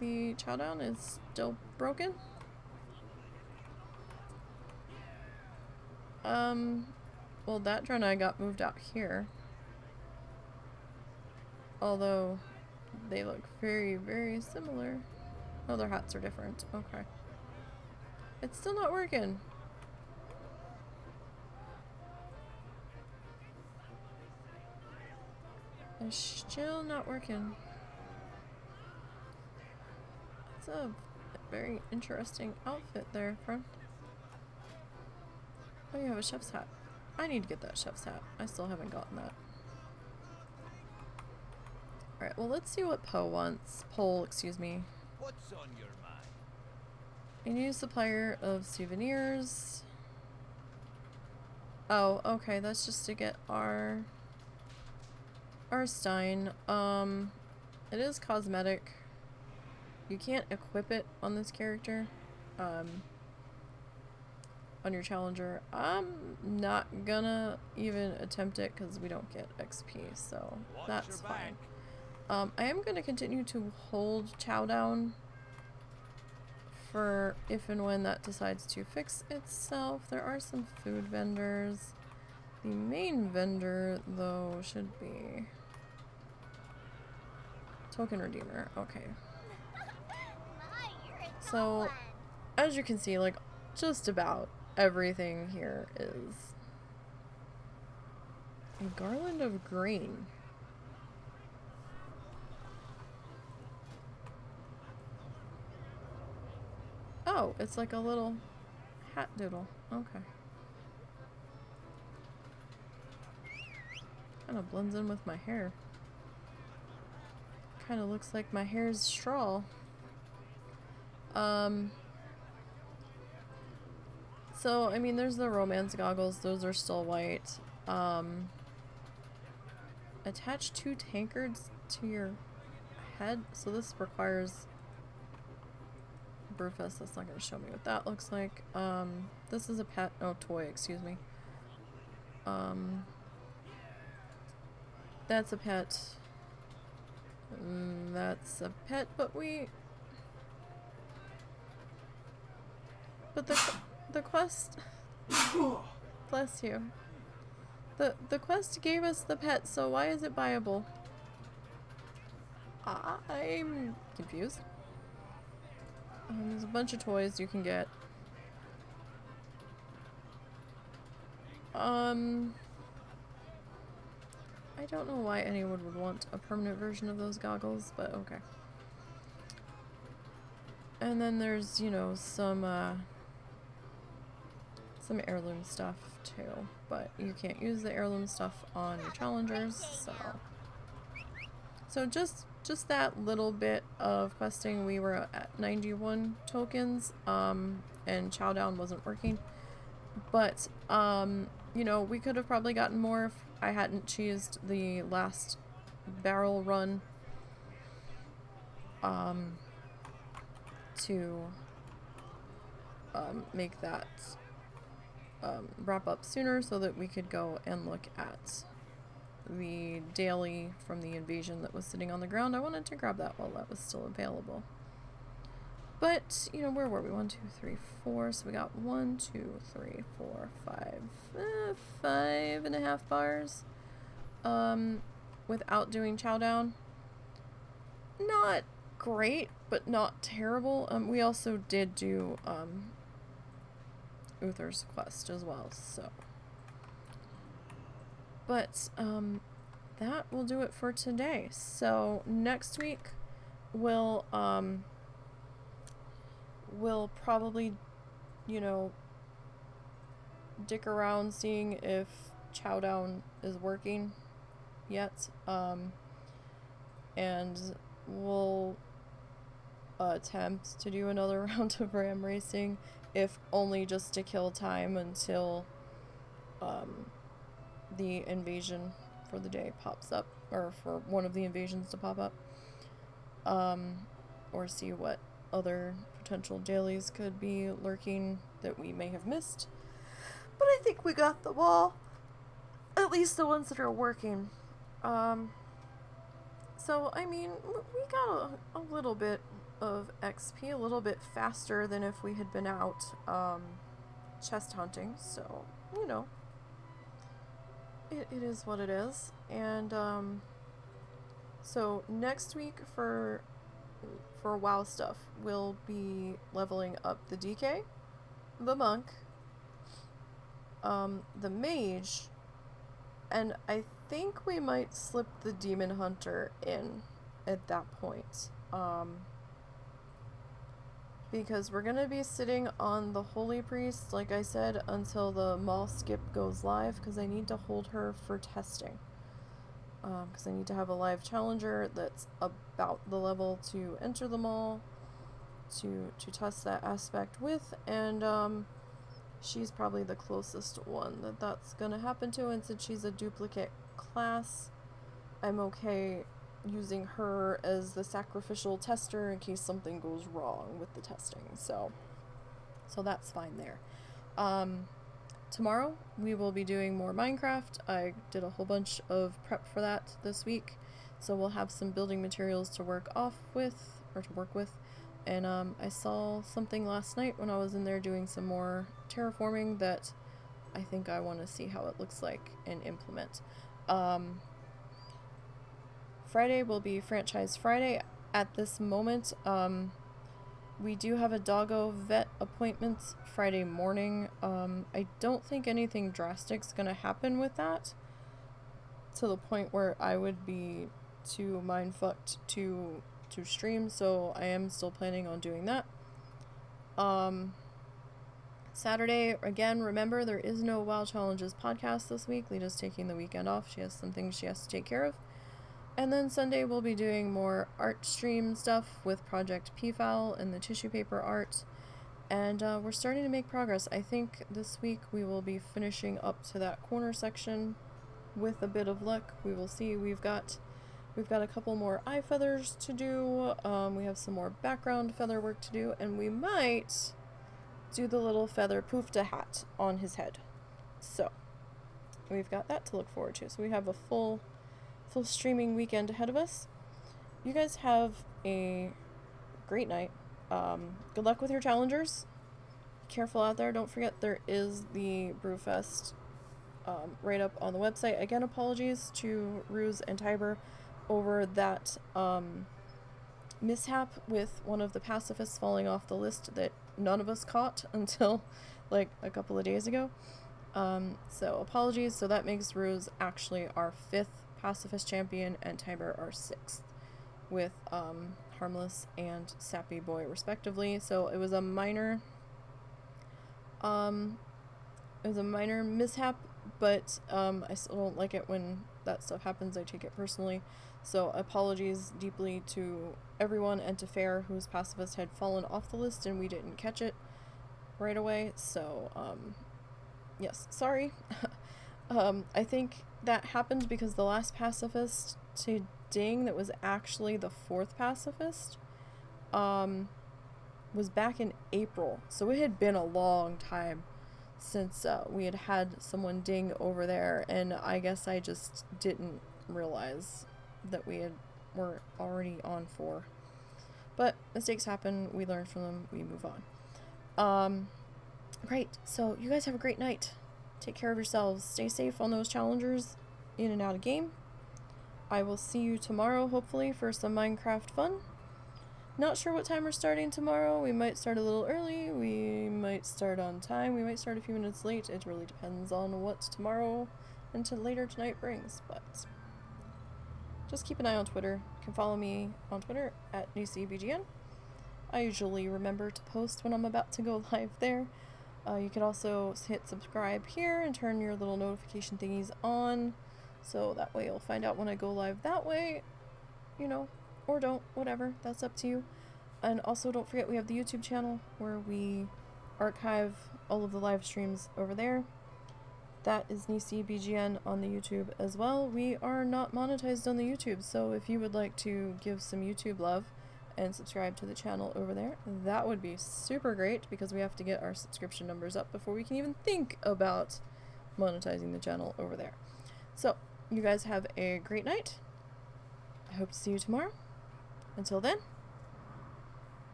the chowdown is still broken. Well, that Draenei got moved out here. Although, they look very, very similar. Oh, their hats are different. Okay. It's still not working. It's still not working. That's a very interesting outfit there, friend. Oh, you have a chef's hat. I need to get that chef's hat. I still haven't gotten that. Alright, well, let's see what Poe wants. Pole, excuse me. What's on your mind? A new supplier of souvenirs. Oh, okay, that's just to get our Stein. It is cosmetic. You can't equip it on this character. On your challenger. I'm not gonna even attempt it because we don't get XP, so that's fine. I am gonna continue to hold Chowdown for if and when that decides to fix itself. There are some food vendors. The main vendor, though, should be Token Redeemer. Okay. So, as you can see, like, just about everything here is a garland of green. Oh, it's like a little hat doodle. Okay. Kind of blends in with my hair. Kind of looks like my hair's straw. So, I mean, there's the romance goggles. Those are still white. Attach 2 tankards to your head. So this requires Brewfest. That's not going to show me what that looks like. This is a pet. Oh, toy, excuse me. That's a pet. That's a pet, but the quest, bless you. The quest gave us the pet, so why is it buyable? I'm confused. There's a bunch of toys you can get. I don't know why anyone would want a permanent version of those goggles, but okay. And then there's, you know, some heirloom stuff too, but you can't use the heirloom stuff on your challengers, so just that little bit of questing. We were at 91 tokens, and Showdown wasn't working, but you know, we could have probably gotten more if I hadn't cheesed the last barrel run to make that wrap up sooner so that we could go and look at the daily from the invasion that was sitting on the ground. I wanted to grab that while that was still available. But, you know, where were we? 1, 2, 3, 4. So we got 1, 2, 3, 4, 5, 5.5 bars without doing Showdown. Not great, but not terrible. We also did do Uther's quest as well, so. But that will do it for today. So next week we'll probably, you know, dick around seeing if Showdown is working yet, and we'll attempt to do another round of ram racing, if only just to kill time until the invasion for the day pops up, or for one of the invasions to pop up, or see what other potential dailies could be lurking that we may have missed. But I think we got them all, at least the ones that are working. So I mean, we got a little bit of XP, a little bit faster than if we had been out chest hunting, so, you know, it is what it is. And so next week for WoW stuff, we'll be leveling up the DK, the monk, the mage, and I think we might slip the demon hunter in at that point, because we're gonna be sitting on the holy priest, like I said, until the mall skip goes live, because I need to hold her for testing, because I need to have a live challenger that's about the level to enter the mall to test that aspect with, and she's probably the closest one that's gonna happen to, and since she's a duplicate class, I'm okay using her as the sacrificial tester in case something goes wrong with the testing, so that's fine there. Tomorrow we will be doing more Minecraft. I did a whole bunch of prep for that this week, so we'll have some building materials to work with, and I saw something last night when I was in there doing some more terraforming that I think I want to see how it looks like and implement. Friday will be Franchise Friday. At this moment, we do have a doggo vet appointment Friday morning. I don't think anything drastic's gonna happen with that, to the point where I would be too mindfucked to stream, so I am still planning on doing that. Saturday, again, remember, there is no WoW Challenges podcast this week. Lita's taking the weekend off. She has some things she has to take care of. And then Sunday we'll be doing more art stream stuff with Project PFAL and the tissue paper art. And we're starting to make progress. I think this week we will be finishing up to that corner section with a bit of luck. We will see. We've got a couple more eye feathers to do. We have some more background feather work to do, and we might do the little feather poofta hat on his head. So we've got that to look forward to. So we have a full streaming weekend ahead of us. You guys have a great night. Good luck with your challengers. Careful out there. Don't forget there is the Brewfest right up on the website. Again, apologies to Ruse and Tiber over that mishap with one of the pacifists falling off the list that none of us caught until like a couple of days ago. So apologies. So that makes Ruse actually our 5th Pacifist Champion, and Tiber are 6th, with Harmless and Sappy Boy respectively. So it was a minor mishap, but I still don't like it when that stuff happens. I take it personally. So apologies deeply to everyone and to Fair, whose pacifist had fallen off the list and we didn't catch it right away. So yes, sorry. I think that happened because the last pacifist to ding that was actually the 4th pacifist was back in April. So it had been a long time since we had had someone ding over there, and I guess I just didn't realize that were already on 4. But mistakes happen, we learn from them, we move on. Right, so you guys have a great night. Take care of yourselves. Stay safe on those challengers in and out of game. I will see you tomorrow, hopefully, for some Minecraft fun. Not sure what time we're starting tomorrow. We might start a little early. We might start on time. We might start a few minutes late. It really depends on what tomorrow and later tonight brings. But just keep an eye on Twitter. You can follow me on Twitter at NiseyBGN. I usually remember to post when I'm about to go live there. You can also hit subscribe here and turn your little notification thingies on, so that way you'll find out when I go live that way, you know, or don't, whatever, that's up to you. And also don't forget we have the YouTube channel where we archive all of the live streams over there. That is NiseyBGN on the YouTube as well. We are not monetized on the YouTube, so if you would like to give some YouTube love and subscribe to the channel over there, that would be super great, because we have to get our subscription numbers up before we can even think about monetizing the channel over there. So you guys have a great night. I hope to see you tomorrow. Until then.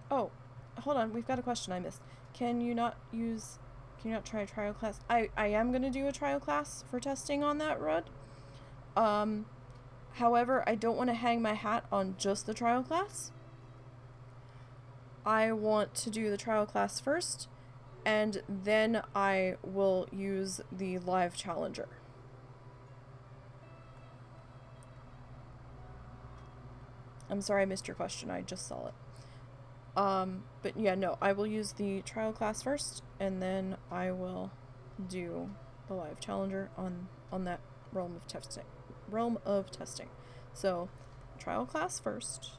Oh, hold on, we've got a question I missed. Can you not try a trial class? I am gonna do a trial class for testing on that RUD. However, I don't want to hang my hat on just the trial class. I want to do the trial class first, and then I will use the live challenger. I'm sorry I missed your question, I just saw it. But yeah, no, I will use the trial class first, and then I will do the live challenger on that realm of testing. So, trial class first,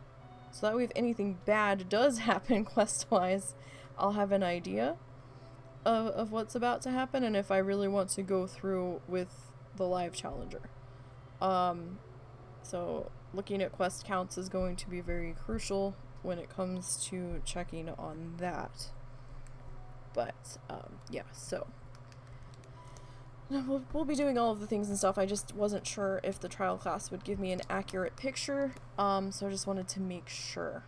so that way if anything bad does happen quest-wise, I'll have an idea of what's about to happen, and if I really want to go through with the live challenger. So looking at quest counts is going to be very crucial when it comes to checking on that. But yeah, so we'll be doing all of the things and stuff. I just wasn't sure if the trial class would give me an accurate picture, so I just wanted to make sure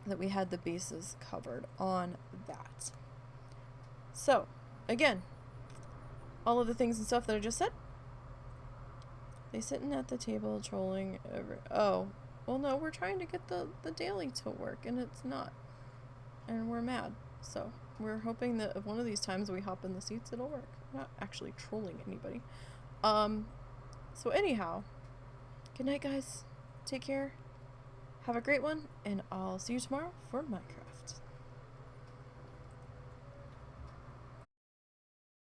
that we had the bases covered on that. So again, all of the things and stuff that I just said. They sitting at the table trolling over. Oh, well no, we're trying to get the daily to work and it's not, and we're mad. So we're hoping that if one of these times we hop in the seats, it'll work. We're not actually trolling anybody. So anyhow, good night guys. Take care. Have a great one, and I'll see you tomorrow for Minecraft.